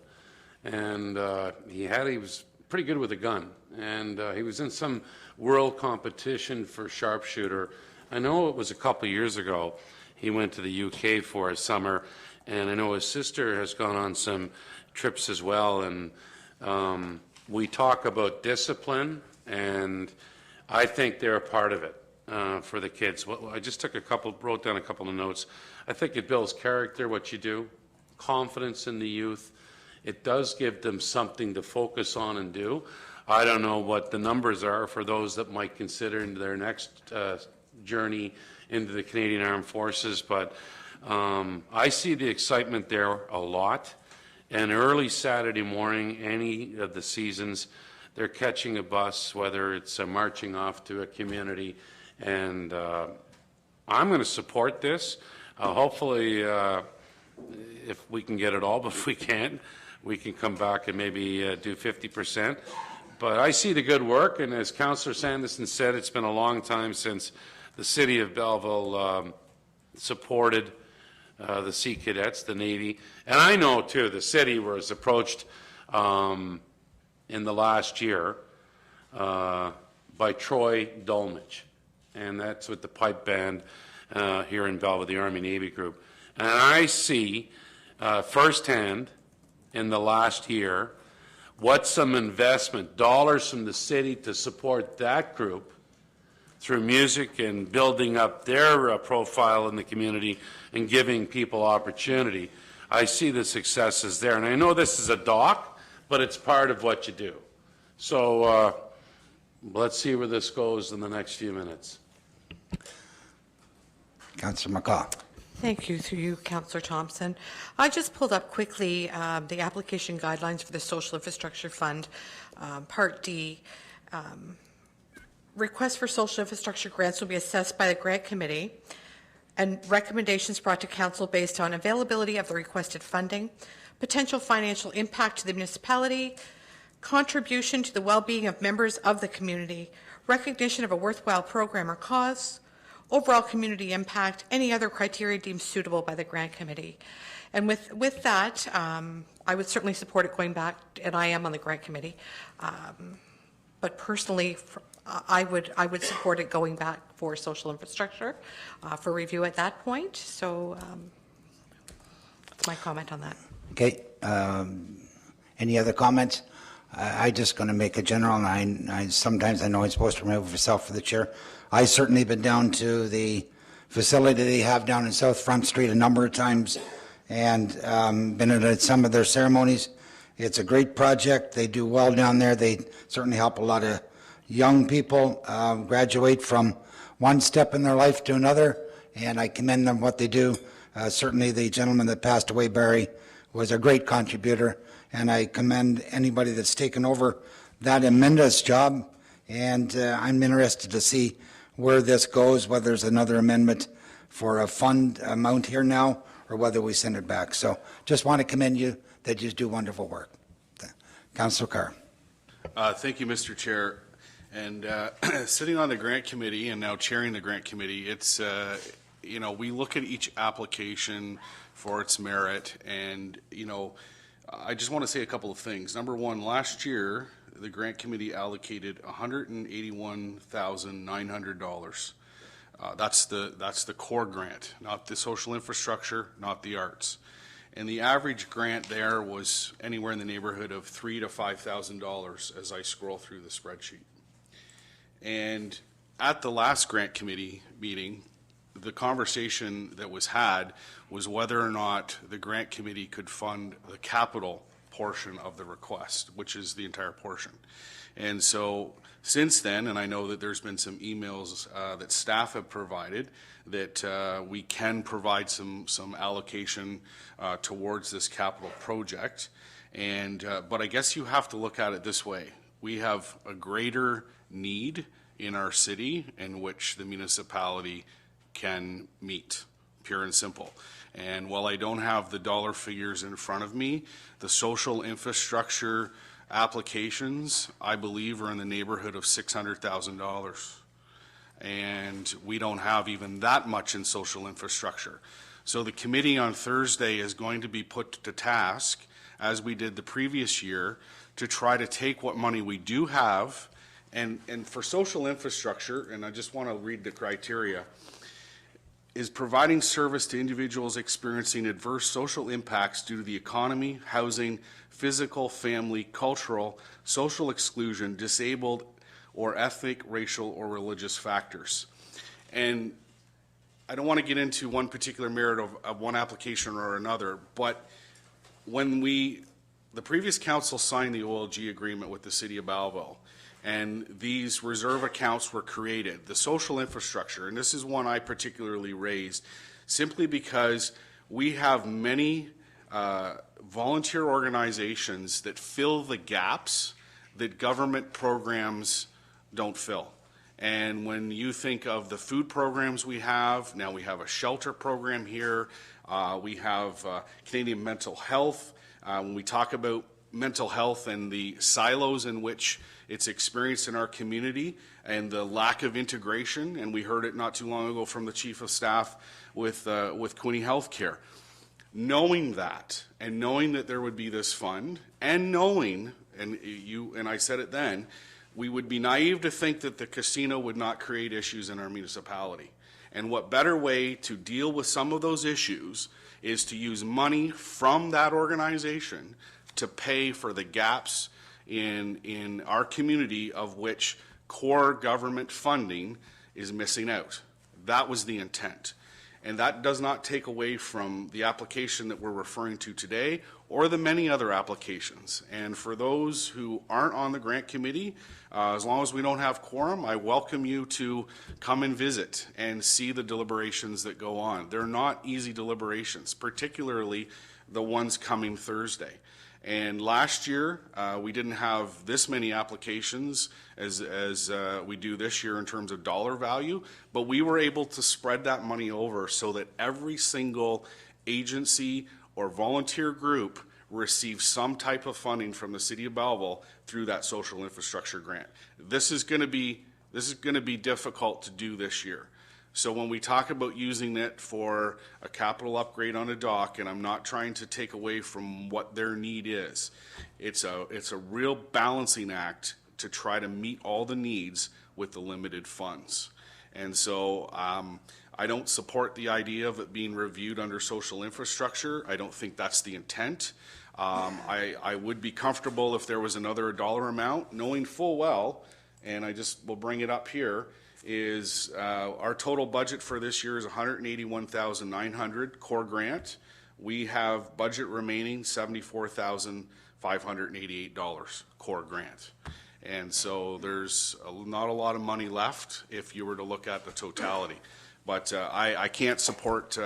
and he was pretty good with a gun, and he was in some world competition for sharpshooter. I know it was a couple of years ago. He went to the UK for a summer, and I know his sister has gone on some trips as well, and we talk about discipline, and I think they're a part of it for the kids. I just wrote down a couple of notes. I think it builds character, what you do, confidence in the youth. It does give them something to focus on and do. I don't know what the numbers are for those that might consider their next journey into the Canadian Armed Forces, but I see the excitement there a lot. And early Saturday morning, any of the seasons, they're catching a bus, whether it's marching off to a community, and I'm going to support this. Hopefully, if we can get it all, but if we can't, we can come back and maybe do 50%. But I see the good work, and as Councillor Sanderson said, it's been a long time since the City of Belleville supported the Sea Cadets, the Navy. And I know, too, the city was approached in the last year by Troy Dolmage, and that's with the pipe band here in Belleville, the Army-Navy group. And I see firsthand in the last year what some investment, dollars from the city to support that group through music and building up their profile in the community and giving people opportunity. I see the successes there. And I know this is a dock, but it's part of what you do. So let's see where this goes in the next few minutes. Councillor McCaw. Thank you, through you, Councillor Thompson. I just pulled up quickly the application guidelines for the Social Infrastructure Fund, Part D. Requests for social infrastructure grants will be assessed by the grant committee, and recommendations brought to council based on availability of the requested funding, potential financial impact to the municipality, contribution to the well-being of members of the community, recognition of a worthwhile program or cause, overall community impact, any other criteria deemed suitable by the grant committee. And with that, I would certainly support it going back, and I am on the grant committee, but personally, I would support it going back for social infrastructure for review at that point. So that's my comment on that. Okay. Any other comments? I just going to make a general, and I sometimes I know I'm supposed to remove myself for the chair. I certainly been down to the facility they have down in South Front Street a number of times, and been at some of their ceremonies. It's a great project. They do well down there. They certainly help a lot of young people graduate from one step in their life to another, and I commend them what they do. Certainly the gentleman that passed away, Barry, was a great contributor, and I commend anybody that's taken over that tremendous job, and I'm interested to see where this goes, whether there's another amendment for a fund amount here now, or whether we send it back. So just want to commend you that you do wonderful work. Councillor Carr. Thank you, Mr. Chair. And sitting on the grant committee and now chairing the grant committee, it's, you know, we look at each application for its merit. And, you know, I just want to say a couple of things. Number one, last year, the grant committee allocated $181,900. That's the core grant, not the social infrastructure, not the arts. And the average grant there was anywhere in the neighborhood of $3,000 to $5,000 as I scroll through the spreadsheet. And at the last grant committee meeting, the conversation that was had was whether or not the grant committee could fund the capital portion of the request, which is the entire portion. And so since then, and I know that there's been some emails that staff have provided that we can provide some allocation towards this capital project. And but I guess you have to look at it this way. We have a greater need in our city in which the municipality can meet, pure and simple. And while I don't have the dollar figures in front of me, the social infrastructure applications, I believe, are in the neighborhood of $600,000. And we don't have even that much in social infrastructure. So the committee on Thursday is going to be put to task, as we did the previous year, to try to take what money we do have, and for social infrastructure, and I just want to read the criteria, is providing service to individuals experiencing adverse social impacts due to the economy, housing, physical, family, cultural, social exclusion, disabled, or ethnic, racial, or religious factors. And I don't want to get into one particular merit of one application or another, but when the previous council signed the OLG agreement with the City of Belleville, and these reserve accounts were created, the social infrastructure, and this is one I particularly raised, simply because we have many volunteer organizations that fill the gaps that government programs don't fill. And when you think of the food programs we have, now we have a shelter program here, we have Canadian Mental Health. When we talk about mental health and the silos in which it's experienced in our community and the lack of integration, and we heard it not too long ago from the Chief of Staff with Quinte Healthcare. Knowing that, and knowing that there would be this fund, and knowing, and I said it then, we would be naive to think that the casino would not create issues in our municipality. And what better way to deal with some of those issues is to use money from that organization to pay for the gaps in our community of which core government funding is missing out. That was the intent. And that does not take away from the application that we're referring to today or the many other applications. And for those who aren't on the grant committee, as long as we don't have quorum, I welcome you to come and visit and see the deliberations that go on. They're not easy deliberations, particularly the ones coming Thursday. And last year, we didn't have this many applications as we do this year in terms of dollar value, but we were able to spread that money over so that every single agency or volunteer group receives some type of funding from the City of Belleville through that social infrastructure grant. This is going to be difficult to do this year. So when we talk about using it for a capital upgrade on a dock, and I'm not trying to take away from what their need is, it's a real balancing act to try to meet all the needs with the limited funds. And so I don't support the idea of it being reviewed under social infrastructure. I don't think that's the intent. I would be comfortable if there was another dollar amount, knowing full well, and I just will bring it up here, is our total budget for this year is $181,900 core grant. We have budget remaining $74,588 core grant. And so there's not a lot of money left if you were to look at the totality. But I can't support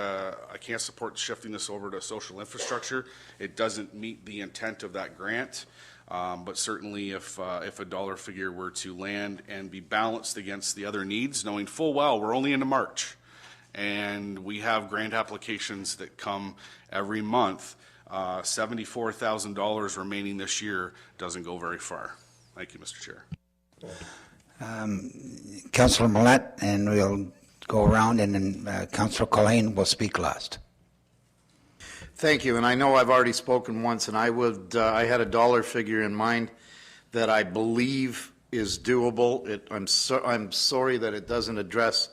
shifting this over to social infrastructure. It doesn't meet the intent of that grant. But certainly if a dollar figure were to land and be balanced against the other needs, knowing full well we're only into March and we have grant applications that come every month, $74,000 remaining this year doesn't go very far. Thank you, Mr. Chair. Councillor Millett, and we'll go around, and then Councillor Collane will speak last. Thank you, and I know I've already spoken once, and I had a dollar figure in mind that I believe is doable. I'm sorry that it doesn't address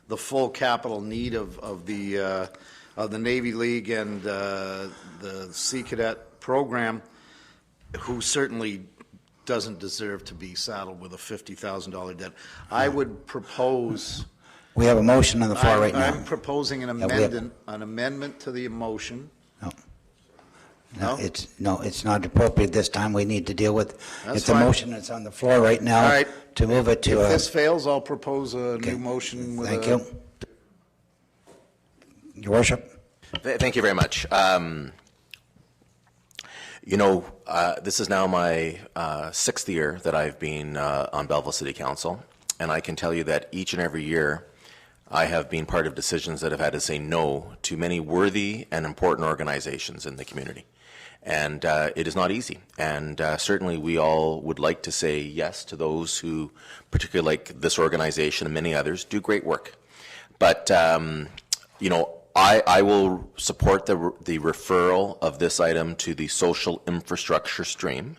the full capital need of the Navy League and the Sea Cadet program, who certainly doesn't deserve to be saddled with a $50,000 debt. I would propose. We have a motion on the floor right now. I'm proposing an amendment to the motion. No? It's not appropriate this time. We need to deal with, That's it's a fine. motion that's on the floor right now. All right. To move it to If a... this fails, I'll propose a new motion with Thank you. Your Worship. Thank you very much. This is now my 6th year that I've been on Belleville City Council, and I can tell you that each and every year I have been part of decisions that have had to say no to many worthy and important organizations in the community. And it is not easy. And certainly we all would like to say yes to those who, particularly like this organization and many others, do great work. But, I will support the referral of this item to the social infrastructure stream.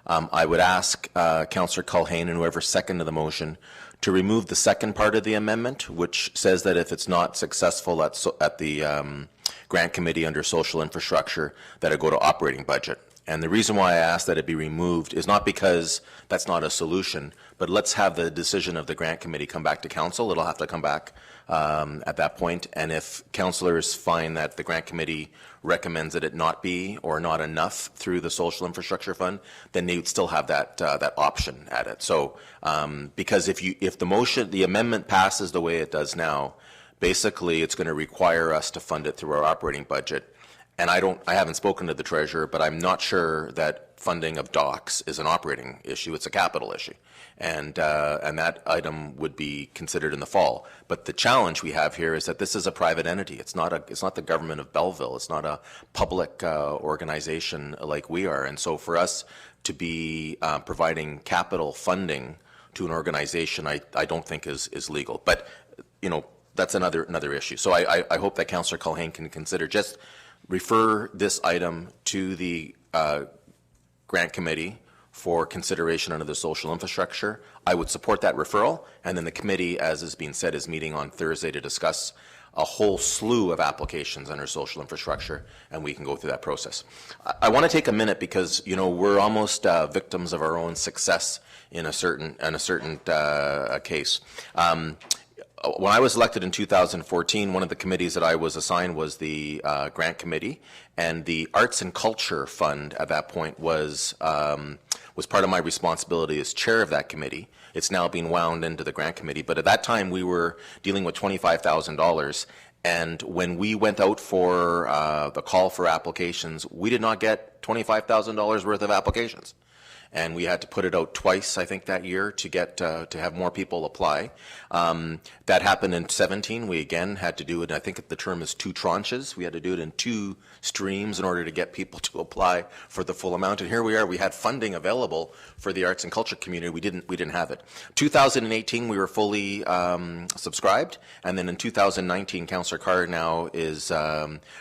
I would ask Councillor Culhane and whoever seconded the motion to remove the second part of the amendment, which says that if it's not successful at the grant committee under social infrastructure, that it go to operating budget. And the reason why I ask that it be removed is not because that's not a solution, but let's have the decision of the grant committee come back to council. It'll have to come back at that point. And if councillors find that the grant committee recommends that it not be or not enough through the social infrastructure fund, then they would still have that option at it. So because if the amendment passes the way it does now, basically it's going to require us to fund it through our operating budget. And I haven't spoken to the treasurer, but I'm not sure that funding of docks is an operating issue. It's a capital issue. And that item would be considered in the fall. But the challenge we have here is that this is a private entity. It's not the government of Belleville. It's not a public organization like we are. And so for us to be providing capital funding to an organization, I don't think is legal. But, that's another issue. So I hope that Councillor Culhane can consider just refer this item to the grant committee for consideration under the social infrastructure. I would support that referral, and then the committee, as is being said, is meeting on Thursday to discuss a whole slew of applications under social infrastructure, and we can go through that process. I want to take a minute because we're almost victims of our own success in a certain case. When I was elected in 2014, one of the committees that I was assigned was the grant committee, and the Arts and Culture Fund at that point was part of my responsibility as chair of that committee. It's now being wound into the grant committee, but at that time we were dealing with $25,000, and when we went out for the call for applications, we did not get $25,000 worth of applications. And we had to put it out twice, I think, that year to get to have more people apply. That happened in 17. We again had to do it, I think the term is 2 tranches. We had to do it in 2 streams in order to get people to apply for the full amount. And here we are. We had funding available for the arts and culture community. We didn't have it. 2018, we were fully subscribed, and then in 2019, Councillor Carr now is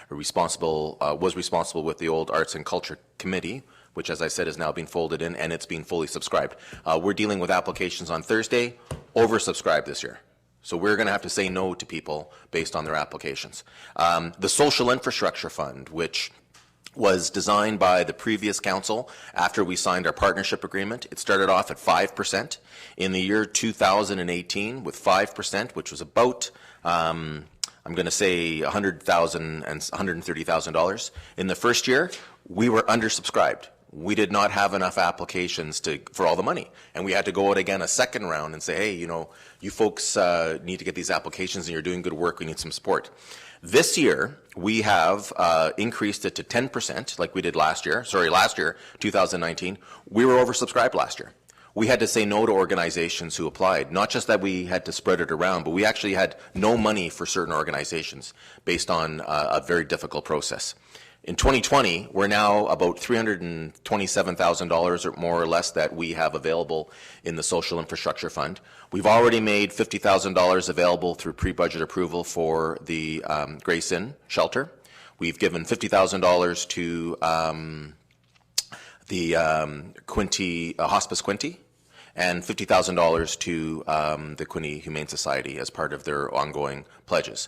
responsible with the old Arts and Culture Committee, which, as I said, is now being folded in, and it's being fully subscribed. We're dealing with applications on Thursday, oversubscribed this year. So we're going to have to say no to people based on their applications. The Social Infrastructure Fund, which was designed by the previous council after we signed our partnership agreement. It started off at 5% in the year 2018 with 5%, which was about I'm going to say $100,000 and $130,000. In the first year, we were undersubscribed. We did not have enough applications for all the money, and we had to go out again a second round and say, hey, you folks need to get these applications, and you're doing good work. We need some support. This year, we have increased it to 10%, like we did last year. Sorry, last year, 2019. We were oversubscribed last year. We had to say no to organizations who applied. Not just that we had to spread it around, but we actually had no money for certain organizations based on a very difficult process. In 2020, we're now about $327,000 or more or less that we have available in the Social Infrastructure Fund. We've already made $50,000 available through pre-budget approval for the Grace Inn shelter. We've given $50,000 to the Hospice Quinte, and $50,000 to the Quinte Humane Society as part of their ongoing pledges.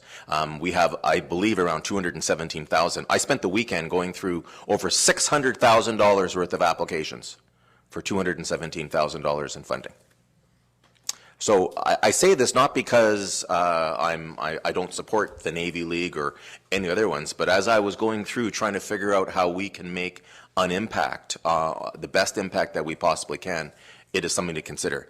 We have, I believe, around $217,000. I spent the weekend going through over $600,000 worth of applications for $217,000 in funding. So I say this not because I don't support the Navy League or any other ones, but as I was going through trying to figure out how we can make an impact, the best impact that we possibly can, it is something to consider.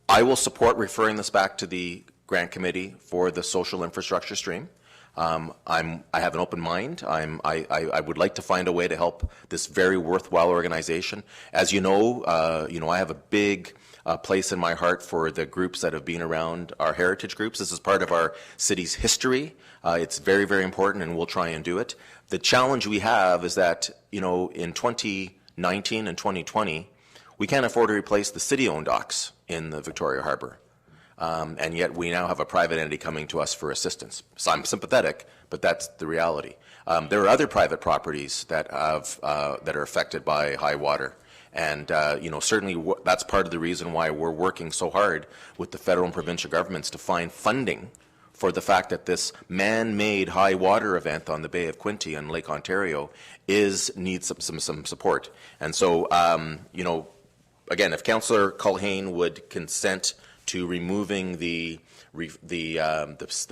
I will support referring this back to the grant committee for the social infrastructure stream. I have an open mind. I would like to find a way to help this very worthwhile organization. As you know, I have a big place in my heart for the groups that have been around, our heritage groups. This is part of our city's history. It's very, very important, and we'll try and do it. The challenge we have is that, in 2019 and 2020, we can't afford to replace the city-owned docks in the Victoria Harbour. And yet we now have a private entity coming to us for assistance. So I'm sympathetic, but that's the reality. There are other private properties that are affected by high water. And, certainly that's part of the reason why we're working so hard with the federal and provincial governments to find funding for the fact that this man-made high water event on the Bay of Quinte and Lake Ontario needs some support. And so, again, if Councillor Culhane would consent to removing the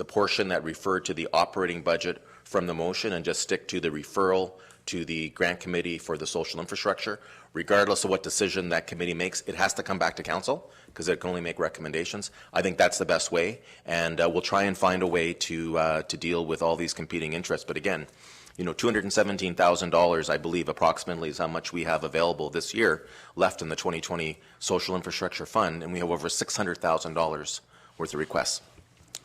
portion that referred to the operating budget from the motion and just stick to the referral to the grant committee for the social infrastructure, regardless of what decision that committee makes, it has to come back to council because it can only make recommendations. I think that's the best way, and we'll try and find a way to deal with all these competing interests. But again, $217,000, I believe, approximately is how much we have available this year left in the 2020 Social Infrastructure Fund, and we have over $600,000 worth of requests.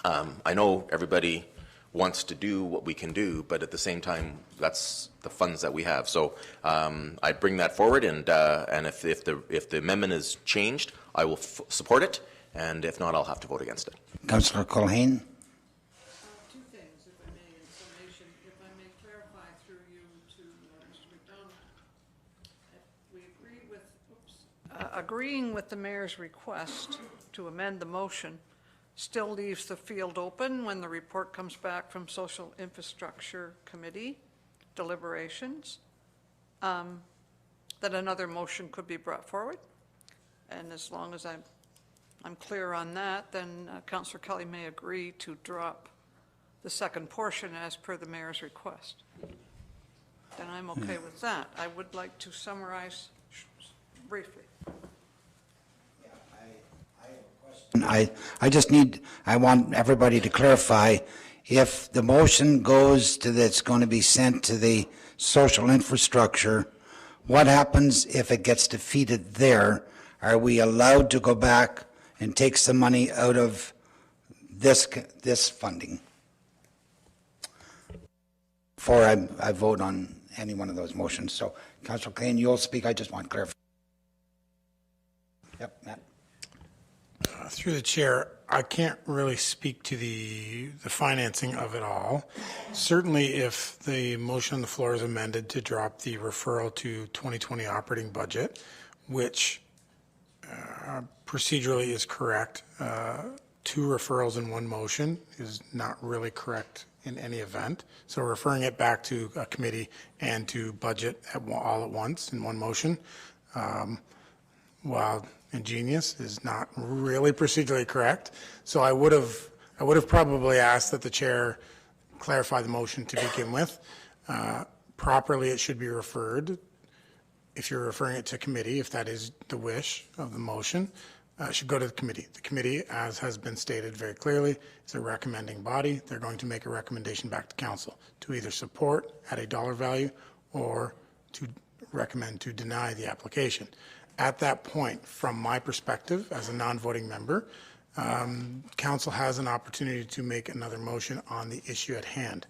I know everybody wants to do what we can do, but at the same time, that's the funds that we have. So I bring that forward, and if the amendment is changed, I will support it, and if not, I'll have to vote against it. Councillor Culhane. Two things, if I may, in summation. If I may clarify through you to Mr. McDonald. If we agree with, agreeing with the mayor's request to amend the motion still leaves the field open when the report comes back from Social Infrastructure Committee deliberations, that another motion could be brought forward. And as long as I'm clear on that, then Councillor Kelly may agree to drop the second portion as per the mayor's request. Then I'm okay with that. I would like to summarize briefly. I want everybody to clarify, if the motion goes to that's going to be sent to the social infrastructure, what happens if it gets defeated there? Are we allowed to go back and take some money out of this funding before I vote on any one of those motions? So, Councillor Kane, you'll speak. I just want clarification. Yep, Matt. Through the chair, I can't really speak to the financing of it all. Certainly, if the motion on the floor is amended to drop the referral to 2020 operating budget, which procedurally is correct, two referrals in one motion is not really correct in any event. So referring it back to a committee and to budget all at once in one motion, while ingenious, is not really procedurally correct. So I would have probably asked that the chair clarify the motion to begin with. Properly, it should be referred. If you're referring it to committee, if that is the wish of the motion, it should go to the committee. The committee, as has been stated very clearly, is a recommending body. They're going to make a recommendation back to council to either support at a dollar value or to recommend to deny the application. At that point, from my perspective as a non-voting member, council has an opportunity to make another motion on the issue at hand.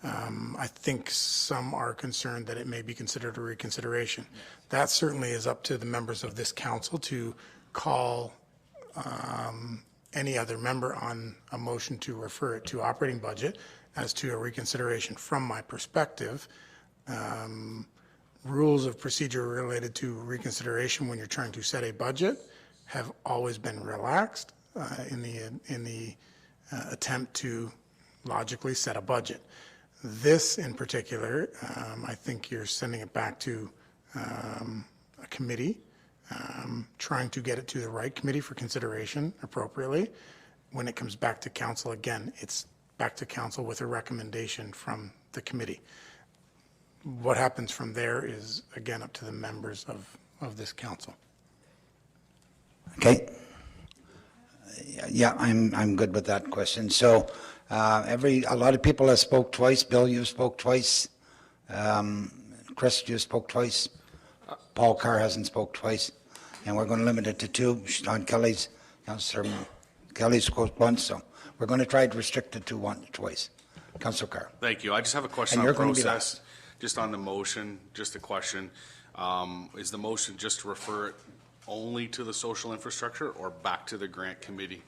I think some are concerned that it may be considered a reconsideration. That certainly is up to the members of this council to call any other member on a motion to refer it to operating budget as to a reconsideration. From my perspective, rules of procedure related to reconsideration when you're trying to set a budget have always been relaxed in the attempt to logically set a budget. This in particular, I think you're sending it back to a committee trying to get it to the right committee for consideration appropriately. When it comes back to council, again, it's back to council with a recommendation from the committee. What happens from there is, again, up to the members of this council. Okay. Yeah, I'm good with that question. So a lot of people have spoke twice. Bill, you spoke twice. Chris, you spoke twice. Paul Carr hasn't spoke twice. And we're going to limit it to two. Sean Kelly's, Councillor Kelly's spoke once, so we're going to try to restrict it to twice. Councillor Carr. Thank you. I just have a question on process. Just on the motion, just a question. Is the motion just to refer it only to the social infrastructure or back to the grant committee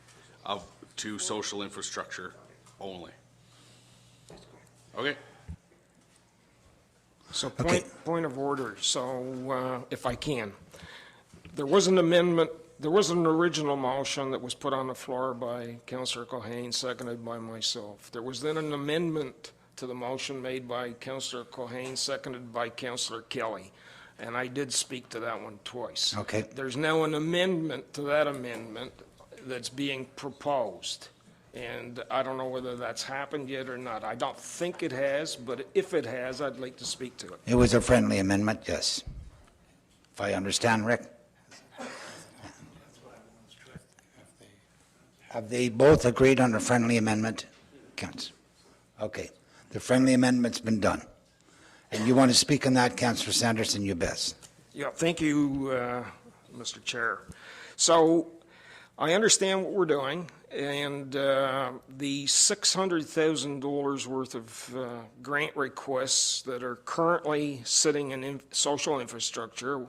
to social infrastructure only? Okay. So point of order. So if I can, there was an amendment. There was an original motion that was put on the floor by Councillor Culhane, seconded by myself. There was then an amendment to the motion made by Councillor Culhane, seconded by Councillor Kelly. And I did speak to that one twice. Okay. There's now an amendment to that amendment that's being proposed. And I don't know whether that's happened yet or not. I don't think it has, but if it has, I'd like to speak to it. It was a friendly amendment, yes. If I understand, Rick. Have they both agreed on a friendly amendment? Councillor. Okay. The friendly amendment's been done. And you want to speak on that, Councillor Sanderson, you best. Yeah, thank you, Mr. Chair. So I understand what we're doing, and the $600,000 worth of grant requests that are currently sitting in social infrastructure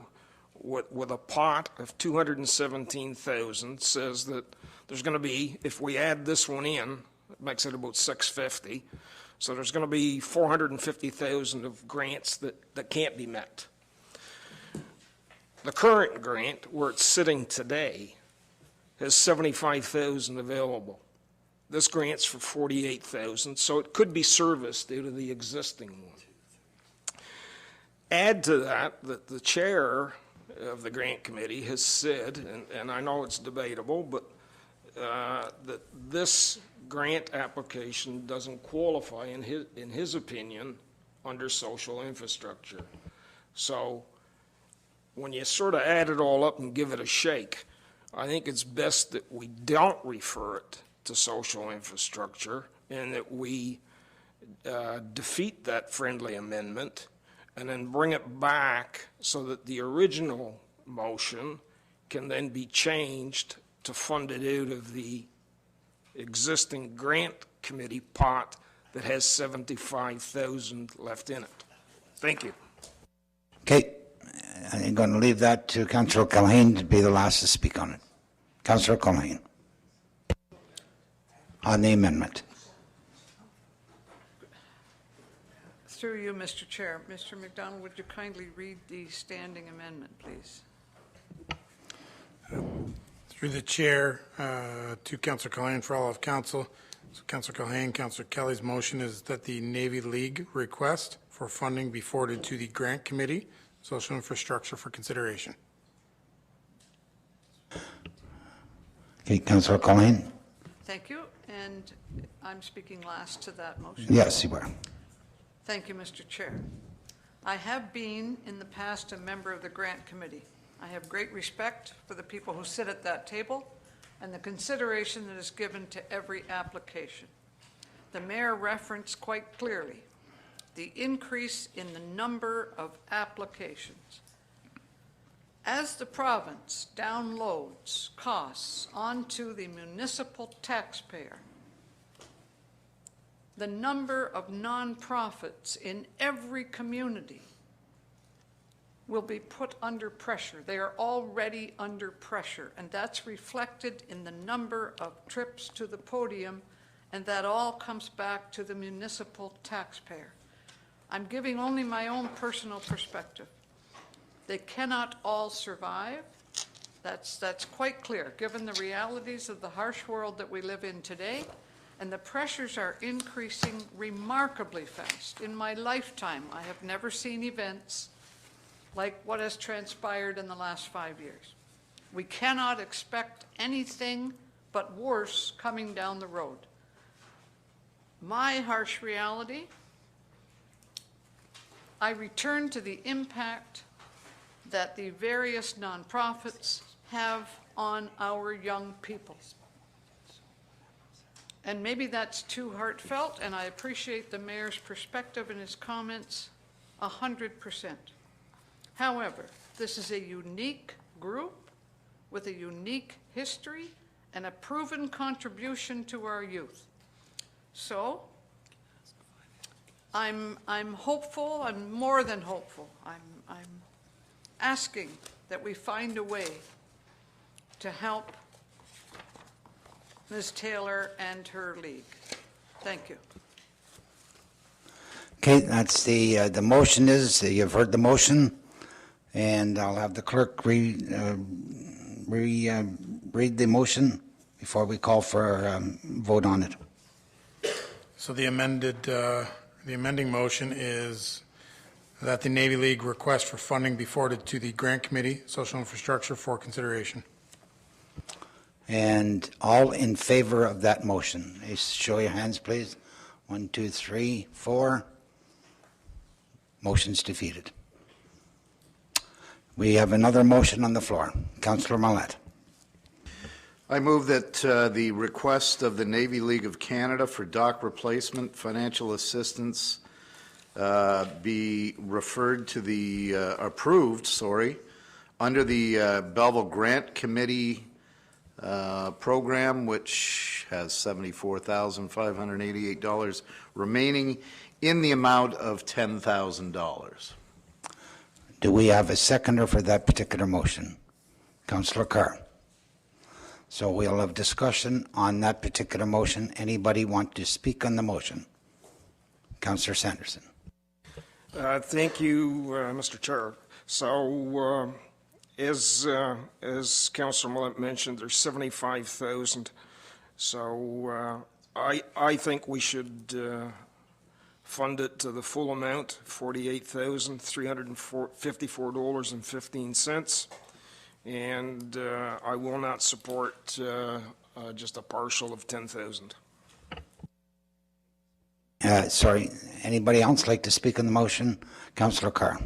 with a pot of $217,000 says that there's going to be, if we add this one in, it makes it about $650,000. So there's going to be $450,000 of grants that can't be met. The current grant, where it's sitting today, has $75,000 available. This grant's for $48,000, so it could be serviced out of the existing one. Add to that the chair of the grant committee has said, and I know it's debatable, but that this grant application doesn't qualify, in his opinion, under social infrastructure. So when you sort of add it all up and give it a shake, I think it's best that we don't refer it to social infrastructure and that we defeat that friendly amendment and then bring it back so that the original motion can then be changed to fund it out of the existing grant committee pot that has $75,000 left in it. Thank you. Okay. I'm going to leave that to Councillor Culhane to be the last to speak on it. Councillor Culhane. On the amendment. Through you, Mr. Chair. Mr. McDonald, would you kindly read the standing amendment, please? Through the chair to Councillor Culhane for all of council. So Councillor Culhane, Councillor Kelly's motion is that the Navy League request for funding be forwarded to the grant committee, social infrastructure, for consideration. Okay, Councillor Culhane. Thank you, and I'm speaking last to that motion. Yes, you are. Thank you, Mr. Chair. I have been in the past a member of the grant committee. I have great respect for the people who sit at that table and the consideration that is given to every application. The mayor referenced quite clearly the increase in the number of applications. As the province downloads costs onto the municipal taxpayer, the number of nonprofits in every community will be put under pressure. They are already under pressure, and that's reflected in the number of trips to the podium, and that all comes back to the municipal taxpayer. I'm giving only my own personal perspective. They cannot all survive. That's quite clear, given the realities of the harsh world that we live in today, and the pressures are increasing remarkably fast. In my lifetime, I have never seen events like what has transpired in the last 5 years. We cannot expect anything but worse coming down the road. My harsh reality, I return to the impact that the various nonprofits have on our young people. And maybe that's too heartfelt, and I appreciate the mayor's perspective and his comments 100%. However, this is a unique group with a unique history and a proven contribution to our youth. So I'm hopeful, I'm more than hopeful. I'm asking that we find a way to help Ms. Taylor and her league. Thank you. Okay, that's the motion is, you've heard the motion, and I'll have the clerk read the motion before we call for a vote on it. So the amending motion is that the Navy League request for funding be forwarded to the Grant Committee, Social Infrastructure, for consideration. And all in favor of that motion, show your hands, please. 1, 2, 3, 4. Motion's defeated. We have another motion on the floor. Councillor Millett. I move that the request of the Navy League of Canada for dock replacement financial assistance be referred to the approved, under the Belleville Grant Committee program, which has $74,588 remaining, in the amount of $10,000. Do we have a seconder for that particular motion? Councillor Carr. So we'll have discussion on that particular motion. Anybody want to speak on the motion? Councillor Sanderson. Thank you, Mr. Chair. So, as Councillor Millett mentioned, there's 75,000. So I think we should fund it to the full amount, $48,354.15. And I will not support just a partial of 10,000. Sorry, anybody else like to speak on the motion? Councillor Carr.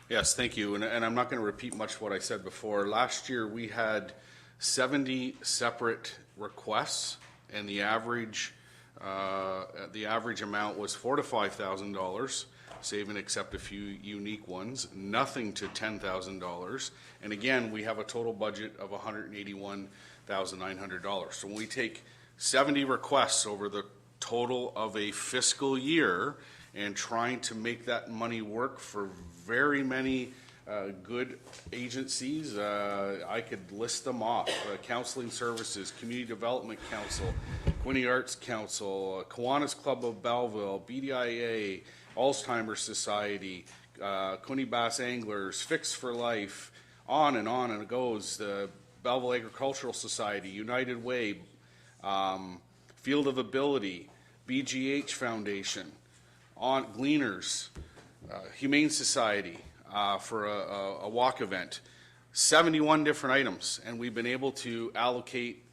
Yes, thank you. And I'm not going to repeat much what I said before. Last year we had 70 separate requests, and the average amount was $4,000 to $5,000. Save and accept a few unique ones, nothing to $10,000. And again, we have a total budget of $181,900. So when we take 70 requests over the total of a fiscal year and trying to make that money work for very many good agencies, I could list them off. Counseling Services, Community Development Council, Quinte Arts Council, Kiwanis Club of Belleville, BDIA, Alzheimer's Society, Quinte Bass Anglers, Fix for Life, on and it goes. The Belleville Agricultural Society, United Way, Field of Ability, BGH Foundation, Gleaners, Humane Society for a walk event. 71 different items, and we've been able to allocate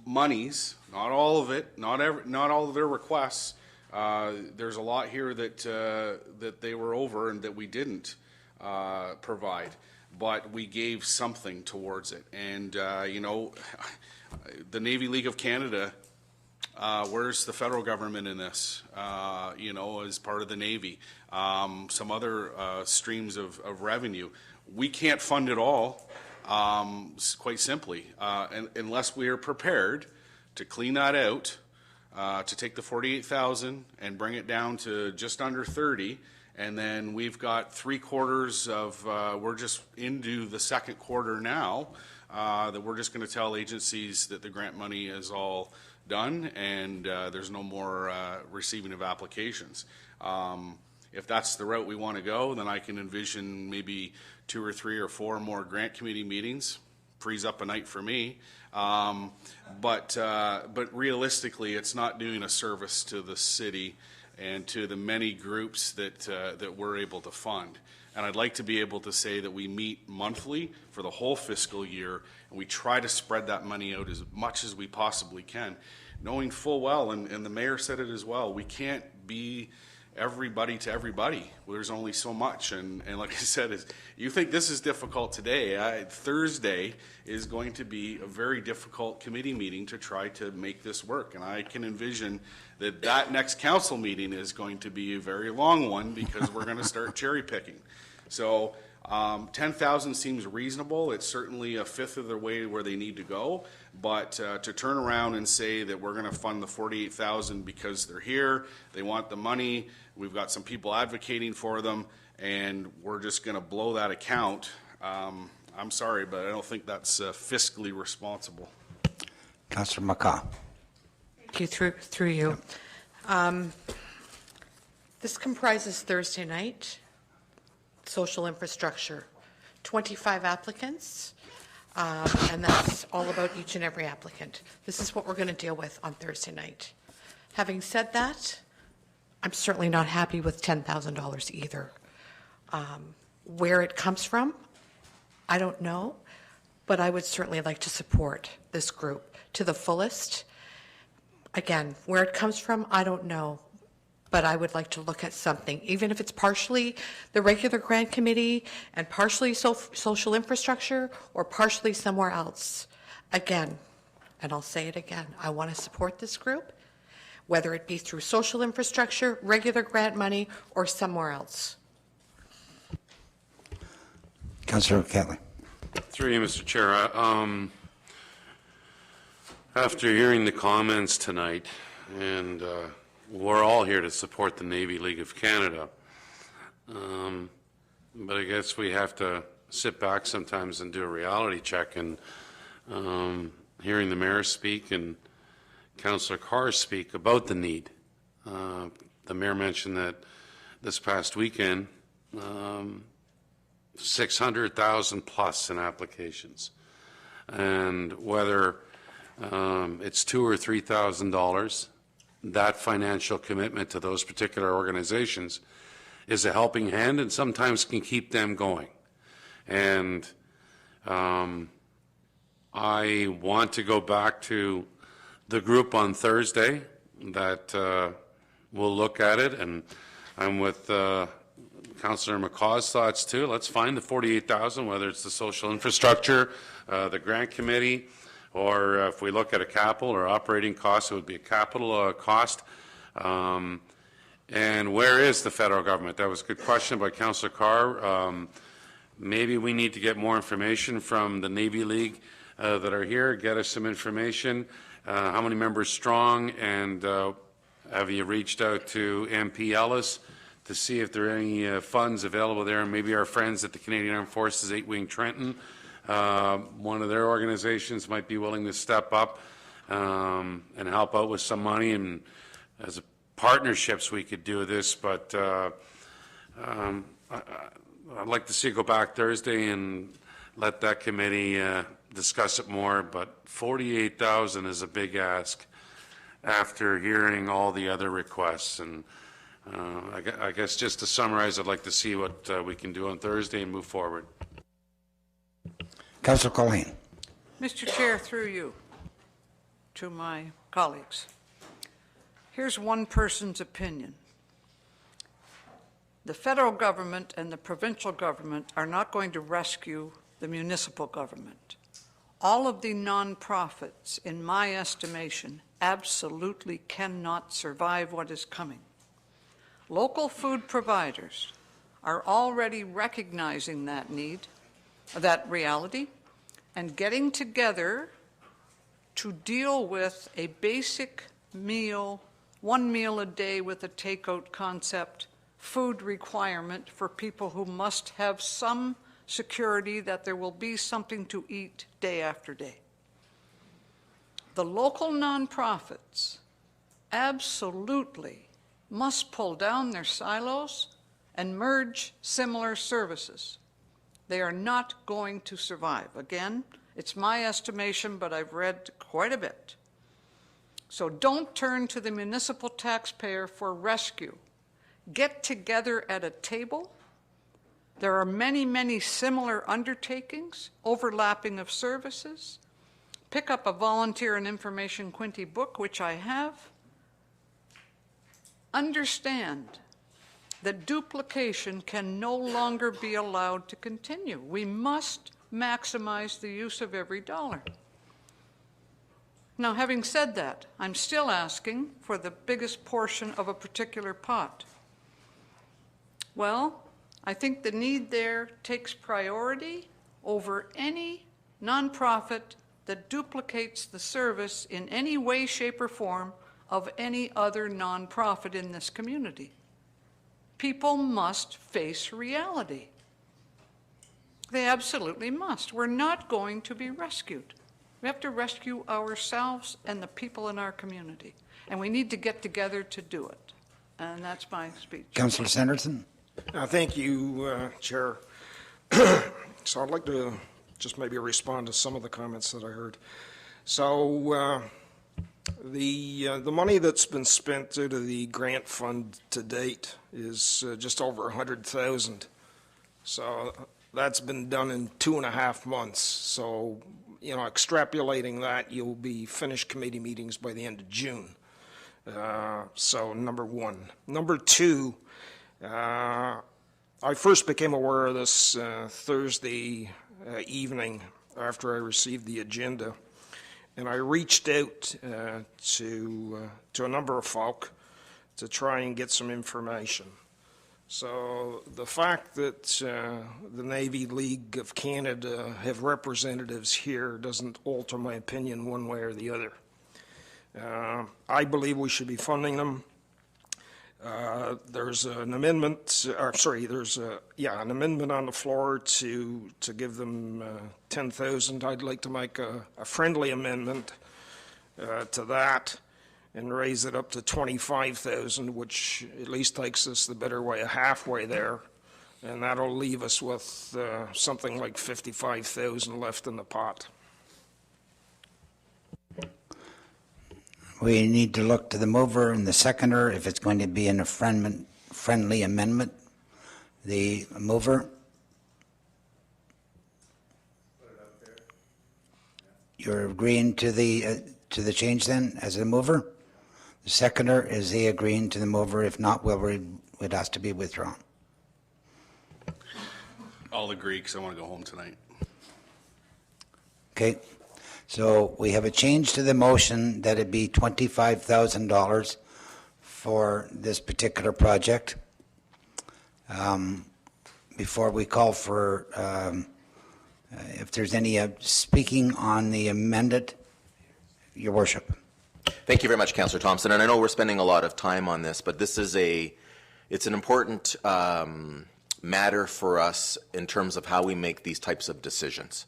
monies, not all of it, not all of their requests. There's a lot here that they were over and that we didn't provide, but we gave something towards it. And you know, the Navy League of Canada, where's the federal government in this? You know, as part of the Navy, some other streams of revenue. We can't fund it all, quite simply, unless we are prepared to clean that out. To take the 48,000 and bring it down to just under 30, and then we've got 3/4 of we're just into the second quarter now that we're just going to tell agencies that the grant money is all done and there's no more receiving of applications. If that's the route we want to go, then I can envision maybe 2 or 3 or 4 more grant committee meetings. Frees up a night for me. But realistically, it's not doing a service to the city, and to the many groups that we're able to fund. And I'd like to be able to say that we meet monthly for the whole fiscal year, and we try to spread that money out as much as we possibly can, knowing full well, and the mayor said it as well, we can't be everybody to everybody. There's only so much, and like I said, you think this is difficult today. Thursday is going to be a very difficult committee meeting to try to make this work, and I can envision that next council meeting is going to be a very long one because we're going to start cherry picking. So 10,000 seems reasonable. It's certainly a fifth of the way where they need to go. But to turn around and say that we're going to fund the 48,000 because they're here, they want the money, we've got some people advocating for them, and we're just going to blow that account, I'm sorry, but I don't think that's fiscally responsible. Councillor McCaw. Thank you, through you. This comprises Thursday night, social infrastructure, 25 applicants, and that's all about each and every applicant. This is what we're going to deal with on Thursday night. Having said that, I'm certainly not happy with $10,000 either. Where it comes from, I don't know, but I would certainly like to support this group to the fullest. Again, where it comes from, I don't know, but I would like to look at something, even if it's partially the regular grant committee and partially social infrastructure or partially somewhere else. Again, and I'll say it again, I want to support this group, whether it be through social infrastructure, regular grant money, or somewhere else. Councillor Catley. Through you, Mr. Chair. After hearing the comments tonight, and we're all here to support the Navy League of Canada, but I guess we have to sit back sometimes and do a reality check, and hearing the mayor speak and Councillor Carr speak about the need. The mayor mentioned that this past weekend, 600,000 plus in applications, and whether it's $2,000 or $3,000, that financial commitment to those particular organizations is a helping hand and sometimes can keep them going. And I want to go back to the group on Thursday that will look at it, and I'm with Councillor McCaw's thoughts too. Let's find the 48,000, whether it's the social infrastructure, the grant committee, or if we look at a capital or operating cost, it would be a capital cost. And where is the federal government? That was a good question by Councillor Carr. Maybe we need to get more information from the Navy League that are here, get us some information. How many members strong, and have you reached out to MP Ellis to see if there are any funds available there? And maybe our friends at the Canadian Armed Forces 8-Wing Trenton, one of their organizations might be willing to step up and help out with some money, and as partnerships we could do this. But I'd like to see it go back Thursday and let that committee discuss it more. But 48,000 is a big ask after hearing all the other requests. And I guess just to summarize, I'd like to see what we can do on Thursday and move forward. Councillor Colleen. Mr. Chair, through you to my colleagues. Here's one person's opinion. The federal government and the provincial government are not going to rescue the municipal government. All of the nonprofits, in my estimation, absolutely cannot survive what is coming. Local food providers are already recognizing that need, that reality, and getting together to deal with a basic meal, one meal a day with a takeout concept, food requirement for people who must have some security that there will be something to eat day after day. The local nonprofits absolutely must pull down their silos and merge similar services. They are not going to survive. Again, it's my estimation, but I've read quite a bit. So don't turn to the municipal taxpayer for rescue. Get together at a table. There are many, many similar undertakings, overlapping of services. Pick up a volunteer and information Quinte book, which I have. Understand that duplication can no longer be allowed to continue. We must maximize the use of every dollar. Now, having said that, I'm still asking for the biggest portion of a particular pot. Well, I think the need there takes priority over any nonprofit that duplicates the service in any way, shape, or form of any other nonprofit in this community. People must face reality. They absolutely must. We're not going to be rescued. We have to rescue ourselves and the people in our community. And we need to get together to do it. And that's my speech. Councillor Sanderson. Thank you, Chair. So I'd like to just maybe respond to some of the comments that I heard. So the money that's been spent out of the grant fund to date is just over 100,000. So that's been done in 2.5 months. So, you know, extrapolating that, you'll be finished committee meetings by the end of June. So number one. Number two, I first became aware of this Thursday evening after I received the agenda, and I reached out to a number of folk to try and get some information. So the fact that the Navy League of Canada have representatives here doesn't alter my opinion one way or the other. I believe we should be funding them. There's an amendment, an amendment on the floor to give them 10,000. I'd like to make a friendly amendment to that and raise it up to 25,000, which at least takes us the better way of halfway there, and that'll leave us with something like 55,000 left in the pot. We need to look to the mover and the seconder if it's going to be in a friendly amendment. The mover. You're agreeing to the change then as a mover? The seconder, is he agreeing to the mover? If not, it has to be withdrawn. I'll agree because I want to go home tonight. Okay. So we have a change to the motion that it be $25,000 for this particular project. Before we call for, if there's any speaking on the amended, Your Worship. Thank you very much, Councillor Thompson. And I know we're spending a lot of time on this, but this is it's an important matter for us in terms of how we make these types of decisions.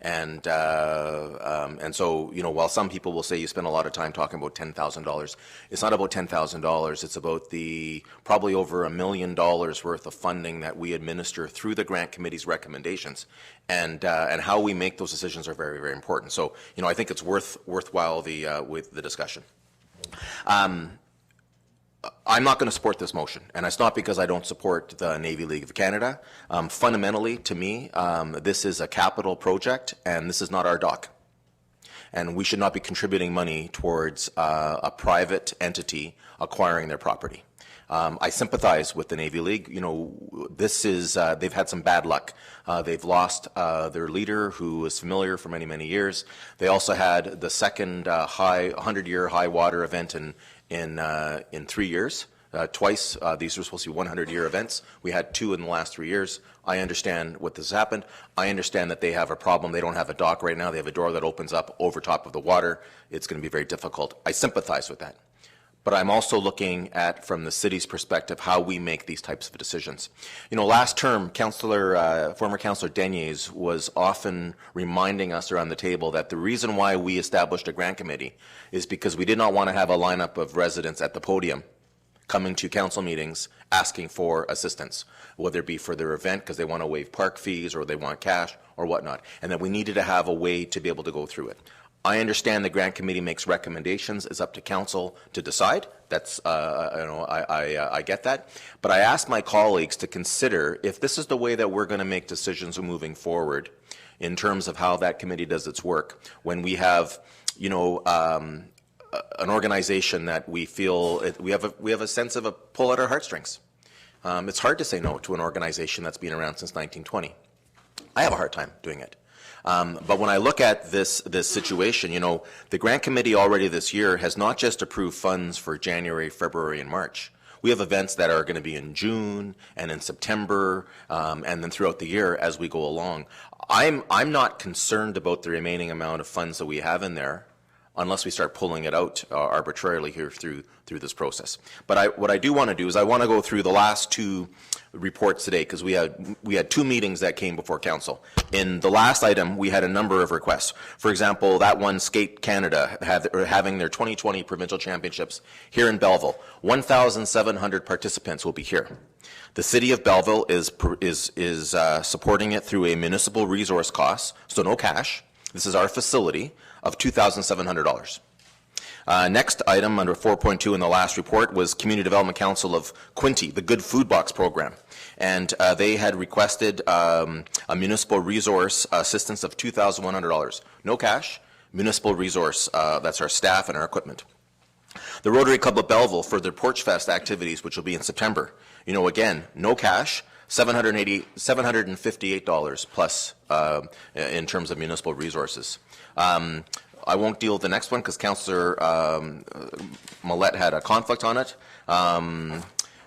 And so, you know, while some people will say you spend a lot of time talking about $10,000, it's not about $10,000. It's about the probably over $1 million worth of funding that we administer through the grant committee's recommendations, and how we make those decisions are very, very important. So, you know, I think it's worthwhile with the discussion. I'm not going to support this motion, and it's not because I don't support the Navy League of Canada. Fundamentally, to me, this is a capital project, and this is not our dock. And we should not be contributing money towards a private entity acquiring their property. I sympathize with the Navy League. You know, this is, they've had some bad luck. They've lost their leader who was familiar for many, many years. They also had the second 100-year high water event in 3 years. Twice, these were supposed to be 100-year events. We had 2 in the last 3 years. I understand what this happened. I understand that they have a problem. They don't have a dock right now. They have a door that opens up over top of the water. It's going to be very difficult. I sympathize with that. But I'm also looking at, from the city's perspective, how we make these types of decisions. You know, last term, former Councillor Deniers was often reminding us around the table that the reason why we established a grant committee is because we did not want to have a lineup of residents at the podium coming to council meetings asking for assistance, whether it be for their event because they want to waive park fees or they want cash or whatnot, and that we needed to have a way to be able to go through it. I understand the grant committee makes recommendations. It's up to council to decide. That's, I get that. But I ask my colleagues to consider if this is the way that we're going to make decisions moving forward in terms of how that committee does its work. When we have, an organization that we feel we have a sense of a pull at our heartstrings. It's hard to say no to an organization that's been around since 1920. I have a hard time doing it. But when I look at this situation, the grant committee already this year has not just approved funds for January, February, and March. We have events that are going to be in June and in September, and then throughout the year as we go along. I'm not concerned about the remaining amount of funds that we have in there, unless we start pulling it out arbitrarily here through this process. But what I do want to do is I want to go through the last two reports today, because we had two meetings that came before council. In the last item, we had a number of requests. For example, that one, Skate Canada, having their 2020 provincial championships here in Belleville. 1,700 participants will be here. The city of Belleville is supporting it through a municipal resource cost, so no cash. This is our facility of $2,700. Next item under 4.2 in the last report was Community Development Council of Quinte, the Good Food Box program. And they had requested a municipal resource assistance of $2,100. No cash, municipal resource, that's our staff and our equipment. The Rotary Club of Belleville for their Porch Fest activities, which will be in September. Again, no cash, $758 plus in terms of municipal resources. I won't deal with the next one because Councillor Millette had a conflict on it.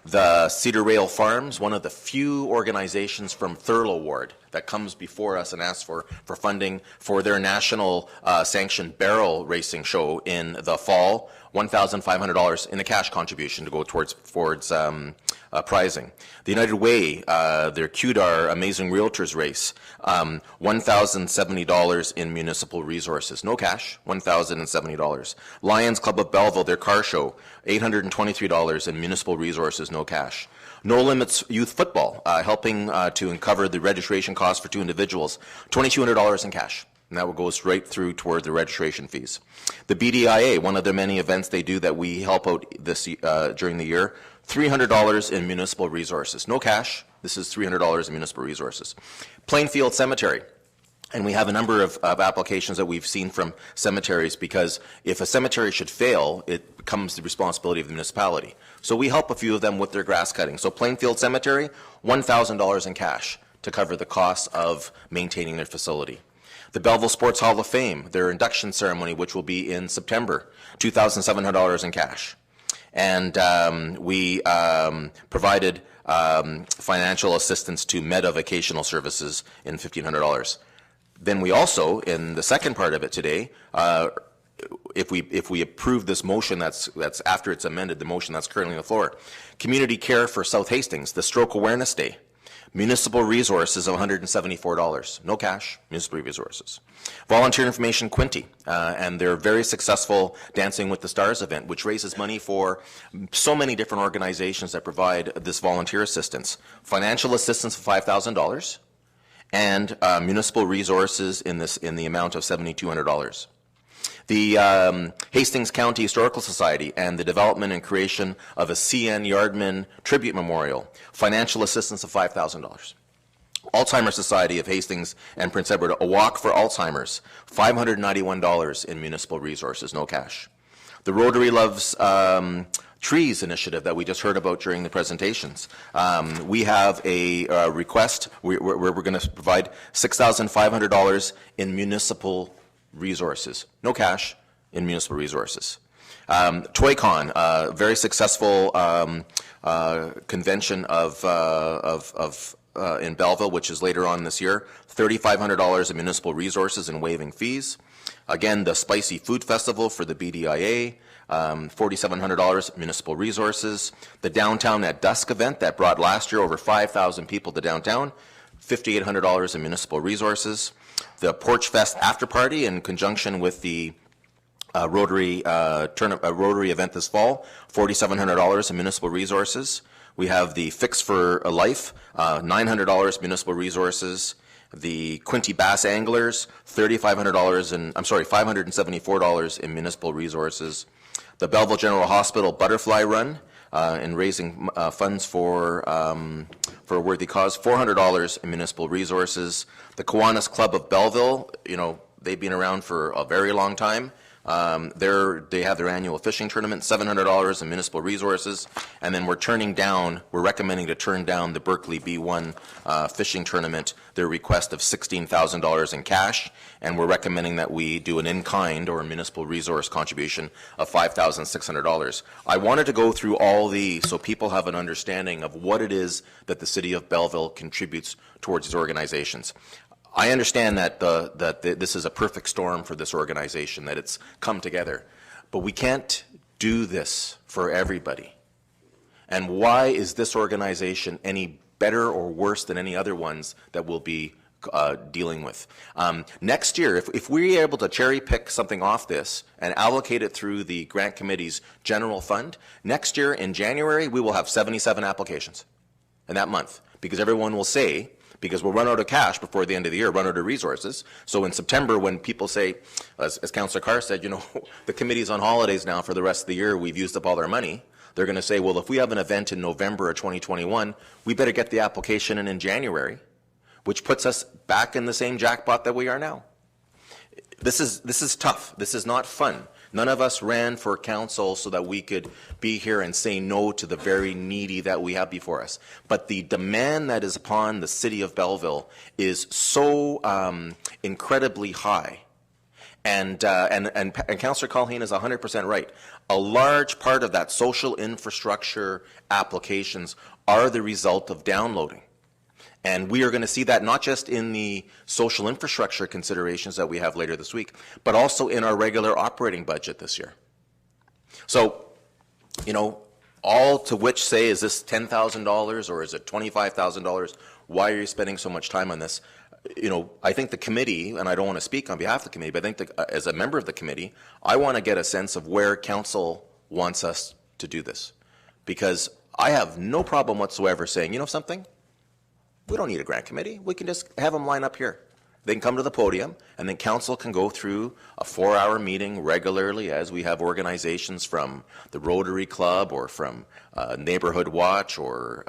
The Cedar Rail Farms, one of the few organizations from Thurlow Ward that comes before us and asks for funding for their national sanctioned barrel racing show in the fall, $1,500 in a cash contribution to go towards prizing. The United Way, their QDAR Amazing Realtors race, $1,070 in municipal resources. No cash, $1,070. Lions Club of Belleville, their car show, $823 in municipal resources, no cash. No Limits Youth Football, helping to uncover the registration costs for two individuals, $2,200 in cash. And that will go straight through toward the registration fees. The BDIA, one of the many events they do that we help out this during the year, $300 in municipal resources. No cash. This is $300 in municipal resources. Plainfield Cemetery. And we have a number of applications that we've seen from cemeteries, because if a cemetery should fail, it becomes the responsibility of the municipality. So we help a few of them with their grass cutting. So Plainfield Cemetery, $1,000 in cash to cover the costs of maintaining their facility. The Belleville Sports Hall of Fame, their induction ceremony, which will be in September, $2,700 in cash. And we provided financial assistance to Meta Vocational Services in $1,500. Then we also, in the second part of it today, if we approve this motion that's after it's amended, the motion that's currently on the floor, Community Care for South Hastings, the Stroke Awareness Day, municipal resources of $174. No cash, municipal resources. Volunteer Information Quinte, and their very successful Dancing with the Stars event, which raises money for so many different organizations that provide this volunteer assistance. Financial assistance of $5,000 and municipal resources in the amount of $7,200. The Hastings County Historical Society and the development and creation of a C.N. Yardman Tribute Memorial, financial assistance of $5,000. Alzheimer's Society of Hastings and Prince Edward, a walk for Alzheimer's, $591 in municipal resources, no cash. The Rotary Loves Trees initiative that we just heard about during the presentations. We have a request where we're going to provide $6,500 in municipal resources, no cash, in municipal resources. ToyCon, a very successful convention in Belleville, which is later on this year, $3,500 in municipal resources and waiving fees. Again, the Spicy Food Festival for the BDIA, $4,700 municipal resources. The Downtown at Dusk event that brought last year over 5,000 people to downtown, $5,800 in municipal resources. The Porch Fest after party in conjunction with the Rotary event this fall, $4,700 in municipal resources. We have the Fix for a Life, $900 municipal resources, The Quinte Bass Anglers, $574 in municipal resources. The Belleville General Hospital Butterfly Run, in raising funds for a worthy cause, $400 in municipal resources. The Kiwanis Club of Belleville, you know, they've been around for a very long time. They have their annual fishing tournament, $700 in municipal resources, and then we're recommending to turn down the Berkeley B1 fishing tournament, their request of $16,000 in cash, and we're recommending that we do an in-kind or a municipal resource contribution of $5,600. I wanted to go through all these so people have an understanding of what it is that the City of Belleville contributes towards these organizations. I understand that this is a perfect storm for this organization, that it's come together. But we can't do this for everybody. And why is this organization any better or worse than any other ones that we'll be dealing with? Next year, if we're able to cherry pick something off this and allocate it through the grant committee's general fund, next year in January, we will have 77 applications in that month, because everyone will say, because we'll run out of cash before the end of the year, run out of resources. So in September, when people say, as Councillor Carr said, you know, the committee's on holidays now for the rest of the year, we've used up all our money, they're going to say, well, if we have an event in November of 2021, we better get the application in January, which puts us back in the same jackpot that we are now. This is tough. This is not fun. None of us ran for council so that we could be here and say no to the very needy that we have before us. But the demand that is upon the City of Belleville is so incredibly high. And Councillor Colleen is 100% right. A large part of that social infrastructure applications are the result of downloading. And we are going to see that not just in the social infrastructure considerations that we have later this week, but also in our regular operating budget this year. So, you know, all to which say, is this $10,000 or is it $25,000? Why are you spending so much time on this? You know, I think the committee, and I don't want to speak on behalf of the committee, but I think as a member of the committee, I want to get a sense of where council wants us to do this. Because I have no problem whatsoever saying, you know something? We don't need a grant committee. We can just have them line up here. They can come to the podium, and then council can go through a 4-hour meeting regularly as we have organizations from the Rotary Club or from Neighborhood Watch or,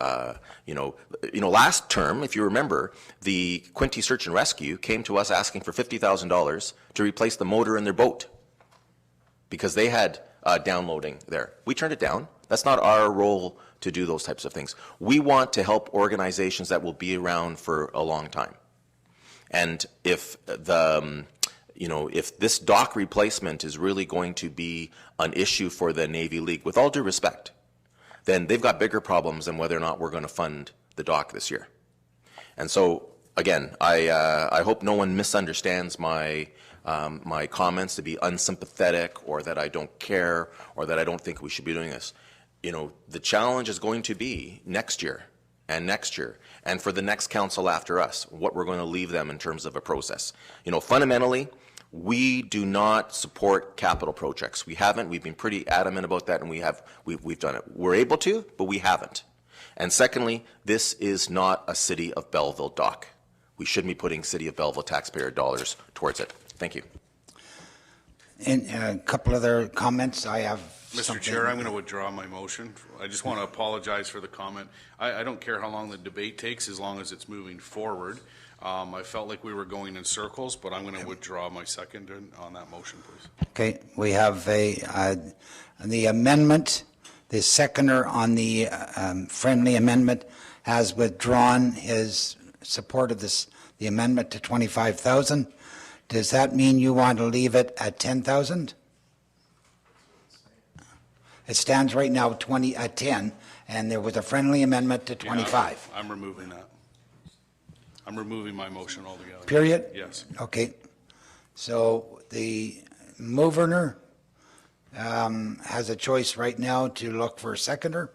you know, last term, if you remember, the Quinte Search and Rescue came to us asking for $50,000 to replace the motor in their boat because they had downloading there. We turned it down. That's not our role to do those types of things. We want to help organizations that will be around for a long time. And if if this dock replacement is really going to be an issue for the Navy League, with all due respect, then they've got bigger problems than whether or not we're going to fund the dock this year. And so, again, I hope no one misunderstands my my comments to be unsympathetic or that I don't care or that I don't think we should be doing this. You know, the challenge is going to be next year and for the next council after us, what we're going to leave them in terms of a process. You know, fundamentally, we do not support capital projects. We haven't. We've been pretty adamant about that, and we've done it. We're able to, but we haven't. And secondly, this is not a City of Belleville dock. We shouldn't be putting City of Belleville taxpayer dollars towards it. Thank you. And a couple other comments. I have Mr. Chair, I'm going to withdraw my motion. I just want to apologize for the comment. I don't care how long the debate takes as long as it's moving forward. I felt like we were going in circles, but I'm going to withdraw my second on that motion, please. Okay, we have the amendment. The seconder on the friendly amendment has withdrawn his support of the amendment to 25,000. Does that mean you want to leave it at 10,000? It stands right now at 10, and there was a friendly amendment to 25. I'm removing that. I'm removing my motion altogether. Period? Yes. Okay. So the mover has a choice right now to look for a seconder.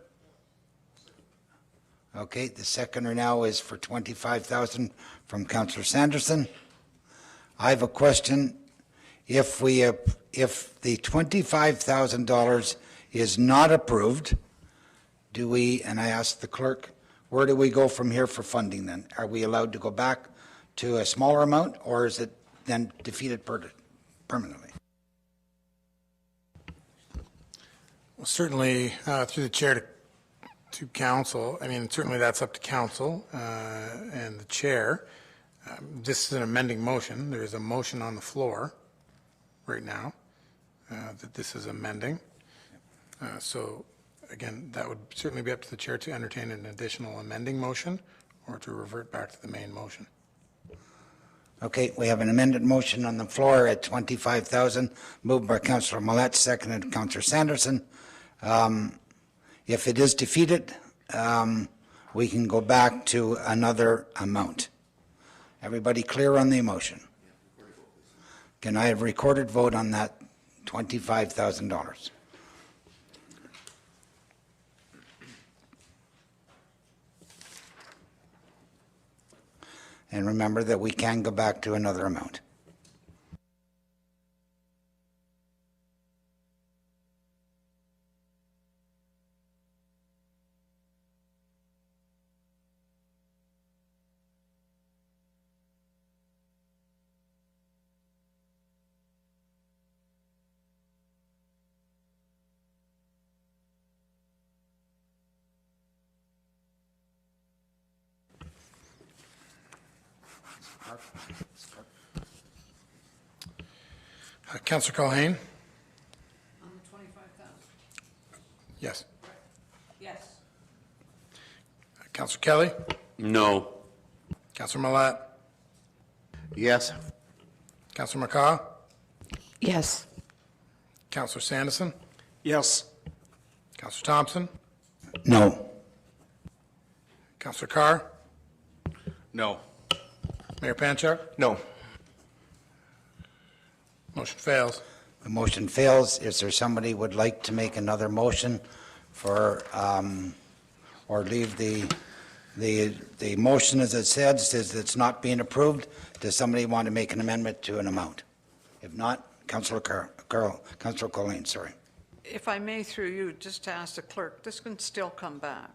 Okay, the seconder now is for 25,000 from Councillor Sanderson. I have a question. If the $25,000 is not approved, do we, and I asked the clerk, where do we go from here for funding then? Are we allowed to go back to a smaller amount, or is it then defeated permanently? Well, certainly, through the chair to council, I mean, certainly that's up to council and the chair. This is an amending motion. There is a motion on the floor right now that this is amending. So again, that would certainly be up to the chair to entertain an additional amending motion or to revert back to the main motion. Okay, we have an amended motion on the floor at 25,000, moved by Councillor Millette, seconded by Councillor Sanderson. If it is defeated, we can go back to another amount. Everybody clear on the motion? Can I have recorded vote on that $25,000? And remember that we can go back to another amount. Councillor Culhane? On the 25,000? Yes. Yes. Councillor Kelly? No. Councillor Millette? Yes. Councillor McCaw? Yes. Councillor Sanderson? Yes. Councillor Thompson? No. Councillor Carr? No. Mayor Panchak? No. Motion fails. The motion fails. Is there somebody would like to make another motion for, or leave the motion as it says it's not being approved? Does somebody want to make an amendment to an amount? If not, Councillor Councillor Colleen, sorry. If I may, through you, just to ask the clerk, this can still come back.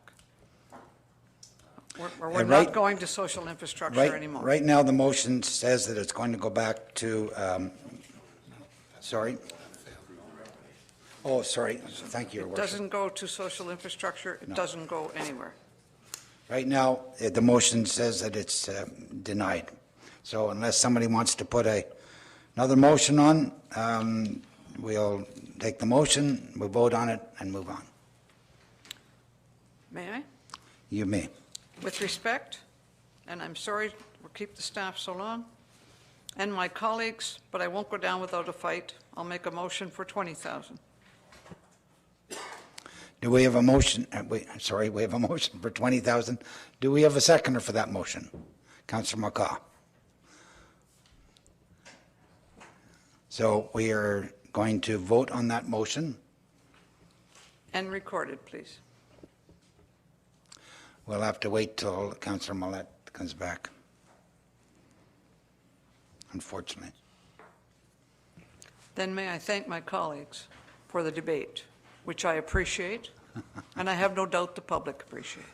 We're not going to social infrastructure anymore. Right now, the motion says that it's going to go back to, sorry. Oh, sorry. Thank you, Your It Worship. doesn't go to social infrastructure. It doesn't go anywhere. Right now, the motion says that it's denied. So unless somebody wants to put another motion on, we'll take the motion, we'll vote on it, and move on. May I? You may. With respect, and I'm sorry we'll keep the staff so long, and my colleagues, but I won't go down without a fight, I'll make a motion for 20,000. Do we have a motion? We have a motion for 20,000. Do we have a seconder for that motion? Councillor McCaw. So we are going to vote on that motion. And recorded, please. We'll have to wait till Councillor Millette comes back, unfortunately. Then may I thank my colleagues for the debate, which I appreciate, and I have no doubt the public appreciate.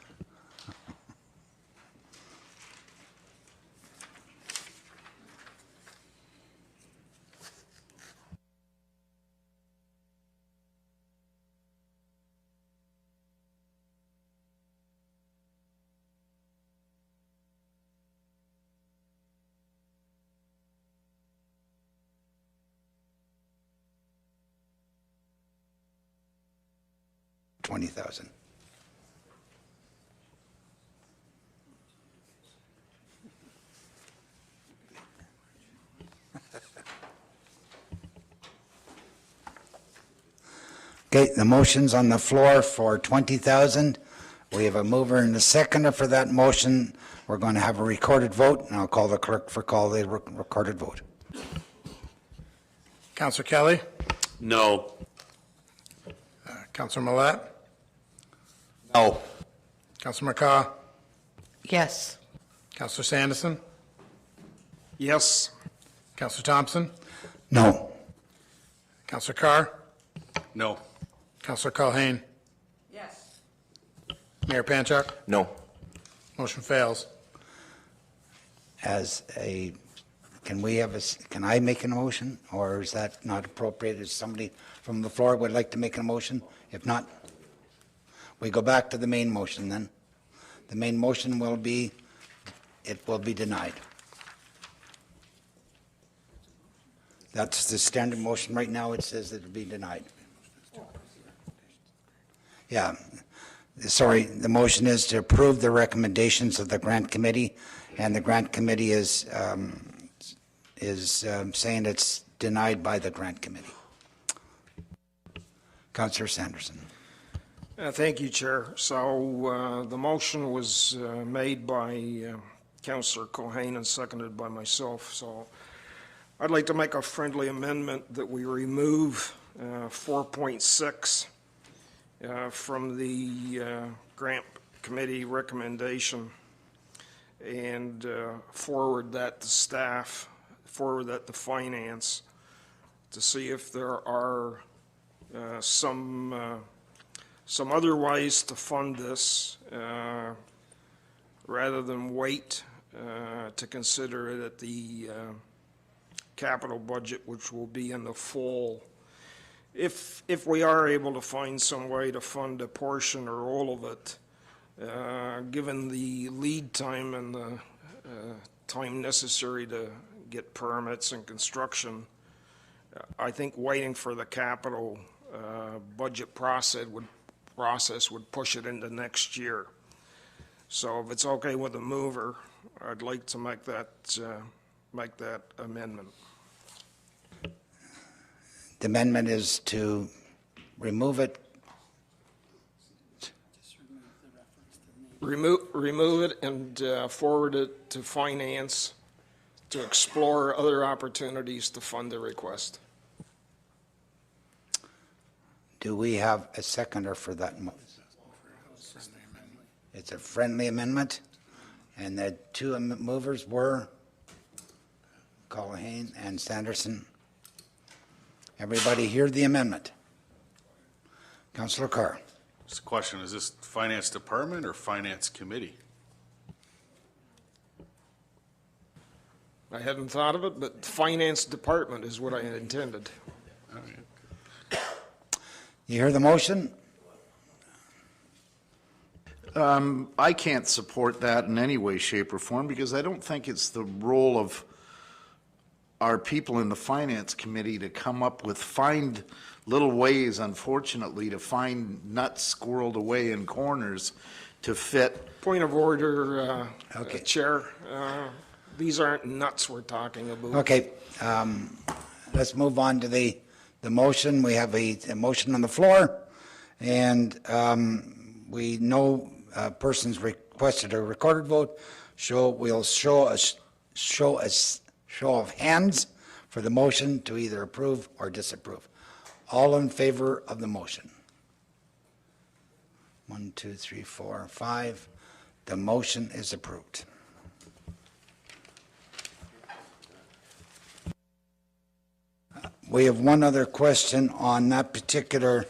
$20,000. Okay, the motion's on the floor for 20,000. We have a mover and a seconder for that motion. We're going to have a recorded vote, and I'll call the clerk for the recorded vote. Councillor Kelly? No. Councillor Millette? No. Councillor McCaw? Yes. Councillor Sanderson? Yes. Councillor Thompson? No. Councillor Carr? No. Councillor Culhane? Yes. Mayor Panchak? No. Motion fails. as a, can I make a motion, or is that not appropriate? Is somebody from the floor would like to make a motion? If not, we go back to the main motion then. The main motion will be, it will be denied. That's the standard motion right now. It says it will be denied. Yeah. Sorry, the motion is to approve the recommendations of the grant committee, and the grant committee is saying it's denied by the grant committee. Councillor Sanderson. Thank you, Chair. So the motion was made by Councillor Culhane and seconded by myself. So I'd like to make a friendly amendment that we remove 4.6 from the grant committee recommendation and forward that to staff, forward that to finance, to see if there are some other ways to fund this rather than wait to consider it at the capital budget, which will be in the fall. If we are able to find some way to fund a portion or all of it, given the lead time and the time necessary to get permits and construction, I think waiting for the capital budget process would push it into next year. So if it's okay with the mover, I'd like to make that amendment. The amendment is to remove it. Remove it and forward it to finance to explore other opportunities to fund the request. Do we have a seconder for that? It's a friendly amendment, and the two movers were Culhane and Sanderson. Everybody hear the amendment? Councillor Carr. Just a question, is this Finance Department or Finance Committee? I hadn't thought of it, but Finance Department is what I had intended. All right. You hear the motion? I can't support that in any way, shape, or form because I don't think it's the role of our people in the Finance Committee to come up with, find little ways, unfortunately, to find nuts squirreled away in corners to fit. Point of order, Chair. These aren't nuts we're talking about. Okay, let's move on to the motion. We have a motion on the floor, and we know persons requested a recorded vote. We'll show a show of hands for the motion to either approve or disapprove. All in favor of the motion? 1, 2, 3, 4, 5. The motion is approved. We have one other question on that particular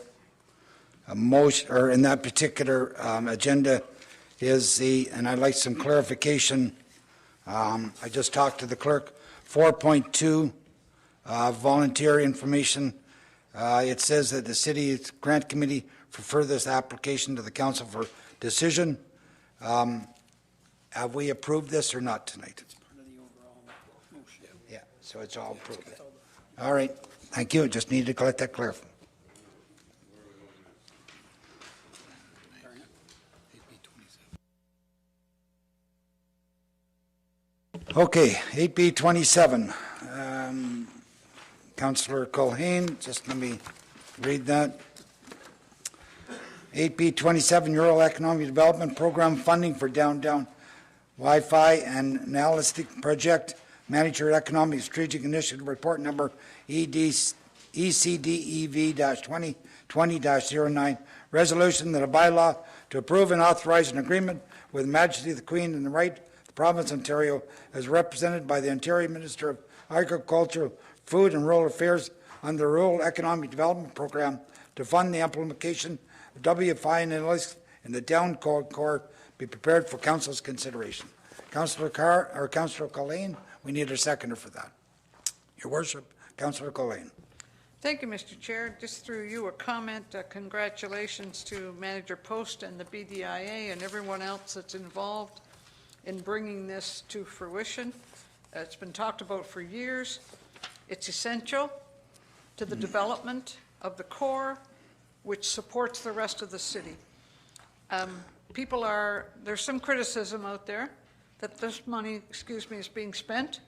motion, or in that particular agenda, is and I'd like some clarification. I just talked to the clerk. 4.2, volunteer information. It says that the city grant committee refer this application to the council for decision. Have we approved this or not tonight? It's part of the overall motion. Yeah, so it's all approved. All right, thank you. Just needed to let that clarify. Okay, 8B27. Councillor Culhane, just let me read that. 8B27, Rural Economic Development Program funding for downtown Wi-Fi and analytic project. Manager Economic Strategic Initiative Report number ECDEV-2020-09. Resolution that a bylaw to approve and authorize an agreement with Majesty of the Queen and the right the province of Ontario as represented by the Ontario Minister of Agriculture, Food and Rural Affairs under the Rural Economic Development Program to fund the implementation of WFI analytics in the down core be prepared for Council's consideration. Councillor Carr, or Councillor Colleen, we need a seconder for that. Your Worship, Councillor Colleen. Thank you, Mr. Chair. Just through you, a comment. Congratulations to Manager Post and the BDIA and everyone else that's involved in bringing this to fruition. It's been talked about for years. It's essential to the development of the core, which supports the rest of the city. There's some criticism out there that this money, is being spent,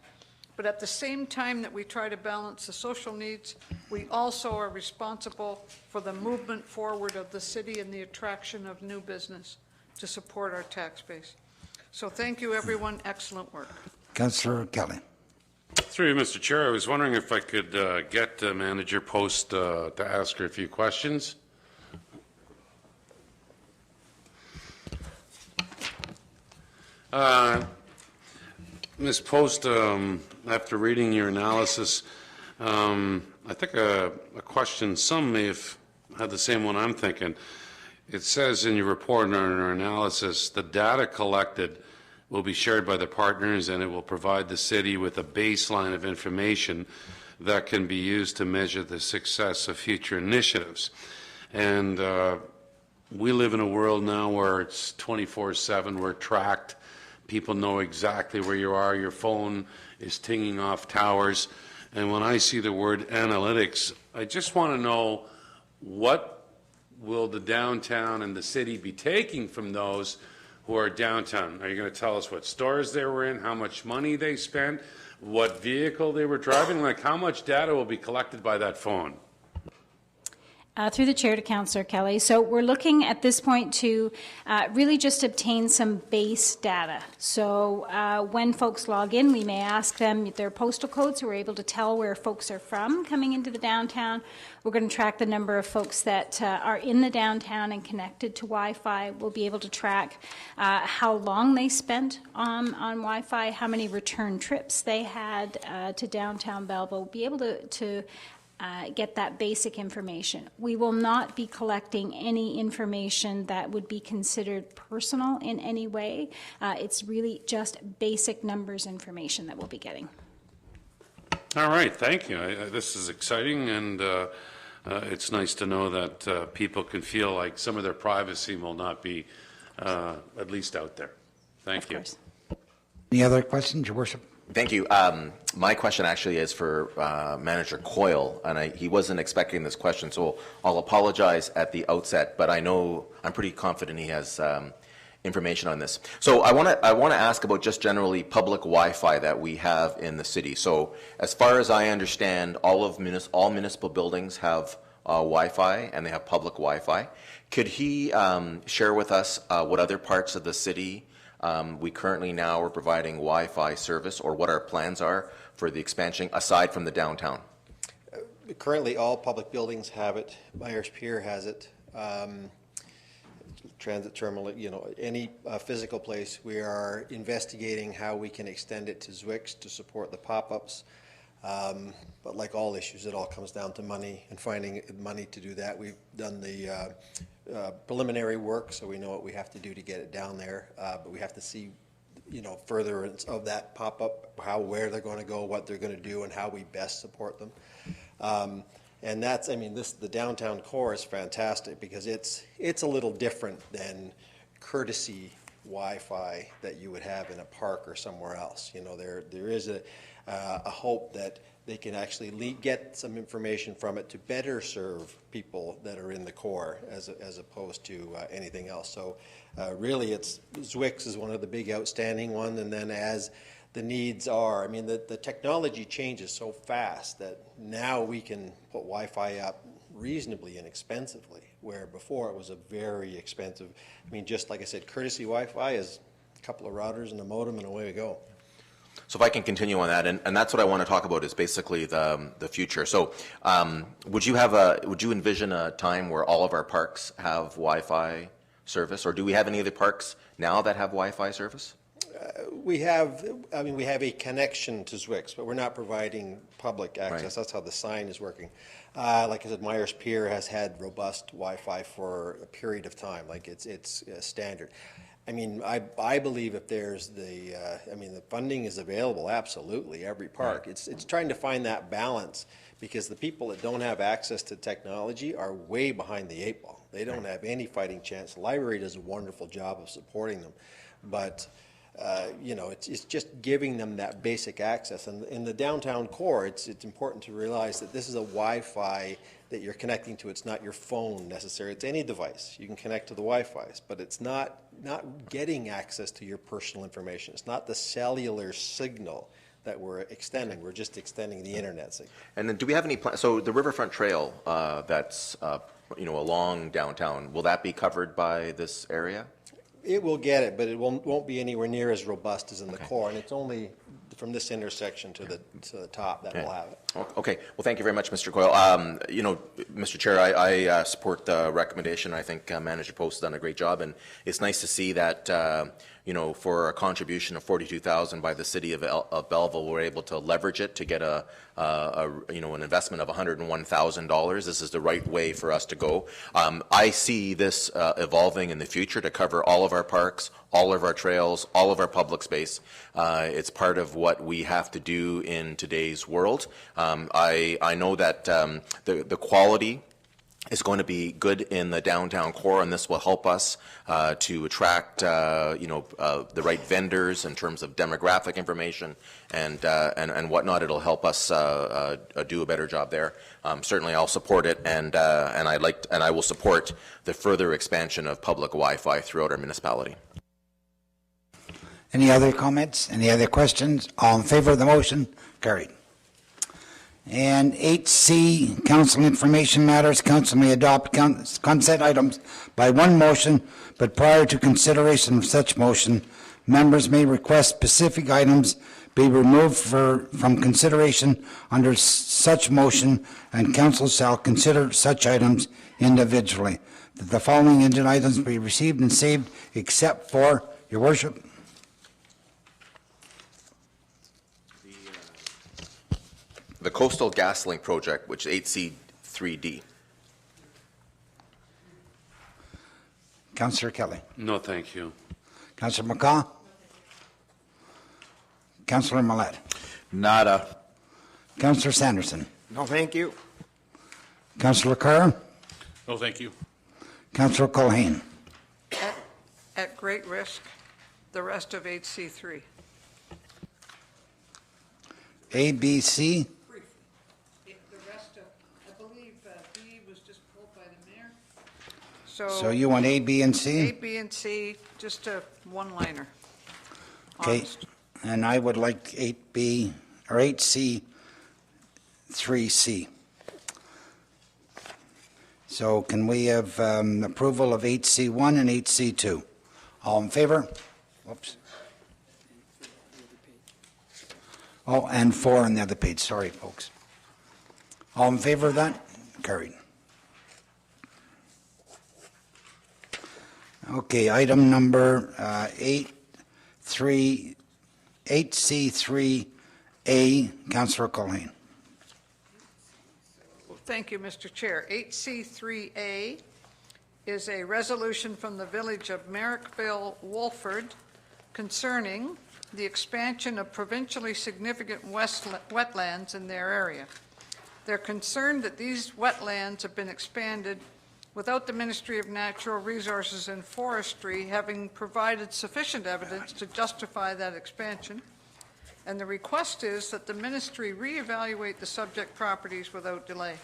but at the same time that we try to balance the social needs, we also are responsible for the movement forward of the city and the attraction of new business to support our tax base. So thank you, everyone. Excellent work. Councillor Kelly. Through you, Mr. Chair, I was wondering if I could get Manager Post to ask her a few questions. Ms. Post, after reading your analysis, I think a question some may have had the same one I'm thinking. It says in your report and our analysis, the data collected will be shared by the partners and it will provide the city with a baseline of information that can be used to measure the success of future initiatives. And we live in a world now where it's 24/7, we're tracked. People know exactly where you are. Your phone is tinging off towers. And when I see the word analytics, I just want to know, what will the downtown and the city be taking from those who are downtown? Are you going to tell us what stores they were in, how much money they spent, what vehicle they were driving? Like, how much data will be collected by that phone? Through the chair to Councillor Kelly. So we're looking at this point to really just obtain some base data. So when folks log in, we may ask them their postal codes, so we're able to tell where folks are from coming into the downtown. We're going to track the number of folks that are in the downtown and connected to Wi-Fi. We'll be able to track how long they spent on Wi-Fi, how many return trips they had to downtown Belleville. We'll be able to get that basic information. We will not be collecting any information that would be considered personal in any way. It's really just basic numbers information that we'll be getting. All right, thank you. This is exciting, and it's nice to know that people can feel like some of their privacy will not be at least out there. Thank you. Any other questions, Your Worship? Thank you. My question actually is for Manager Coyle, and he wasn't expecting this question, so I'll apologize at the outset, but I'm pretty confident he has information on this. So I want to ask about just generally public Wi-Fi that we have in the city. So as far as I understand, all municipal buildings have Wi-Fi, and they have public Wi-Fi. Could he share with us what other parts of the city we currently now are providing Wi-Fi service, or what our plans are for the expansion aside from the downtown? Currently, all public buildings have it. Myers Pier has it. Transit terminal, any physical place. We are investigating how we can extend it to Zwick's to support the pop-ups. But like all issues, it all comes down to money and finding money to do that. We've done the preliminary work, so we know what we have to do to get it down there. But we have to see, furtherance of that pop-up, where they're going to go, what they're going to do, and how we best support them. And that's, the downtown core is fantastic because it's a little different than courtesy Wi-Fi that you would have in a park or somewhere else. There is a hope that they can actually get some information from it to better serve people that are in the core as opposed to anything else. So really Zwick's is one of the big outstanding ones, and then as the needs are, the technology changes so fast that now we can put Wi-Fi up reasonably inexpensively, where before it was a very expensive, just like I said, courtesy Wi-Fi is a couple of routers and a modem and away we go. So if I can continue on that, and that's what I want to talk about, is basically the future. So would you envision a time where all of our parks have Wi-Fi service, or do we have any other parks now that have Wi-Fi service? We have a connection to Zwick's, but we're not providing public access. Right. That's how the sign is working. Like I said, Myers Pier has had robust Wi-Fi for a period of time, like it's standard. I mean, I believe if there's the funding is available, absolutely, every park. It's trying to find that balance, because the people that don't have access to technology are way behind the 8 ball. They don't have any fighting chance. The library does a wonderful job of supporting them, but it's just giving them that basic access. And in the downtown core, it's important to realize that this is a Wi-Fi that you're connecting to. It's not your phone necessarily. It's any device. You can connect to the Wi-Fi, but it's not getting access to your personal information. It's not the cellular signal that we're extending. We're just extending the internet signal. And then do we have any plans? So the Riverfront Trail that's along downtown, will that be covered by this area? It will get it, but it won't be anywhere near as robust as in the core, and it's only from this intersection to the top that will have it. Okay. Well, thank you very much, Mr. Coyle. Mr. Chair, I support the recommendation. I think Manager Post has done a great job, and it's nice to see that for a contribution of $42,000 by the city of Belleville, we're able to leverage it to get an investment of $101,000. This is the right way for us to go. I see this evolving in the future to cover all of our parks, all of our trails, all of our public space. It's part of what we have to do in today's world. I know that the quality is going to be good in the downtown core, and this will help us to attract the right vendors in terms of demographic information and whatnot. It'll help us do a better job there. Certainly, I'll support it, and I will support the further expansion of public Wi-Fi throughout our municipality. Any other comments? Any other questions? All in favor of the motion? Carried. And 8C, council information matters. Council may adopt consent items by one motion, but prior to consideration of such motion, members may request specific items be removed from consideration under such motion, and council shall consider such items individually. That the following agenda items be received and saved, except for, Your Worship. The Coastal GasLink project, which is 8C3D. Councillor Kelly. No, thank you. Councillor McCaw. Councillor Millette. Nada. Councillor Sanderson. No, thank you. Councillor Carr. No, thank you. Councillor Culhane. At great risk, the rest of 8C3. A, B, C. So you want A, B, and C? A, B, and C, just a one-liner. Okay, Honest. and I would like 8B, or 8C, 3C. So can we have approval of 8C1 and 8C2? All in favor? Whoops. Oh, and 4 on the other page, sorry, folks. All in favor of that? Carried. Okay, item number 8C3A, Councillor Culhane. Well, thank you, Mr. Chair. 8C3A is a resolution from the village of Merrickville, Wolford, concerning the expansion of provincially significant wetlands in their area. They're concerned that these wetlands have been expanded without the Ministry of Natural Resources and Forestry having provided sufficient evidence to justify that expansion. And the request is that the ministry reevaluate the subject properties without delay.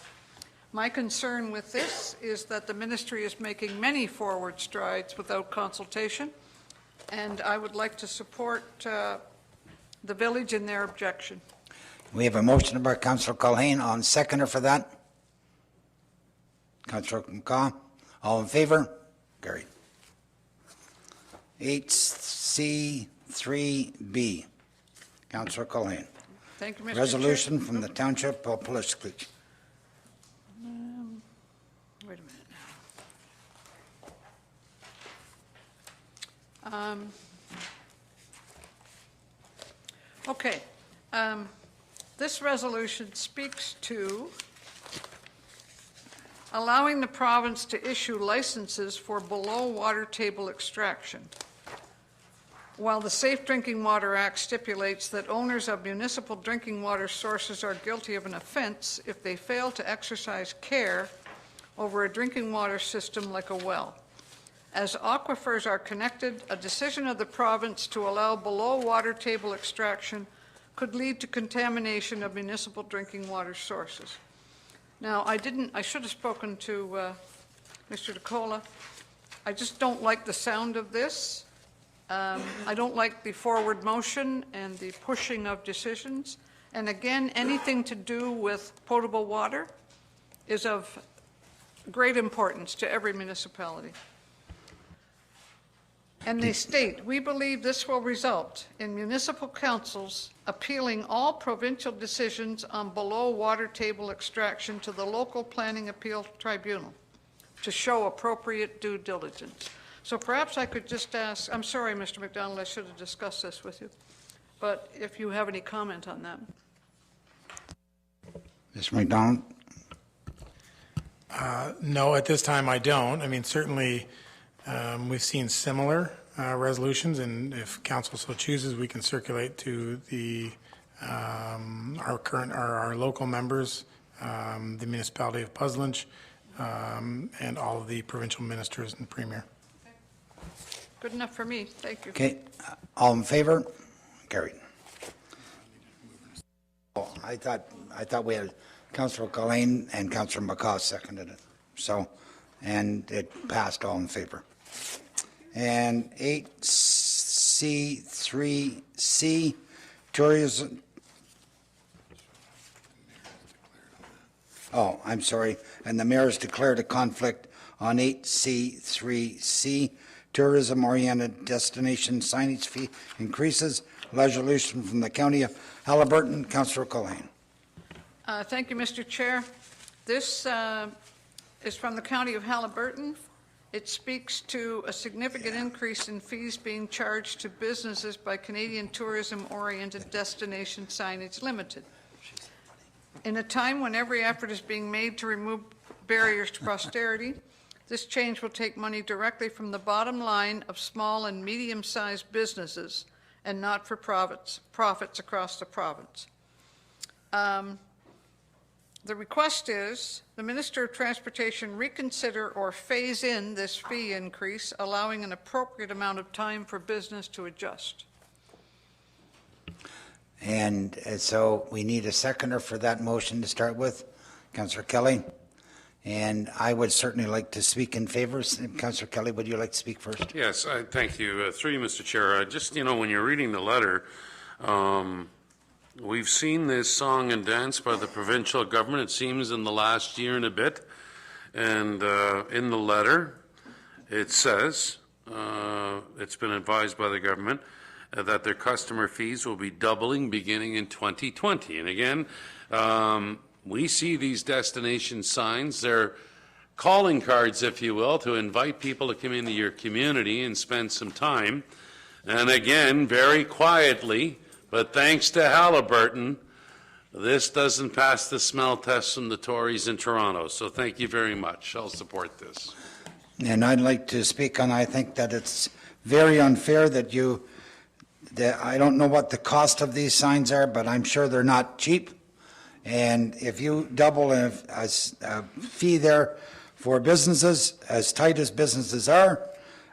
My concern with this is that the ministry is making many forward strides without consultation, and I would like to support the village in their objection. We have a motion by Councillor Culhane. On seconder for that? Councillor McCaw. All in favor? Carried. 8C3B. Councillor Culhane. Thank you, Mr. Resolution Chair. from the Township of Pulaski. Wait a minute now. Okay. This resolution speaks to allowing the province to issue licenses for below water table extraction. while the Safe Drinking Water Act stipulates that owners of municipal drinking water sources are guilty of an offense if they fail to exercise care over a drinking water system like a well. As aquifers are connected, a decision of the province to allow below water table extraction could lead to contamination of municipal drinking water sources. Now, I should have spoken to Mr. DeCola. I just don't like the sound of this. I don't like the forward motion and the pushing of decisions. And again, anything to do with potable water is of great importance to every municipality. And they state, we believe this will result in municipal councils appealing all provincial decisions on below water table extraction to the local planning appeal tribunal to show appropriate due diligence. So perhaps I could just ask, I'm sorry, Mr. McDonald, I should have discussed this with you, but if you have any comment on that. Mr. McDonald? No, at this time I don't. I mean, certainly we've seen similar resolutions, and if council so chooses, we can circulate to the our local members, the municipality of Puzzlinch, and all of the provincial ministers and premier. Good enough for me. Thank you. Okay. All in favor? Carried. Oh, I thought we had Councillor Colleen and Councillor McCaw seconded it. So, and it passed all in favor. And 8C3C, tourism. Oh, I'm sorry. And the mayor has declared a conflict on 8C3C, tourism-oriented destination signage fee increases. Resolution from the County of Haliburton. Councillor Colleen. Thank you, Mr. Chair. This is from the County of Haliburton. It speaks to a significant increase in fees being charged to businesses by Canadian Tourism-Oriented Destination Signage Limited. In a time when every effort is being made to remove barriers to prosperity, this change will take money directly from the bottom line of small and medium-sized businesses and not for profits across the province. The request is the Minister of Transportation reconsider or phase in this fee increase, allowing an appropriate amount of time for business to adjust. And so we need a seconder for that motion to start with. Councillor Kelly. And I would certainly like to speak in favor. Councillor Kelly, would you like to speak first? Yes, thank you. Through you, Mr. Chair. Just, when you're reading the letter, we've seen this song and dance by the provincial government, it seems, in the last year and a bit. And in the letter, it says, it's been advised by the government that their customer fees will be doubling beginning in 2020. And again, we see these destination signs. They're calling cards, if you will, to invite people to come into your community and spend some time. And again, very quietly, but thanks to Haliburton, this doesn't pass the smell test from the Tories in Toronto. So thank you very much. I'll support this. And I'd like to speak on, I think that it's very unfair that I don't know what the cost of these signs are, but I'm sure they're not cheap. And if you double a fee there for businesses, as tight as businesses are,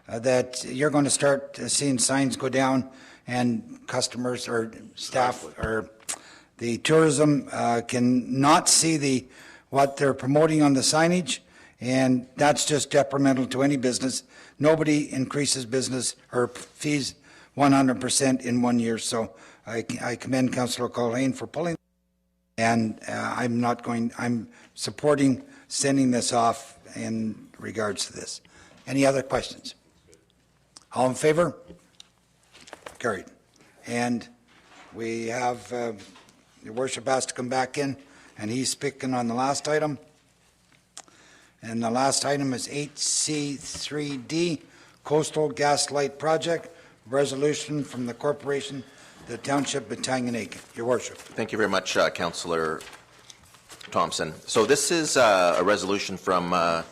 that you're going to start seeing signs go down, and customers or staff or the tourism can not see what they're promoting on the signage, and that's just detrimental to any business. Nobody increases business or fees 100% in 1 year. So I commend Councillor Colleen for pulling. And I'm supporting sending this off in regards to this. Any other questions? All in favor? Carried. And we have, Your Worship has to come back in, and he's speaking on the last item. And the last item is 8C3D, Coastal Gaslight Project, resolution from the corporation, the Township of Tanganyika. Your Worship. Thank you very much, Councillor Thompson. So this is a resolution from our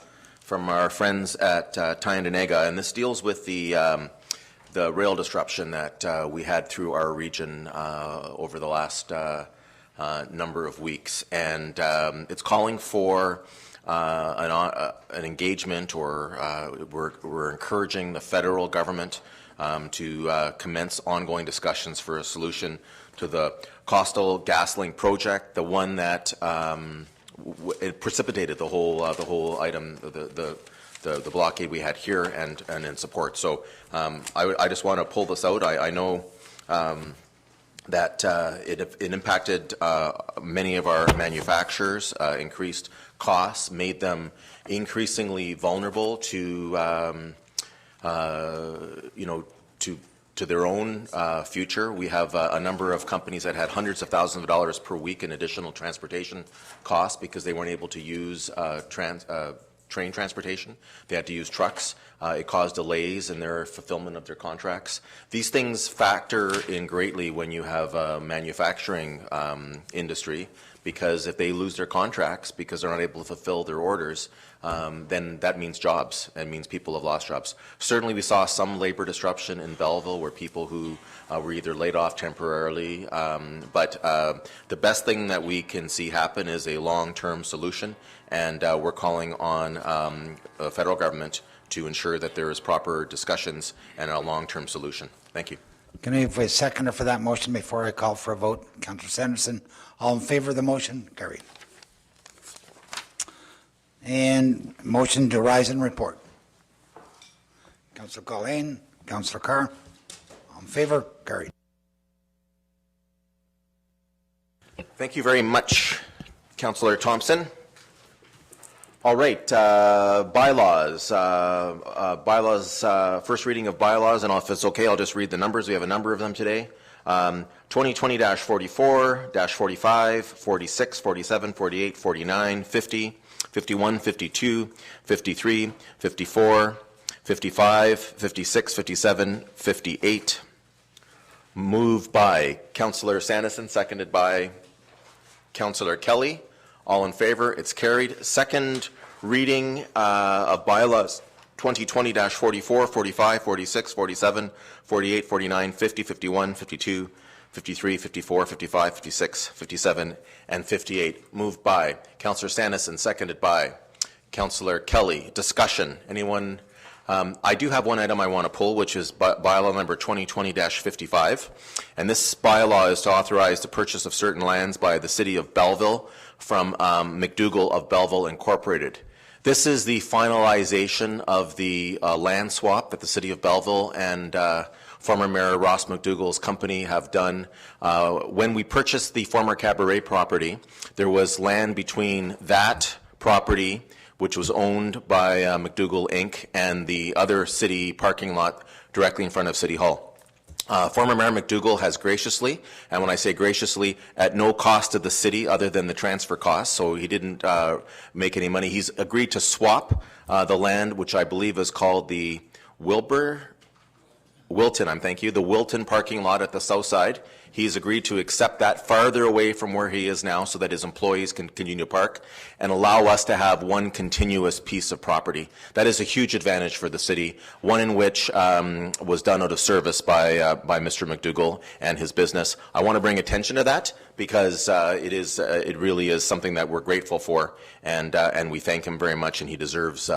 friends at Tanganyika, and this deals with the the rail disruption that we had through our region over the last number of weeks. And it's calling for an engagement, or we're encouraging the federal government to commence ongoing discussions for a solution to the Coastal GasLink project, the one that it precipitated the whole item, the blockade we had here, and in support. So I just want to pull this out. I know that it impacted many of our manufacturers, increased costs, made them increasingly vulnerable to to their own future. We have a number of companies that had hundreds of thousands of dollars per week in additional transportation costs because they weren't able to use train transportation. They had to use trucks. It caused delays in their fulfillment of their contracts. These things factor in greatly when you have a manufacturing industry, because if they lose their contracts because they're not able to fulfill their orders, then that means jobs. It means people have lost jobs. Certainly we saw some labor disruption in Belleville where people who were either laid off temporarily, but the best thing that we can see happen is a long-term solution, and we're calling on the federal government to ensure that there is proper discussions and a long-term solution. Thank you. Can I have a seconder for that motion before I call for a vote? Councillor Sanderson, all in favor of the motion? Carried. And motion to rise and report. Councillor Colleen, Councillor Carr, all in favor? Carried. Thank you very much, Councillor Thompson. All right, bylaws. First reading of bylaws, and if it's okay, I'll just read the numbers. We have a number of them today. 2020-44, 45, 46, 47, 48, 49, 50, 51, 52, 53, 54, 55, 56, 57, 58. Moved by Councillor Sanderson, seconded by Councillor Kelly. All in favor? It's carried. Second reading of bylaws 2020-44, 45, 46, 47, 48, 49, 50, 51, 52, 53, 54, 55, 56, 57, and 58. Moved by Councillor Sanderson, seconded by Councillor Kelly. Discussion. Anyone? I do have one item I want to pull, which is bylaw number 2020-55. And this bylaw is to authorize the purchase of certain lands by the City of Belleville from McDougall of Belleville Incorporated. This is the finalization of the land swap that the City of Belleville and former Mayor Ross McDougall's company have done. When we purchased the former Cabaret property, there was land between that property, which was owned by McDougall Inc., and the other city parking lot directly in front of City Hall. Former Mayor McDougall has graciously, and when I say graciously, at no cost to the city other than the transfer costs, so he didn't make any money. He's agreed to swap the land, which I believe is called the Wilton, the Wilton parking lot at the south side. He's agreed to accept that farther away from where he is now so that his employees can continue to park and allow us to have one continuous piece of property. That is a huge advantage for the city, one in which was done out of service by Mr. McDougall and his business. I want to bring attention to that because it really is something that we're grateful for, and we thank him very much, and he deserves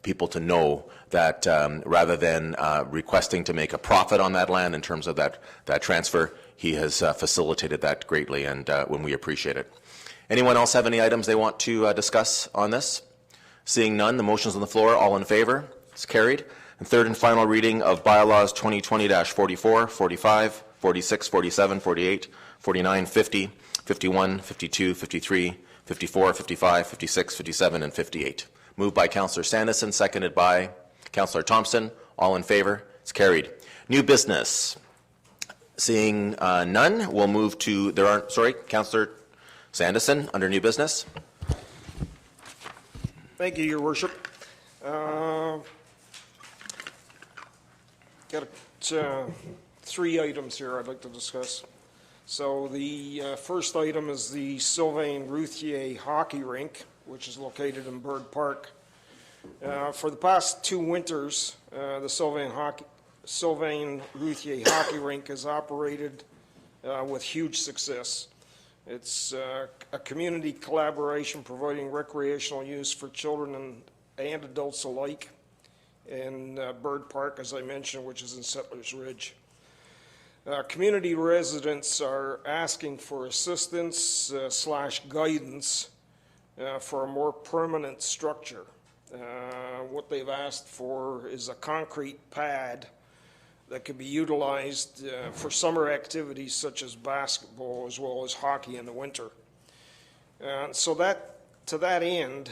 people to know that rather than requesting to make a profit on that land in terms of that transfer, he has facilitated that greatly, and when we appreciate it. Anyone else have any items they want to discuss on this? Seeing none, the motion's on the floor. All in favor? It's carried. And third and final reading of bylaws 2020-44, 45, 46, 47, 48, 49, 50, 51, 52, 53, 54, 55, 56, 57, and 58. Moved by Councillor Sanderson, seconded by Councillor Thompson. All in favor? It's carried. New business. Seeing none, we'll move to, Councillor Sanderson, under new business. Thank you, Your Worship. Got three items here I'd like to discuss. So the first item is the Sylvain Routhier hockey rink, which is located in Bird Park. For the past two winters, the Sylvain Sylvain Routhier hockey rink has operated with huge success. It's a community collaboration providing recreational use for children and adults alike in Bird Park, as I mentioned, which is in Settlers Ridge. Community residents are asking for assistance / guidance for a more permanent structure. What they've asked for is a concrete pad that could be utilized for summer activities such as basketball as well as hockey in the winter. So that, to that end,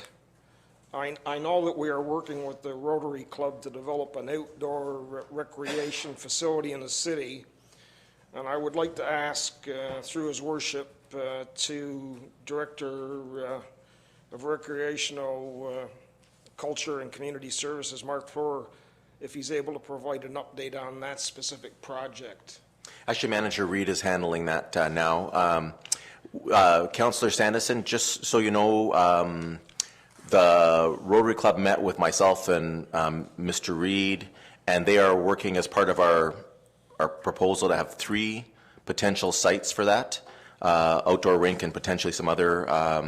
I know that we are working with the Rotary Club to develop an outdoor recreation facility in the city, and I would like to ask, through His Worship, to Director of Recreational Culture and Community Services, Mark Fleur, if he's able to provide an update on that specific project. Actually, Manager Reid is handling that now. Councillor Sanderson, just so you know, the Rotary Club met with myself and Mr. Reid, and they are working as part of our proposal to have 3 potential sites for that, outdoor rink and potentially some other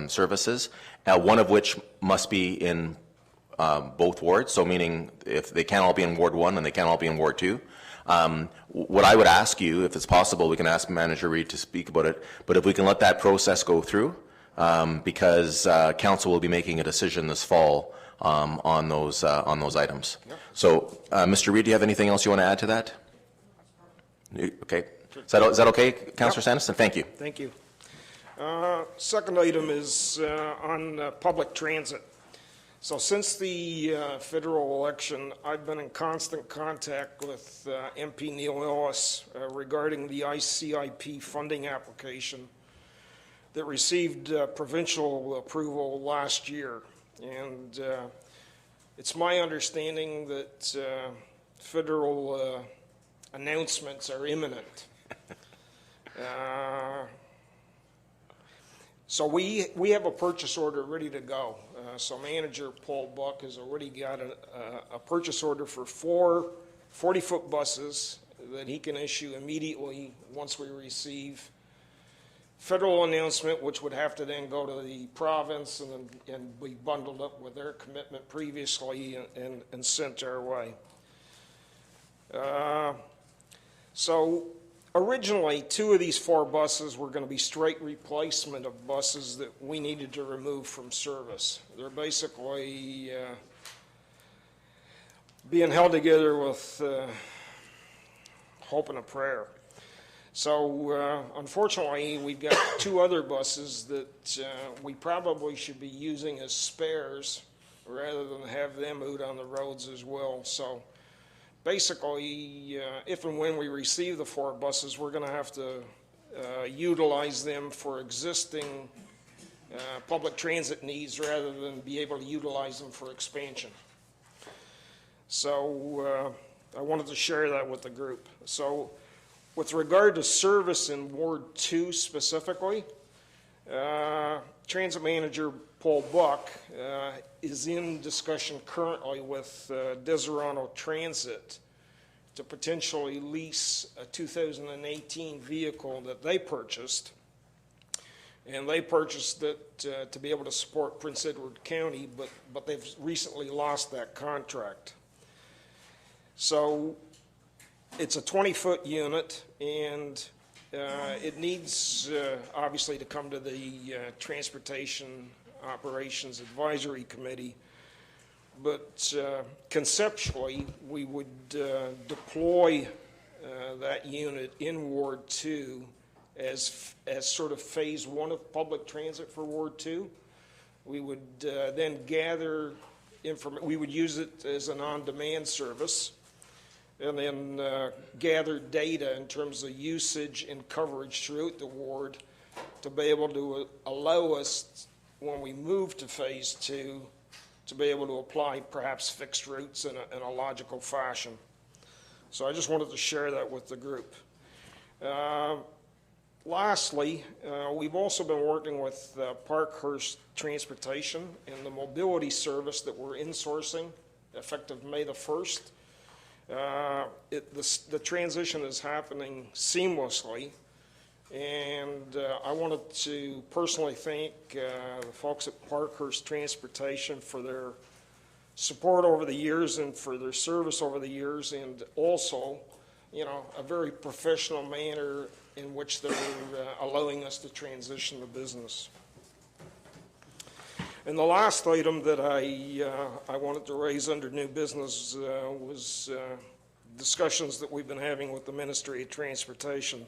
services, one of which must be in both wards, so meaning if they can't all be in Ward 1 and they can't all be in Ward 2. What I would ask you, if it's possible, we can ask Manager Reid to speak about it, but if we can let that process go through, because Council will be making a decision this fall on those items. Yep. So, Mr. Reid, do you have anything else you want to add to that? Okay. Is that okay, Councillor yep. Sanderson? Thank you. Thank you. Second item is on public transit. So since the federal election, I've been in constant contact with MP Neil Ellis regarding the ICIP funding application that received provincial approval last year. And it's my understanding that federal announcements are imminent. So we have a purchase order ready to go. So Manager Paul Buck has already got a purchase order for 4 40-foot buses that he can issue immediately once we receive federal announcement, which would have to then go to the province and be bundled up with their commitment previously and sent our way. So originally, 2 of these 4 buses were going to be straight replacement of buses that we needed to remove from service. They're basically being held together with hope and a prayer. So unfortunately, we've got 2 other buses that we probably should be using as spares rather than have them out on the roads as well. So basically, if and when we receive the 4 buses, we're going to have to utilize them for existing public transit needs rather than be able to utilize them for expansion. So I wanted to share that with the group. So with regard to service in Ward 2 specifically, Transit Manager Paul Buck is in discussion currently with Deserano Transit to potentially lease a 2018 vehicle that they purchased. And they purchased it to be able to support Prince Edward County, but they've recently lost that contract. So it's a 20-foot unit, and it needs, obviously, to come to the Transportation Operations Advisory Committee. But conceptually, we would deploy that unit in Ward 2 as sort of phase 1 of public transit for Ward 2. We would then gather information. We would use it as an on-demand service, and then gather data in terms of usage and coverage throughout the ward to be able to allow us, when we move to phase 2, to be able to apply perhaps fixed routes in a logical fashion. So I just wanted to share that with the group. Lastly, we've also been working with Parkhurst Transportation and the mobility service that we're insourcing effective May the 1st. the transition is happening seamlessly, and I wanted to personally thank the folks at Parkhurst Transportation for their support over the years and for their service over the years, and also, you know, a very professional manner in which they're allowing us to transition the business. And the last item that I wanted to raise under new business was discussions that we've been having with the Ministry of Transportation.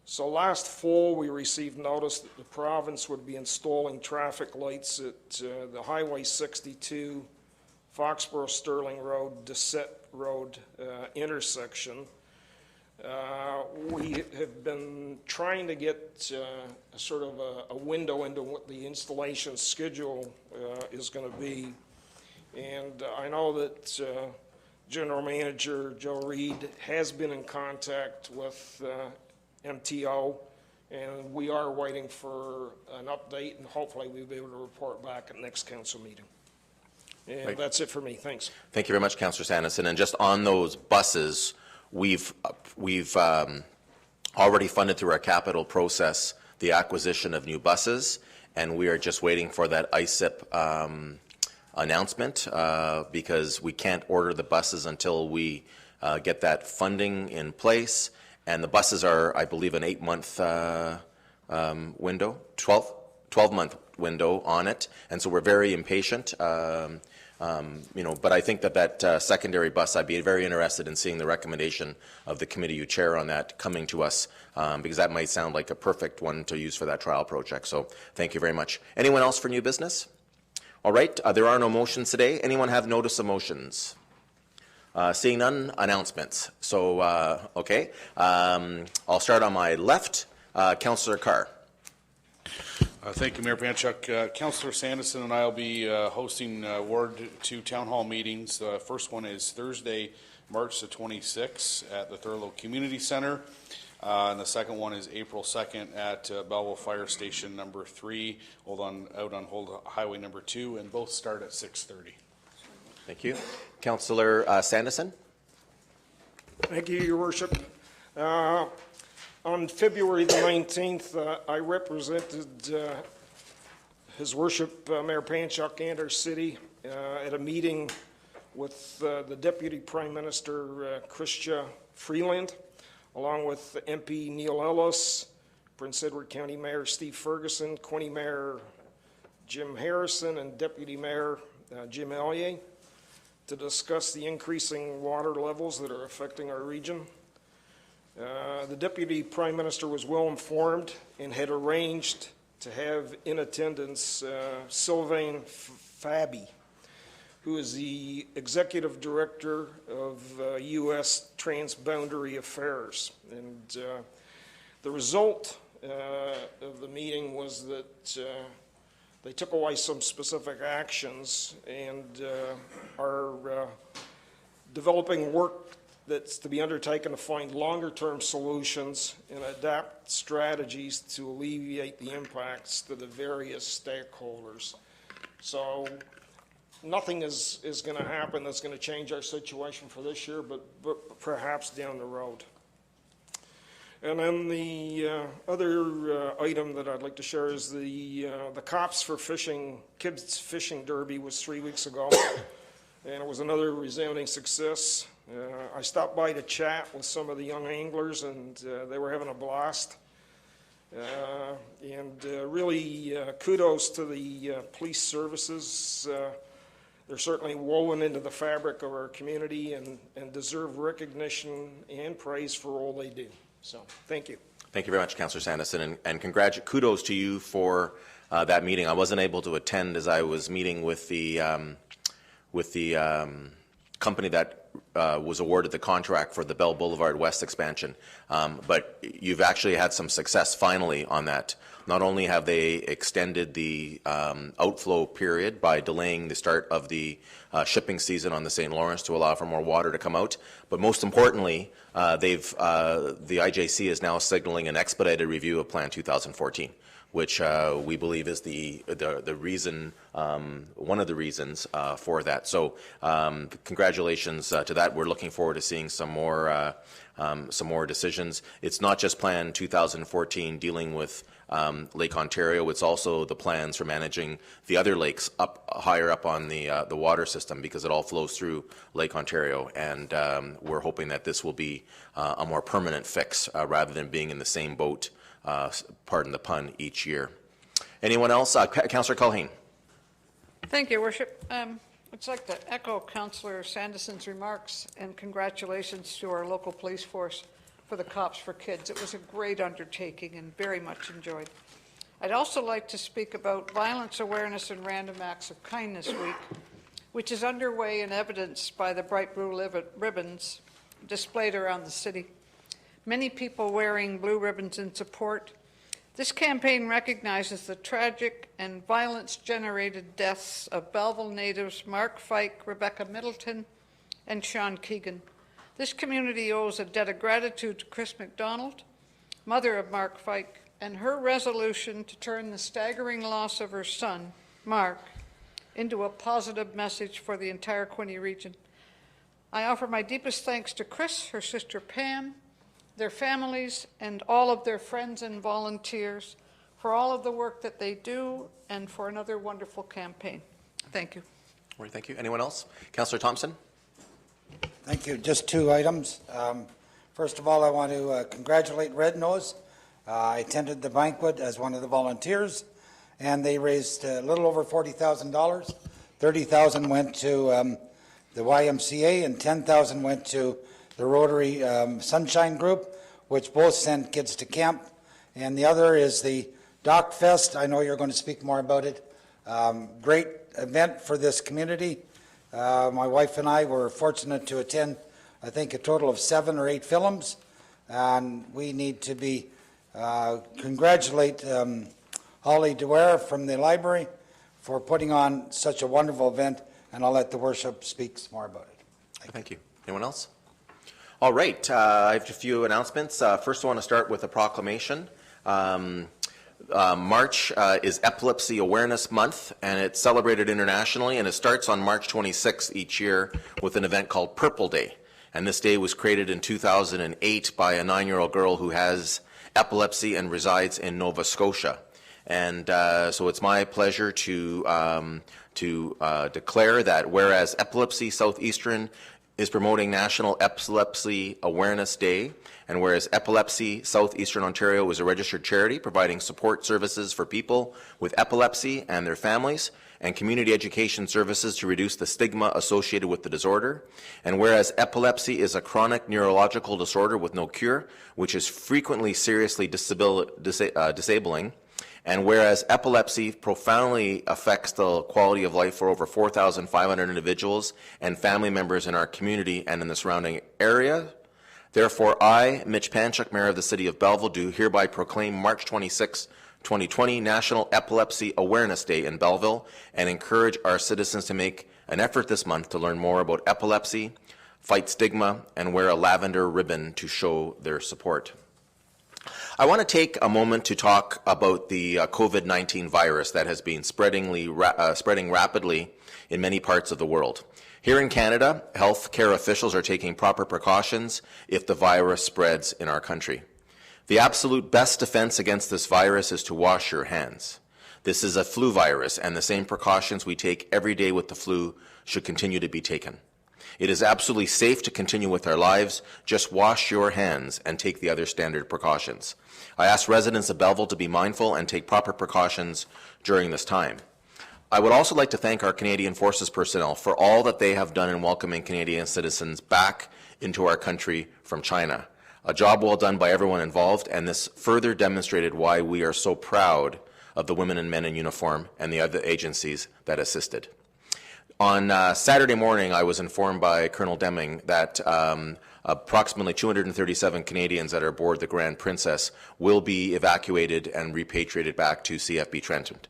So last fall, we received notice that the province would be installing traffic lights at the Highway 62, Foxborough-Sterling Road, Deset Road intersection. We have been trying to get sort of a window into what the installation schedule is going to be. And I know that General Manager Joe Reed has been in contact with MTO, and we are waiting for an update, and hopefully we'll be able to report back at next council meeting. And Right. That's it for me. Thanks. Thank you very much, Councillor Sanderson. And just on those buses, we've already funded through our capital process the acquisition of new buses, and we are just waiting for that ISIP announcement because we can't order the buses until we get that funding in place. And the buses are, I believe, an 8-month window, 12-month window on it, and so we're very impatient. You know, but I think that secondary bus, I'd be very interested in seeing the recommendation of the committee you chair on that coming to us, because that might sound like a perfect one to use for that trial project. So thank you very much. Anyone else for new business? All right, there are no motions today. Anyone have notice of motions? Seeing none, announcements. So, okay, I'll start on my left. Councillor Carr. Thank you, Mayor Panchuk. Councillor Sanderson and I will be hosting Ward 2 Town Hall meetings. The first one is Thursday, March the 26th at the Thurlow Community Center. And the second one is April 2nd at Belleville Fire Station number 3, out on Old Highway number 2, and both start at 6:30. Thank you. Councillor Sanderson. Thank you, Your Worship. On February the 19th, I represented His Worship Mayor Panchuk and our city at a meeting with the Deputy Prime Minister Chrystia Freeland, along with MP Neil Ellis, Prince Edward County Mayor Steve Ferguson, Quinte Mayor Jim Harrison, and Deputy Mayor Jim Ellier, to discuss the increasing water levels that are affecting our region. The Deputy Prime Minister was well informed and had arranged to have in attendance Sylvain Fabi, who is the Executive Director of U.S. Transboundary Affairs. And the result of the meeting was that they took away some specific actions and are developing work that's to be undertaken to find longer-term solutions and adapt strategies to alleviate the impacts to the various stakeholders. So nothing is going to happen that's going to change our situation for this year, but perhaps down the road. And then the other item that I'd like to share is the Cops for Fishing, Kids Fishing Derby was 3 weeks ago, and it was another resounding success. I stopped by to chat with some of the young anglers, and they were having a blast. Really kudos to the police services. They're certainly woven into the fabric of our community and deserve recognition and praise for all they do. So, thank you. Thank you very much, Councillor Sanderson, and kudos to you for that meeting. I wasn't able to attend as I was meeting with the company that was awarded the contract for the Bell Boulevard West expansion. But you've actually had some success finally on that Not only have they extended the outflow period by delaying the start of the shipping season on the St. Lawrence to allow for more water to come out, but most importantly, the IJC is now signaling an expedited review of Plan 2014, which we believe is the reason, one of the reasons for that. So congratulations to that. We're looking forward to seeing some more decisions. It's not just Plan 2014 dealing with Lake Ontario. It's also the plans for managing the other lakes higher up on the water system, because it all flows through Lake Ontario. And we're hoping that this will be a more permanent fix rather than being in the same boat, pardon the pun, each year. Anyone else? Councillor Culhane. Thank you, Worship. I'd like to echo Councillor Sanderson's remarks and congratulations to our local police force for the Cops for Kids. It was a great undertaking and very much enjoyed. I'd also like to speak about Violence Awareness and Random Acts of Kindness Week, which is underway and evidenced by the bright blue ribbons displayed around the city. Many people wearing blue ribbons in support. This campaign recognizes the tragic and violence-generated deaths of Belleville natives Mark Fike, Rebecca Middleton, and Sean Keegan. This community owes a debt of gratitude to Chris McDonald, mother of Mark Fike, and her resolution to turn the staggering loss of her son, Mark, into a positive message for the entire Quinte region. I offer my deepest thanks to Chris, her sister Pam, their families, and all of their friends and volunteers for all of the work that they do and for another wonderful campaign. Thank you. All right, thank you. Anyone else? Councillor Thompson. Thank you. Just two items. First of all, I want to congratulate Red Nose. I attended the banquet as one of the volunteers, and they raised a little over $40,000. $30,000 went to the YMCA, and $10,000 went to the Rotary Sunshine Group, which both send kids to camp. And the other is the Dock Fest. I know you're going to speak more about it. Great event for this community. My wife and I were fortunate to attend, I think, a total of 7 or 8 films. And we need to congratulate Holly Dwyer from the library for putting on such a wonderful event. And I'll let the worship speak more about it. Thank you. Anyone else? All right, I have a few announcements. First, I want to start with a proclamation. March is Epilepsy Awareness Month, and it's celebrated internationally, and it starts on March 26th each year with an event called Purple Day. And this day was created in 2008 by a 9-year-old girl who has epilepsy and resides in Nova Scotia. And so it's my pleasure to declare that whereas Epilepsy Southeastern is promoting National Epilepsy Awareness Day, and whereas Epilepsy Southeastern Ontario is a registered charity providing support services for people with epilepsy and their families, and community education services to reduce the stigma associated with the disorder, and whereas epilepsy is a chronic neurological disorder with no cure, which is frequently seriously disabling, and whereas epilepsy profoundly affects the quality of life for over 4,500 individuals and family members in our community and in the surrounding area, therefore I, Mitch Panchuk, Mayor of the City of Belleville, do hereby proclaim March 26, 2020 National Epilepsy Awareness Day in Belleville and encourage our citizens to make an effort this month to learn more about epilepsy, fight stigma, and wear a lavender ribbon to show their support. I want to take a moment to talk about the COVID-19 virus that has been spreading rapidly in many parts of the world. Here in Canada, healthcare officials are taking proper precautions if the virus spreads in our country. The absolute best defense against this virus is to wash your hands. This is a flu virus, and the same precautions we take every day with the flu should continue to be taken. It is absolutely safe to continue with our lives. Just wash your hands and take the other standard precautions. I ask residents of Belleville to be mindful and take proper precautions during this time. I would also like to thank our Canadian Forces personnel for all that they have done in welcoming Canadian citizens back into our country from China. A job well done by everyone involved, and this further demonstrated why we are so proud of the women and men in uniform and the other agencies that assisted. On Saturday morning, I was informed by Colonel Deming that approximately 237 Canadians that are aboard the Grand Princess will be evacuated and repatriated back to CFB Trenton.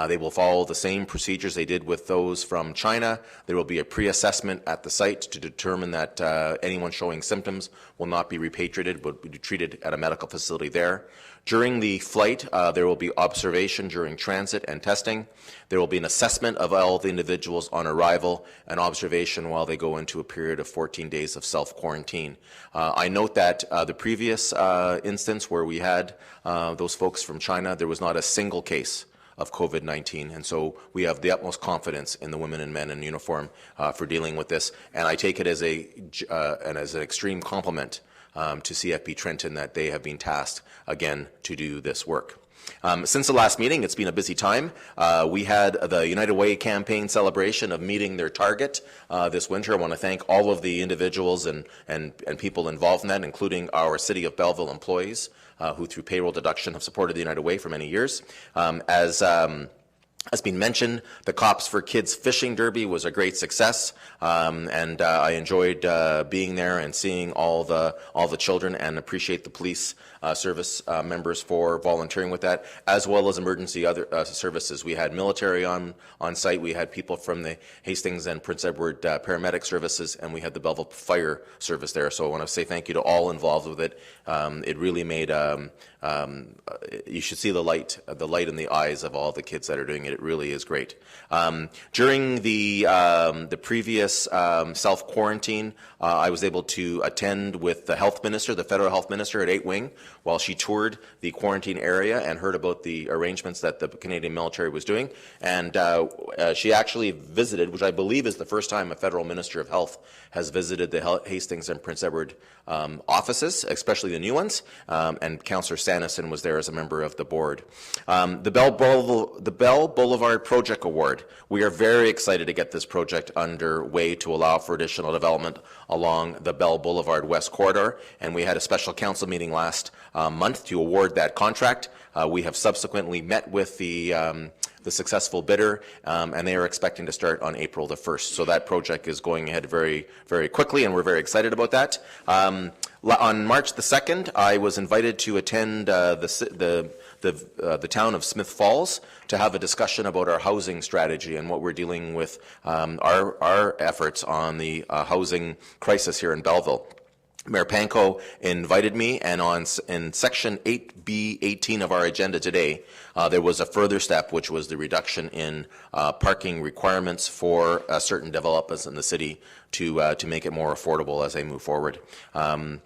They will follow the same procedures they did with those from China. There will be a pre-assessment at the site to determine that anyone showing symptoms will not be repatriated, but be treated at a medical facility there. During the flight, there will be observation during transit and testing. There will be an assessment of all the individuals on arrival and observation while they go into a period of 14 days of self-quarantine. I note that the previous instance where we had those folks from China, there was not a single case of COVID-19, and so we have the utmost confidence in the women and men in uniform for dealing with this, and I take it as an extreme compliment to CFB Trenton that they have been tasked again to do this work. Since the last meeting, it's been a busy time. We had the United Way campaign celebration of meeting their target this winter. I want to thank all of the individuals and people involved in that, including our City of Belleville employees who through payroll deduction have supported the United Way for many years. As been mentioned, the Cops for Kids Fishing Derby was a great success, and I enjoyed being there and seeing all the children, and appreciate the police service members for volunteering with that, as well as emergency other services. We had military on site, we had people from the Hastings and Prince Edward paramedic services, and we had the Belleville Fire Service there. So I want to say thank you to all involved with it. It really made you should see the light in the eyes of all the kids that are doing it. It really is great. During the previous self-quarantine, I was able to attend with the health minister, the federal health minister at 8 Wing, while she toured the quarantine area and heard about the arrangements that the Canadian military was doing. And she actually visited, which I believe is the first time a federal minister of health has visited the Hastings and Prince Edward offices, especially the new ones, and Councillor Sanderson was there as a member of the board. The Bell Boulevard Project Award. We are very excited to get this project underway to allow for additional development along the Bell Boulevard West Corridor, and we had a special council meeting last month to award that contract. We have subsequently met with the successful bidder, and they are expecting to start on April the 1st. So that project is going ahead very, very quickly, and we're very excited about that. On March the 2nd, I was invited to attend the town of Smith Falls to have a discussion about our housing strategy and what we're dealing with, our efforts on the housing crisis here in Belleville. Mayor Pankow invited me, and in section 8B18 of our agenda today, there was a further step, which was the reduction in parking requirements for certain developers in the city to make it more affordable as they move forward. The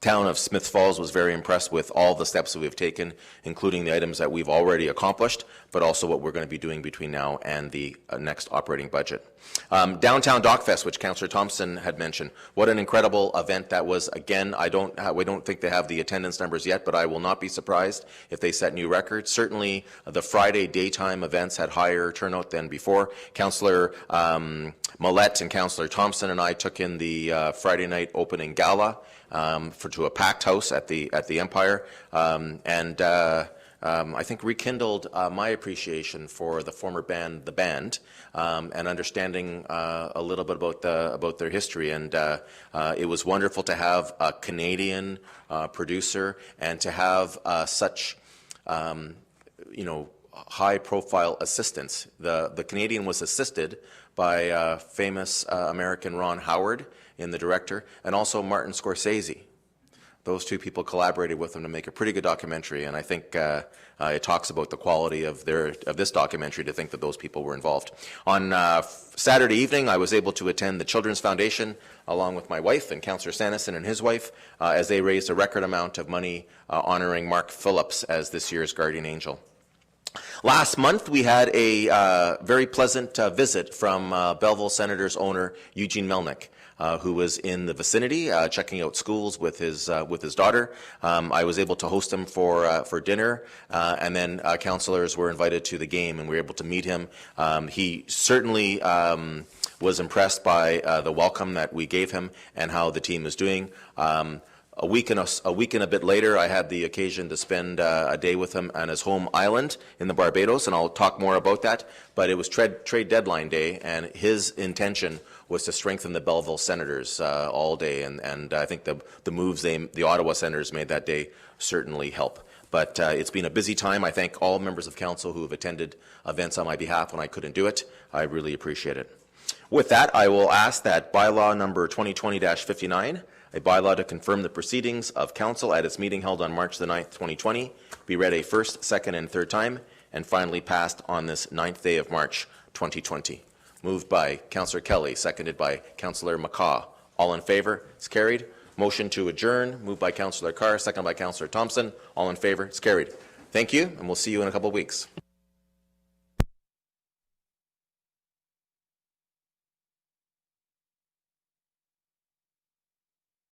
town of Smith Falls was very impressed with all the steps that we've taken, including the items that we've already accomplished, but also what we're going to be doing between now and the next operating budget. Downtown Dockfest, which Councillor Thompson had mentioned, what an incredible event that was. Again, we don't think they have the attendance numbers yet, but I will not be surprised if they set new records. Certainly, the Friday daytime events had higher turnout than before. Councillor Millette and Councillor Thompson and I took in the Friday night opening gala to a packed house at the Empire, and I think rekindled my appreciation for the former band, The Band, and understanding a little bit about their history. And it was wonderful to have a Canadian producer and to have such high-profile assistance. The Canadian was assisted by famous American Ron Howard in the director, and also Martin Scorsese. Those two people collaborated with them to make a pretty good documentary, and I think it talks about the quality of this documentary to think that those people were involved. On Saturday evening, I was able to attend the Children's Foundation along with my wife and Councillor Sanderson and his wife as they raised a record amount of money honoring Mark Phillips as this year's guardian angel. Last month, we had a very pleasant visit from Belleville Senators owner Eugene Melnick, who was in the vicinity checking out schools with his daughter. I was able to host him for dinner, and then councillors were invited to the game, and we were able to meet him. He certainly was impressed by the welcome that we gave him and how the team is doing. A week and a bit later, I had the occasion to spend a day with him on his home island in the Barbados, and I'll talk more about that. But it was trade deadline day, and his intention was to strengthen the Belleville Senators all day, and I think the moves the Ottawa Senators made that day certainly help. But it's been a busy time. I thank all members of council who have attended events on my behalf when I couldn't do it. I really appreciate it. With that, I will ask that bylaw number 2020-59, a bylaw to confirm the proceedings of council at its meeting held on March the 9th, 2020, be read a first, second, and third time, and finally passed on this 9th day of March, 2020. Moved by Councillor Kelly, seconded by Councillor McCaw. All in favor? It's carried. Motion to adjourn, moved by Councillor Carr, seconded by Councillor Thompson. All in favor? It's carried. Thank you, and we'll see you in a couple of weeks.